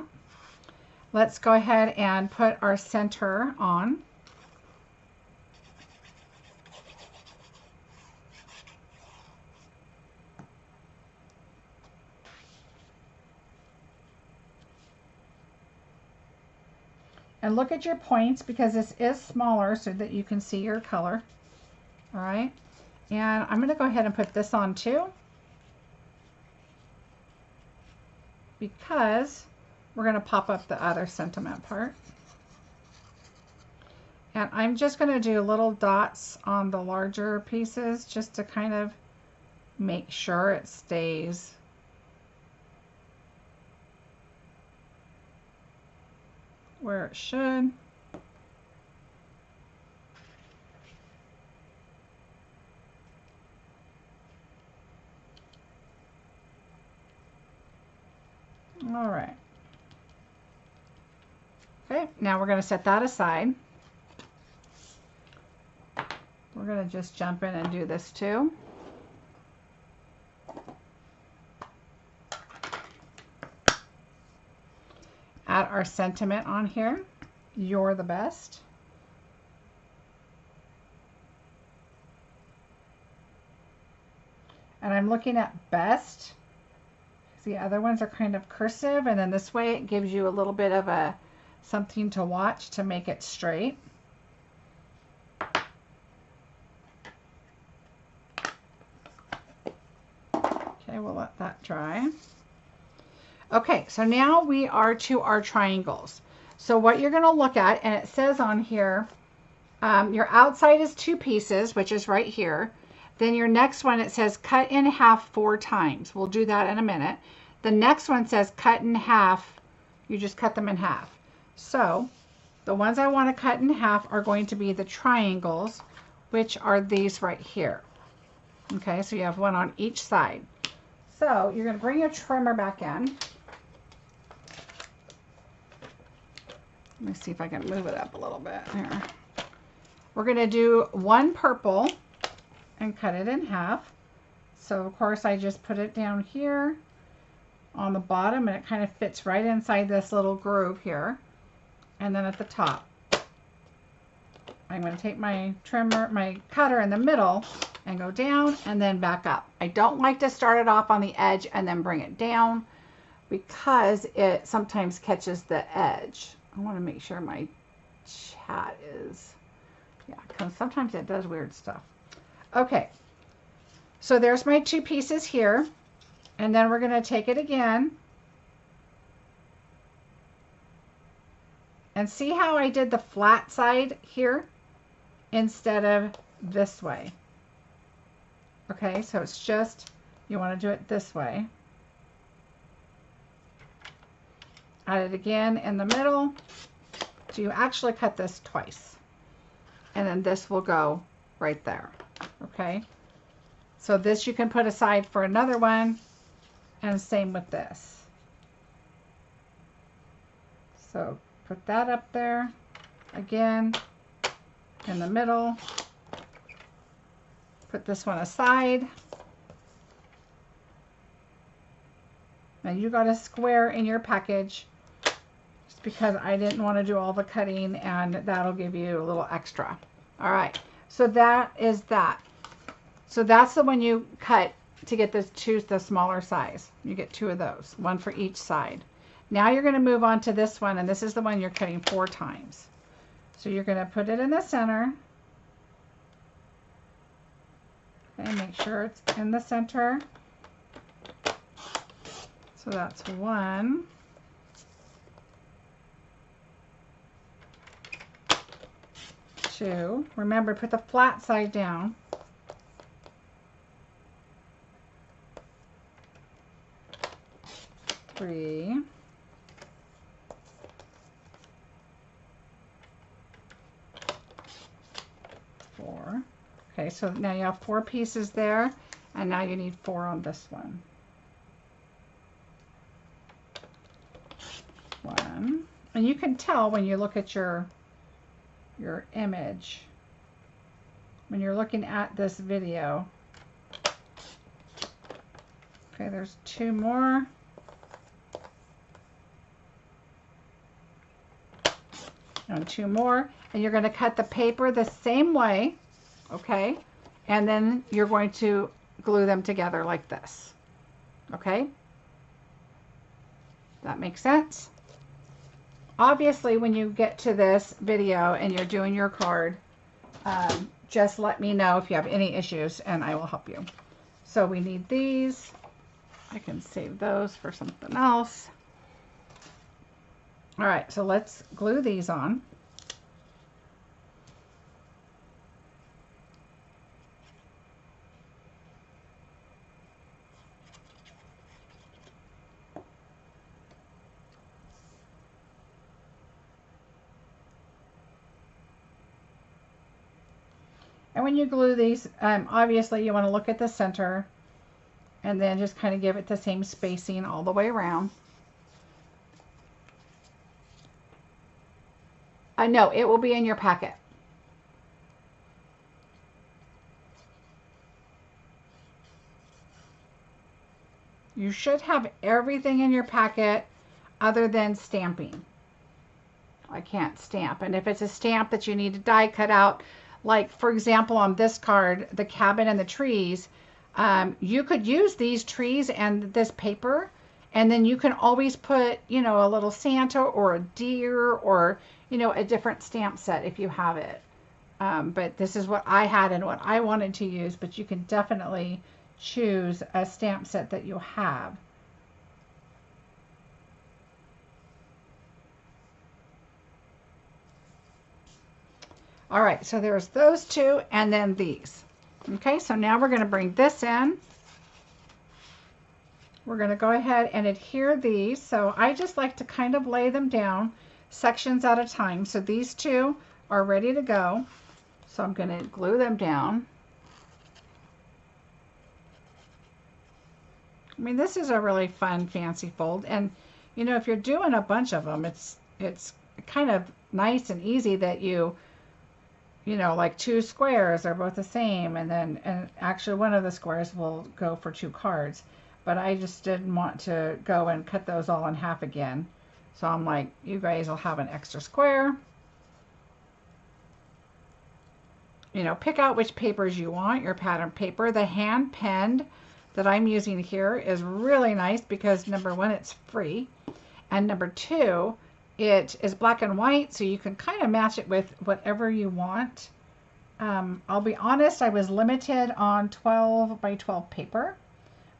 let's go ahead and put our center on. And look at your points because this is smaller so that you can see your color. All right. And I'm going to go ahead and put this on too, because we're going to pop up the other sentiment part. And I'm just going to do little dots on the larger pieces just to kind of make sure it stays where it should. All right. Okay, now we're going to set that aside. We're going to just jump in and do this too. Add our sentiment on here. You're the best. And I'm looking at best. The other ones are kind of cursive, and then this way it gives you a little bit of a something to watch to make it straight. Okay, we'll let that dry. Okay, so now we are to our triangles. So what you're going to look at, and it says on here, your outside is 2 pieces, which is right here. Then your next one, it says cut in half 4 times. We'll do that in a minute. The next one says cut in half. You just cut them in half. So the ones I want to cut in half are going to be the triangles, which are these right here. Okay, so you have one on each side. So you're going to bring your trimmer back in. Let me see if I can move it up a little bit here. We're going to do one purple and cut it in half. So of course I just put it down here on the bottom, and it kind of fits right inside this little groove here. And then at the top, I'm going to take my trimmer, my cutter in the middle, and go down and then back up. I don't like to start it off on the edge and then bring it down because it sometimes catches the edge. I want to make sure my chat is, yeah, because sometimes it does weird stuff. Okay, so there's my 2 pieces here, and then we're going to take it again and see how I did the flat side here instead of this way. Okay, so it's just, you want to do it this way. Add it again in the middle. So you actually cut this twice, and then this will go right there. Okay, so this you can put aside for another one, and same with this. So put that up there again in the middle. Put this one aside. Now you got a square in your package just because I didn't want to do all the cutting, and that'll give you a little extra. All right, so that is that. So that's the one you cut to get this to the smaller size. You get 2 of those, one for each side. Now you're going to move on to this one, and this is the one you're cutting 4 times. So you're going to put it in the center. Okay, make sure it's in the center. So that's 1. 2. Remember, put the flat side down. 3. 4. Okay, so now you have 4 pieces there, and now you need 4 on this one. 1. And you can tell when you look at your image, when you're looking at this video. Okay, there's 2 more. and 2 more, and you're going to cut the paper the same way, okay? And then you're going to glue them together like this, okay? That makes sense? Obviously, when you get to this video and you're doing your card, just let me know if you have any issues and I will help you. So we need these. I can save those for something else. All right, so let's glue these on. And when you glue these, obviously you want to look at the center and then just kind of give it the same spacing all the way around. No, it will be in your packet. You should have everything in your packet other than stamping. I can't stamp. And if it's a stamp that you need to die cut out, like for example on this card, the cabin and the trees, you could use these trees and this paper, and then you can always put, you know, a little Santa or a deer or, you know, a different stamp set if you have it. But this is what I had and what I wanted to use, but you can definitely choose a stamp set that you have. All right, so there's those two and then these. Okay, so now we're going to bring this in. We're going to go ahead and adhere these. So I just like to kind of lay them down sections at a time. So these two are ready to go. So I'm going to glue them down. I mean, this is a really fun fancy fold. And, you know, if you're doing a bunch of them, it's kind of nice and easy that you know, like 2 squares are both the same, and actually one of the squares will go for 2 cards. But I just didn't want to go and cut those all in half again. So I'm like, you guys will have an extra square. You know, pick out which papers you want, your pattern paper. The hand penned that I'm using here is really nice because number 1, it's free. And number 2, it is black and white, so you can kind of match it with whatever you want. I'll be honest, I was limited on 12 by 12 paper.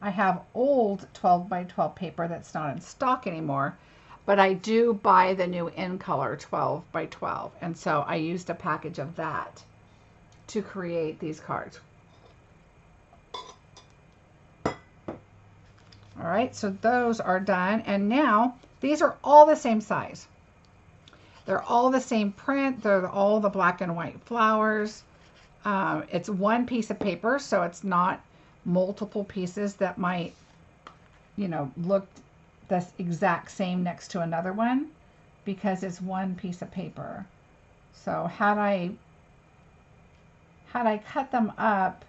I have old 12 by 12 paper that's not in stock anymore, but I do buy the new in color 12 by 12, and so I used a package of that to create these cards. All right, so those are done, and now these are all the same size. They're all the same print. They're all the black and white flowers. It's one piece of paper, so it's not multiple pieces that might, you know, look the exact same next to another one, because it's one piece of paper. So had I cut them up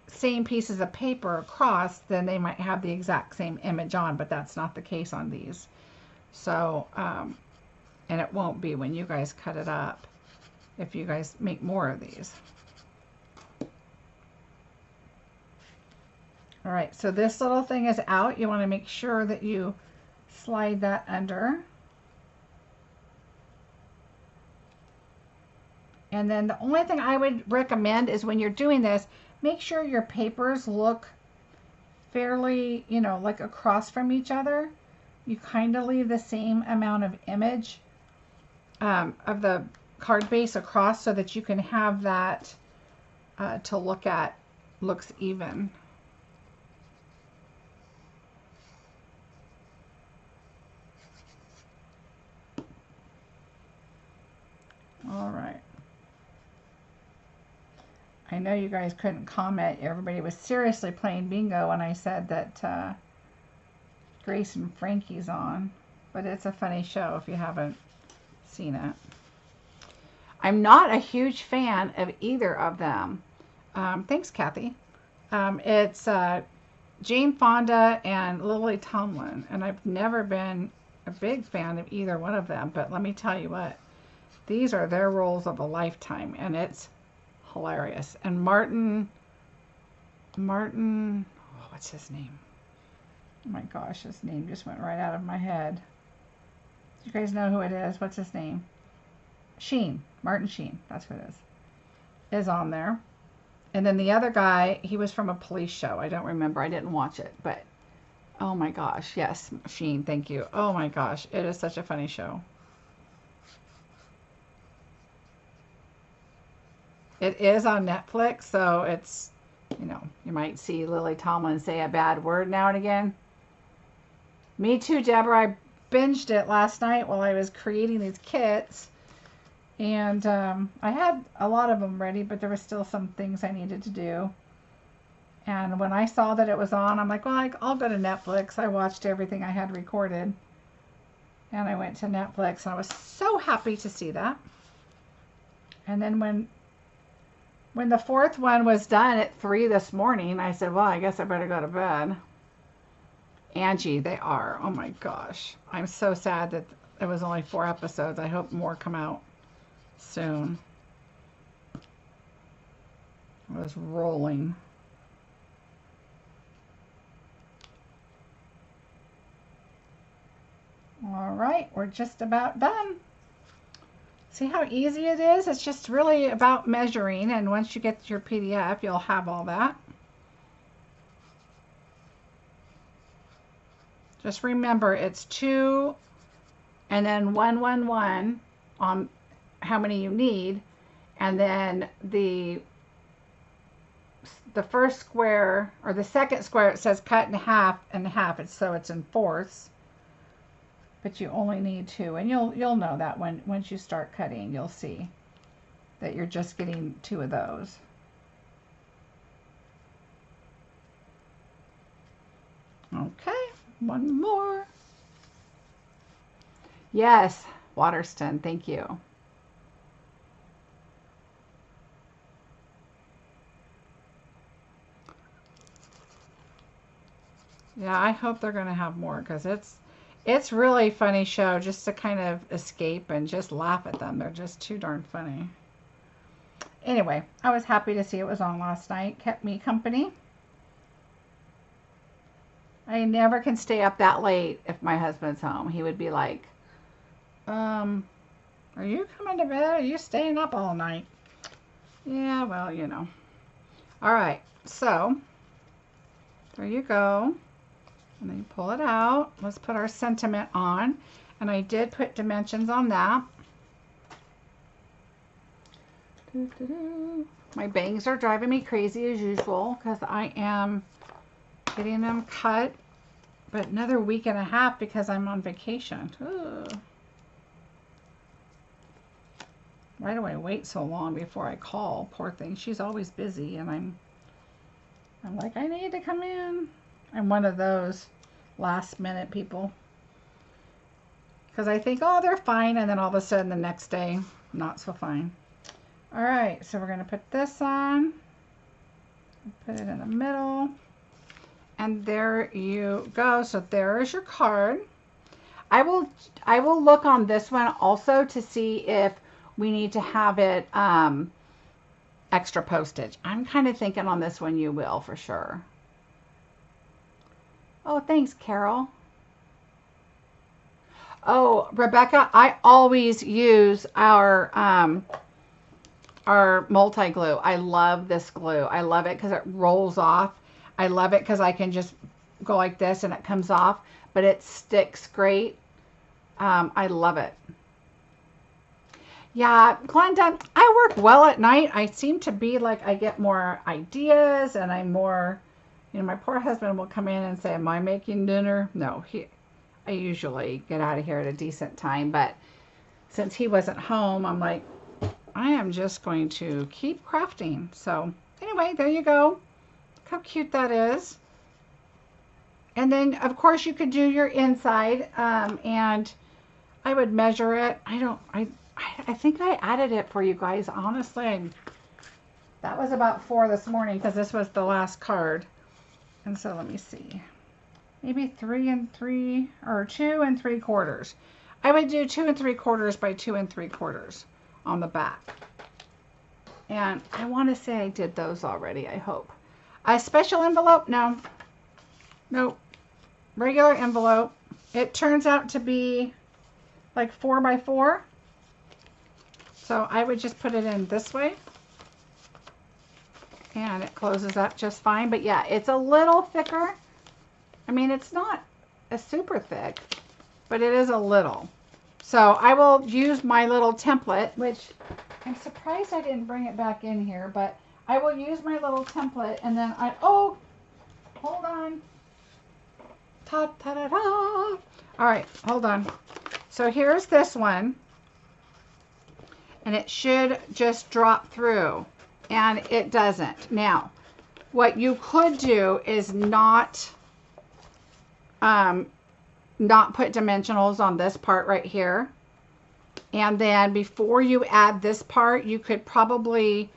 same pieces of paper across, then they might have the exact same image on, but that's not the case on these. So and it won't be when you guys cut it up if you guys make more of these. All right, so this little thing is out. You want to make sure that you slide that under. And then the only thing I would recommend is when you're doing this, make sure your papers look fairly, you know, like across from each other. You kind of leave the same amount of image of the card base across so that you can have that to look at, looks even. All right. I know you guys couldn't comment. Everybody was seriously playing bingo when I said that Grace and Frankie's on, but it's a funny show if you haven't seen it. I'm not a huge fan of either of them. Thanks, Kathy. It's Jane Fonda and Lily Tomlin, and I've never been a big fan of either one of them, but let me tell you what, These are their roles of a lifetime, and it's hilarious. And Martin, oh, what's his name? Oh my gosh, his name just went right out of my head. You guys know who it is? What's his name? Sheen. Martin Sheen. That's who it is on there. And then the other guy, he was from a police show. I don't remember. I didn't watch it. But, oh my gosh. Yes, Sheen. Thank you. Oh my gosh. It is such a funny show. It is on Netflix, so it's, you know, you might see Lily Tomlin say a bad word now and again. Me too, Deborah. I binged it last night while I was creating these kits. And I had a lot of them ready, but there were still some things I needed to do. And when I saw that it was on, I'm like, well, I'll go to Netflix. I watched everything I had recorded. And I went to Netflix, and I was so happy to see that. And then when the fourth one was done at 3 this morning, I said, well, I guess I better go to bed. Angie, they are. Oh my gosh. I'm so sad that it was only 4 episodes. I hope more come out soon. I was rolling. All right, we're just about done. See how easy it is? It's just really about measuring, and once you get your PDF, you'll have all that. Just remember, it's 2 and then 1, 1, 1 on how many you need, and then the first square, or the second square, it says cut in half and half. So it's in fourths, but you only need 2, and you'll know that once you start cutting, you'll see that you're just getting 2 of those. Okay, one more. Yes, Waterston, thank you. Yeah, I hope they're going to have more, because it's really funny show just to kind of escape and just laugh at them. They're just too darn funny. Anyway, I was happy to see it was on last night. Kept me company. I never can stay up that late if my husband's home. He would be like, are you coming to bed? Are you staying up all night? Yeah, well, you know. All right, so there you go. And then you pull it out. Let's put our sentiment on. And I did put dimensions on that. My bangs are driving me crazy as usual because I am getting them cut, but another week and a half because I'm on vacation. Ugh. Why do I wait so long before I call? Poor thing. She's always busy, and I'm like, I need to come in. I'm one of those last minute people. Because I think, oh, they're fine, and then all of a sudden the next day, not so fine. All right, so we're going to put this on. Put it in the middle. And there you go. So there is your card. I will look on this one also to see if we need to have it extra postage. I'm kind of thinking on this one you will for sure. Oh, thanks, Carol. Oh, Rebecca, I always use our multi-glue. I love this glue. I love it because it rolls off. I love it because I can just go like this and it comes off, but it sticks great. I love it. Yeah, Glenda, I work well at night. I seem to be like, I get more ideas, and I'm more, you know, my poor husband will come in and say, am I making dinner? No, I usually get out of here at a decent time, but since he wasn't home, I'm like, I am just going to keep crafting. So anyway, there you go. Look how cute that is. And then, of course, you could do your inside, and I would measure it. I think I added it for you guys. Honestly, that was about 4 this morning because this was the last card. And so let me see. Maybe 3 and 3 or 2 3/4. I would do 2 3/4 by 2 3/4. on the back. And I want to say I did those already, I hope. A special envelope? No. Nope. Regular envelope. It turns out to be like 4 by 4. So I would just put it in this way. And it closes up just fine. But yeah, it's a little thicker. I mean, it's not a super thick, but it is a little. So I will use my little template, which I'm surprised I didn't bring it back in here, but I will use my little template and then oh, hold on. Ta-ta-da-da. All right, hold on. So here's this one, and it should just drop through, and it doesn't. Now, what you could do is not put dimensionals on this part right here. And then before you add this part, you could probably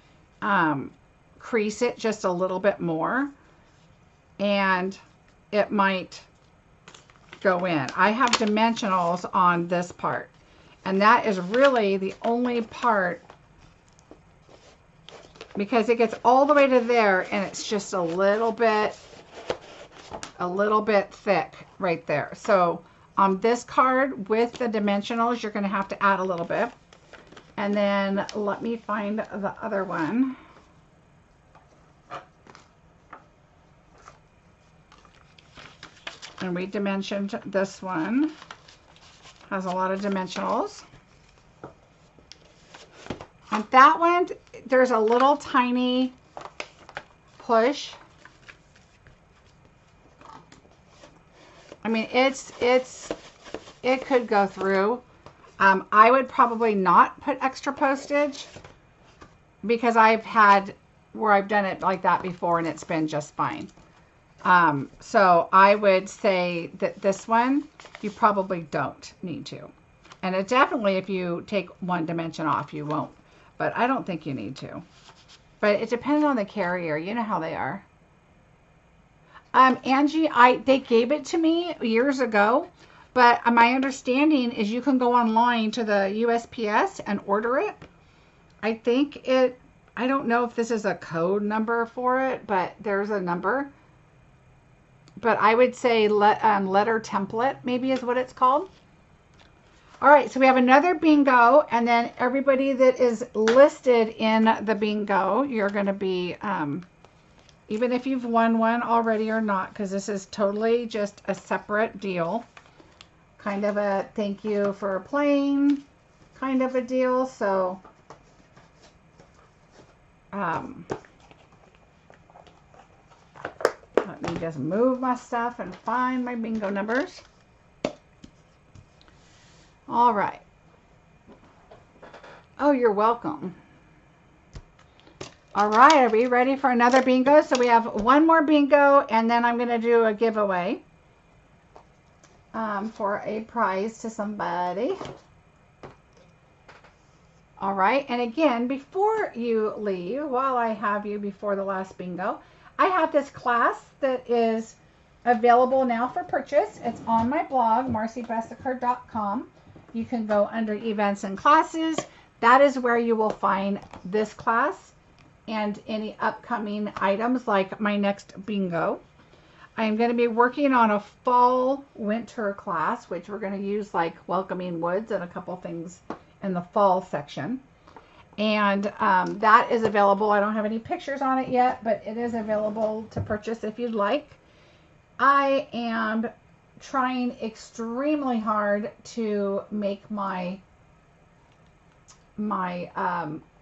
crease it just a little bit more, and it might go in. I have dimensionals on this part, and that is really the only part, because it gets all the way to there and it's just a little bit thick right there. So on this card with the dimensionals, you're going to have to add a little bit. And then let me find the other one. And we dimensioned this one. Has a lot of dimensionals. And that one, there's a little tiny push. I mean, it could go through. I would probably not put extra postage, because I've had where I've done it like that before and it's been just fine. So I would say that this one, you probably don't need to. And it definitely, if you take one dimension off, you won't. But I don't think you need to. But it depends on the carrier. You know how they are. Angie, they gave it to me years ago, but my understanding is you can go online to the USPS and order it. I think I don't know if this is a code number for it, but there's a number. But I would say letter template maybe is what it's called. All right, so we have another bingo, and then everybody that is listed in the bingo, you're going to be, even if you've won one already or not, because this is totally just a separate deal, kind of a thank you for playing kind of a deal. So let me just move my stuff and find my bingo numbers. All right. Oh, you're welcome. All right, are we ready for another bingo? So we have one more bingo, and then I'm going to do a giveaway for a prize to somebody. All right, and again, before you leave, while I have you before the last bingo, I have this class that is available now for purchase. It's on my blog, marciebeseckerdesigns.com. You can go under events and classes. That is where you will find this class and any upcoming items like my next bingo. I am going to be working on a fall winter class, which we're going to use like welcoming woods and a couple things in the fall section. And that is available. I don't have any pictures on it yet, but it is available to purchase if you'd like. I am trying extremely hard to make my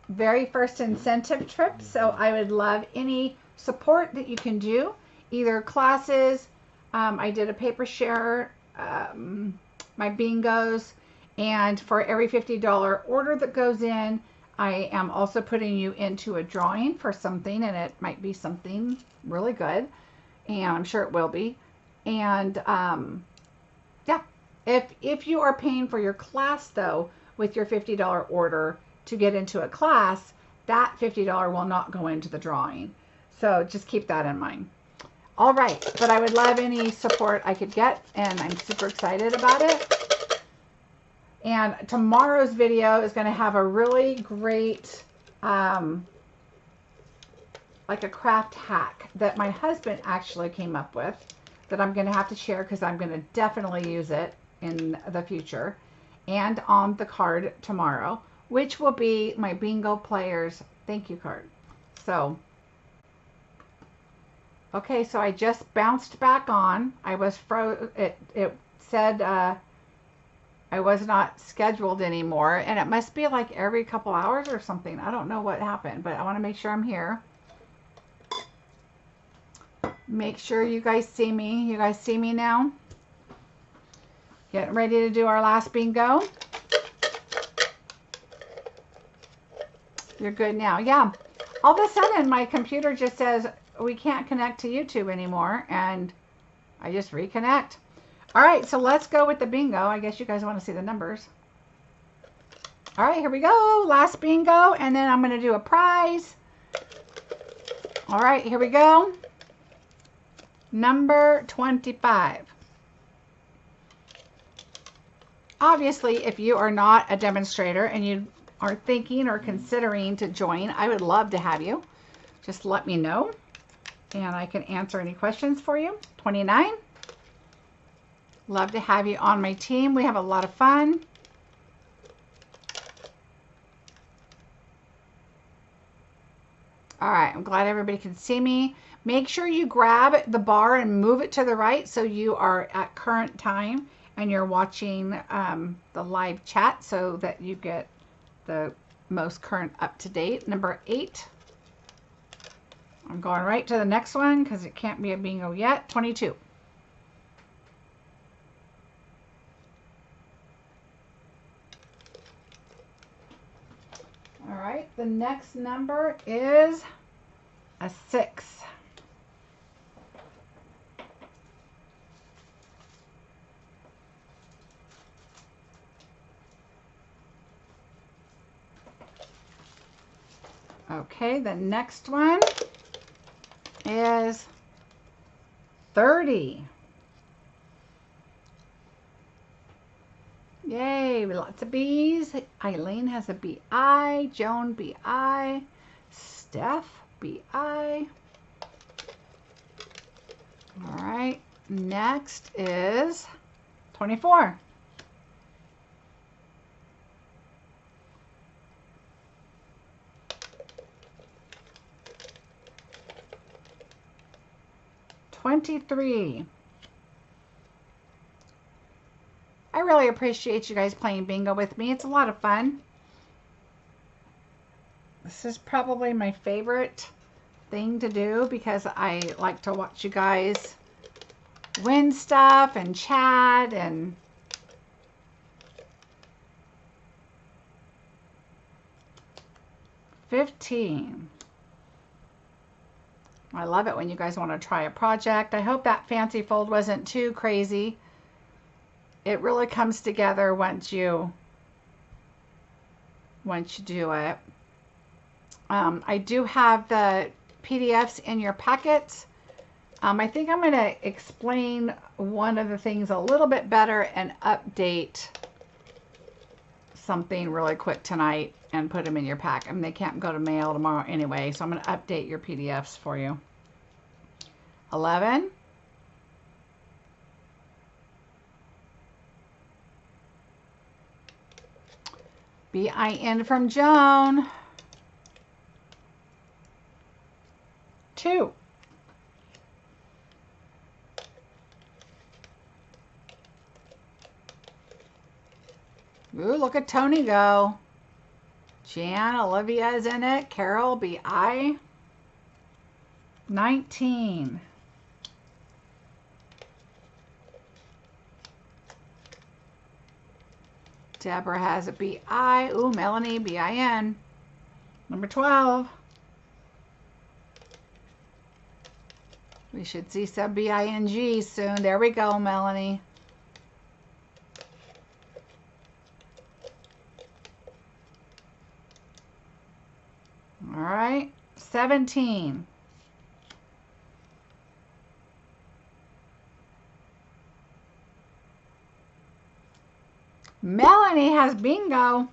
very first incentive trip. So I would love any support that you can do, either classes. I did a paper share, my bingos, and for every $50 order that goes in, I am also putting you into a drawing for something, and it might be something really good, and I'm sure it will be. And yeah, if you are paying for your class though with your $50 order to get into a class, that $50 will not go into the drawing. So just keep that in mind. All right, but I would love any support I could get, and I'm super excited about it. And tomorrow's video is going to have a really great, like a craft hack that my husband actually came up with that I'm going to have to share because I'm going to definitely use it in the future and on the card tomorrow, which will be my bingo players thank you card. So, okay, so I just bounced back on. I was it said I was not scheduled anymore, and it must be like every couple hours or something. I don't know what happened, but I want to make sure I'm here. Make sure you guys see me. You guys see me now? Getting ready to do our last bingo. You're good now. Yeah. All of a sudden, my computer just says we can't connect to YouTube anymore, and I just reconnect. All right, so let's go with the bingo. I guess you guys want to see the numbers. All right, here we go. Last bingo, and then I'm going to do a prize. All right, here we go. Number 25. Obviously, if you are not a demonstrator and you are thinking or considering to join, I would love to have you. Just let me know, and I can answer any questions for you. 29. Love to have you on my team. We have a lot of fun. All right, I'm glad everybody can see me. Make sure you grab the bar and move it to the right so you are at current time and you're watching the live chat so that you get the most current up to date. Number 8. I'm going right to the next one because it can't be a bingo yet. 22. All right, the next number is a 6. Okay, the next one is 30. Yay, lots of B's. Eileen has a BI, Joan BI, Steph BI. All right, next is 24. $23. I really appreciate you guys playing bingo with me. It's a lot of fun. This is probably my favorite thing to do because I like to watch you guys win stuff and chat and $15. I love it when you guys want to try a project. I hope that fancy fold wasn't too crazy. It really comes together once you do it. I do have the PDFs in your packets. I think I'm going to explain one of the things a little bit better and update something really quick tonight and put them in your pack. I mean, they can't go to mail tomorrow anyway, so I'm going to update your PDFs for you. 11. BIN from Joan. 2. Ooh, look at Tony go. Jan, Olivia's in it. Carol, BI. 19. Deborah has a BI. Ooh, Melanie, BIN. Number 12. We should see some BING soon. There we go, Melanie. All right, 17. Melanie has bingo.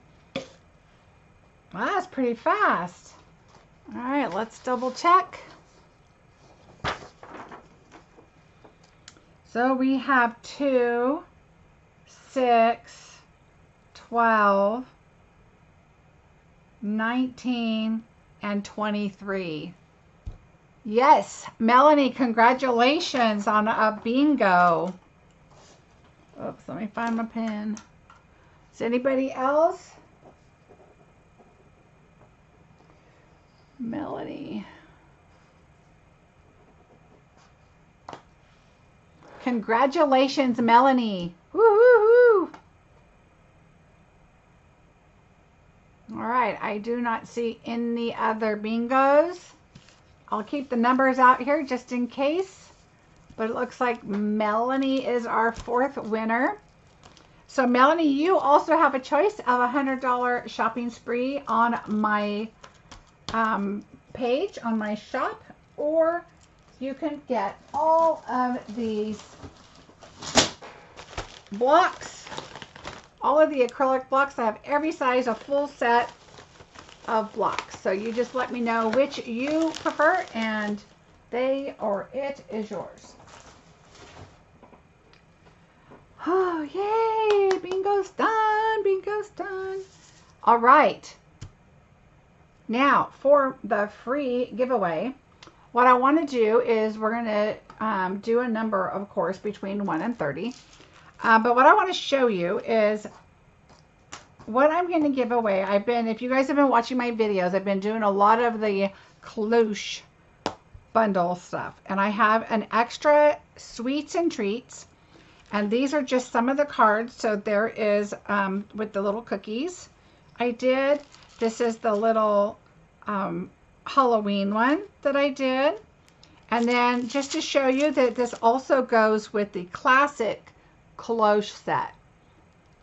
That's pretty fast. All right, let's double check. So we have 2, 6, 12, 19, and 23. Yes, Melanie, congratulations on a bingo. Oops, let me find my pen. Is anybody else? Melanie. Congratulations, Melanie. Woo-hoo-hoo. All right, I do not see any other bingos. I'll keep the numbers out here just in case. But it looks like Melanie is our 4th winner. So Melanie, you also have a choice of a $100 shopping spree on my page, on my shop, or you can get all of these blocks, all of the acrylic blocks. I have every size, a full set of blocks. So you just let me know which you prefer and it is yours. Oh, yay! Bingo's done! Bingo's done! All right. Now, for the free giveaway, what I want to do is we're going to do a number, of course, between 1 and 30. But what I want to show you is what I'm going to give away. If you guys have been watching my videos, I've been doing a lot of the cloche bundle stuff. And I have an extra sweets and treats. And these are just some of the cards. So there is, with the little cookies I did. This is the little Halloween one that I did. And then just to show you that this also goes with the classic cloche set.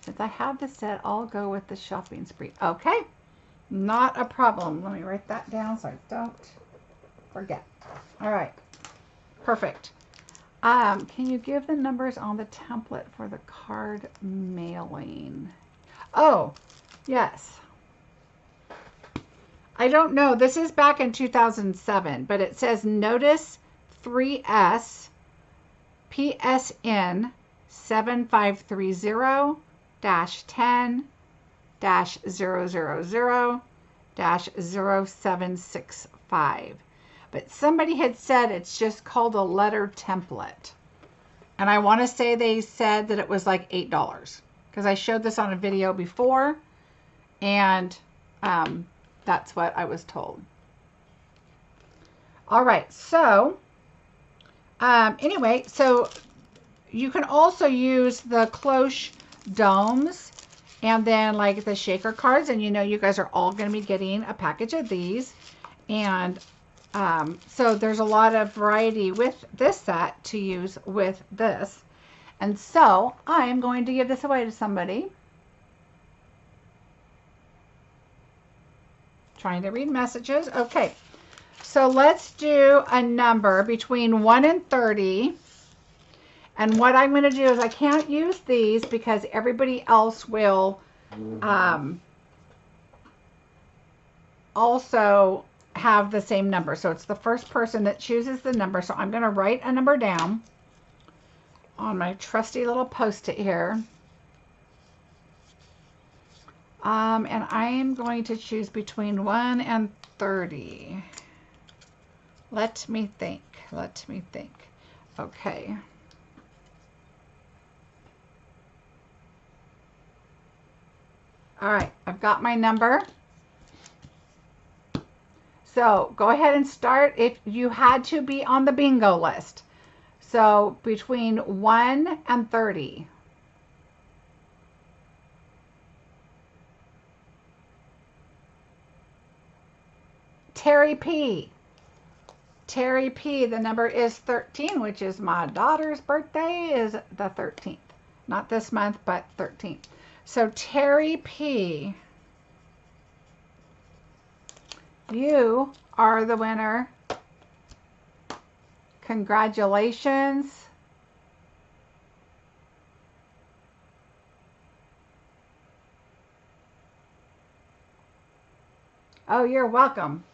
Since I have the set, I'll go with the shopping spree. Okay, not a problem. Let me write that down so I don't forget. All right, perfect. Can you give the numbers on the template for the card mailing? Oh, yes. I don't know. This is back in 2007, but it says Notice 3S PSN 7530-10-000-0765. But somebody had said it's just called a letter template. And I want to say they said that it was like $8 because I showed this on a video before, and that's what I was told. All right, so anyway, so you can also use the cloche domes and then like the shaker cards, and you know you guys are all going to be getting a package of these. And so there's a lot of variety with this set to use with this. And so I'm going to give this away to somebody. Trying to read messages. Okay, so let's do a number between 1 and 30. And what I'm going to do is I can't use these because everybody else will also have the same number. So it's the first person that chooses the number. So I'm going to write a number down on my trusty little Post-it here. And I am going to choose between 1 and 30. Let me think. Let me think. Okay. All right, I've got my number. So go ahead and start if you had to be on the bingo list. So between 1 and 30. Terry P. Terry P. The number is 13, which is my daughter's birthday is the 13th. Not this month, but 13th. So Terry P. You are the winner. Congratulations. Oh, you're welcome.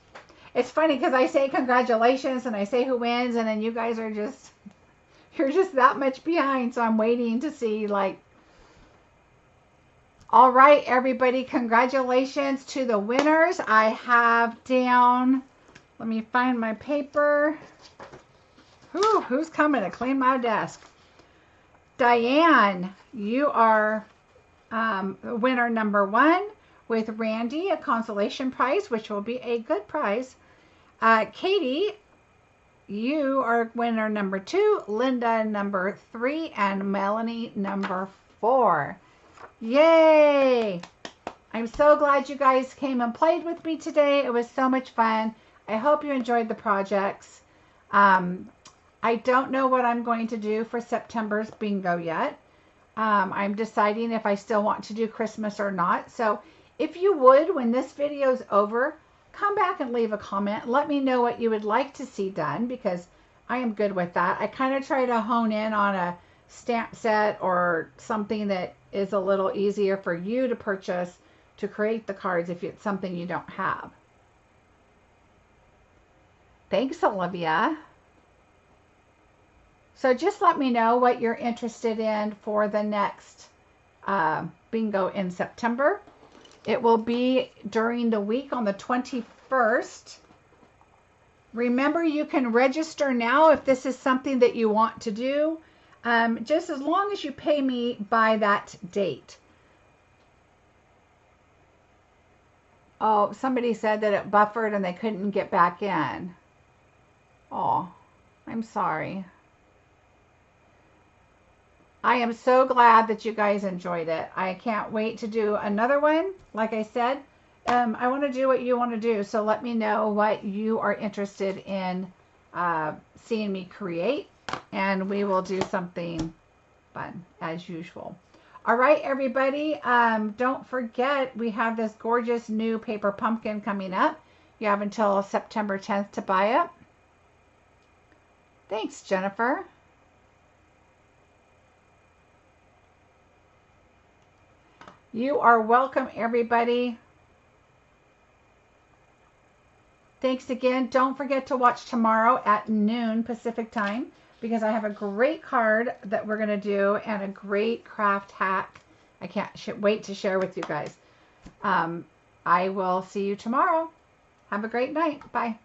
It's funny because I say congratulations and I say who wins, and then you guys are just, you're just that much behind. So I'm waiting to see, like, all right, everybody, congratulations to the winners. I have down, let me find my paper. Who's coming to clean my desk? Diane, you are winner number 1 with Randy, a consolation prize, which will be a good prize. Katie, you are winner number 2, Linda number 3, and Melanie number 4. Yay! I'm so glad you guys came and played with me today. It was so much fun. I hope you enjoyed the projects. I don't know what I'm going to do for September's bingo yet. I'm deciding if I still want to do Christmas or not. So if you would, when this video is over, come back and leave a comment. Let me know what you would like to see done, because I am good with that. I kind of try to hone in on a stamp set or something that is a little easier for you to purchase to create the cards if it's something you don't have. Thanks, Olivia. So just let me know what you're interested in for the next bingo in September. It will be during the week on the 21st. Remember, you can register now if this is something that you want to do, just as long as you pay me by that date. Oh, somebody said that it buffered and they couldn't get back in. Oh, I'm sorry. I am so glad that you guys enjoyed it. I can't wait to do another one. Like I said, I want to do what you want to do. So let me know what you are interested in seeing me create, and we will do something fun as usual. All right, everybody. Don't forget, we have this gorgeous new paper pumpkin coming up. You have until September 10th to buy it. Thanks, Jennifer. You are welcome, everybody. Thanks again. Don't forget to watch tomorrow at noon Pacific time, because I have a great card that we're going to do and a great craft hack. I can't wait to share with you guys. I will see you tomorrow. Have a great night. Bye.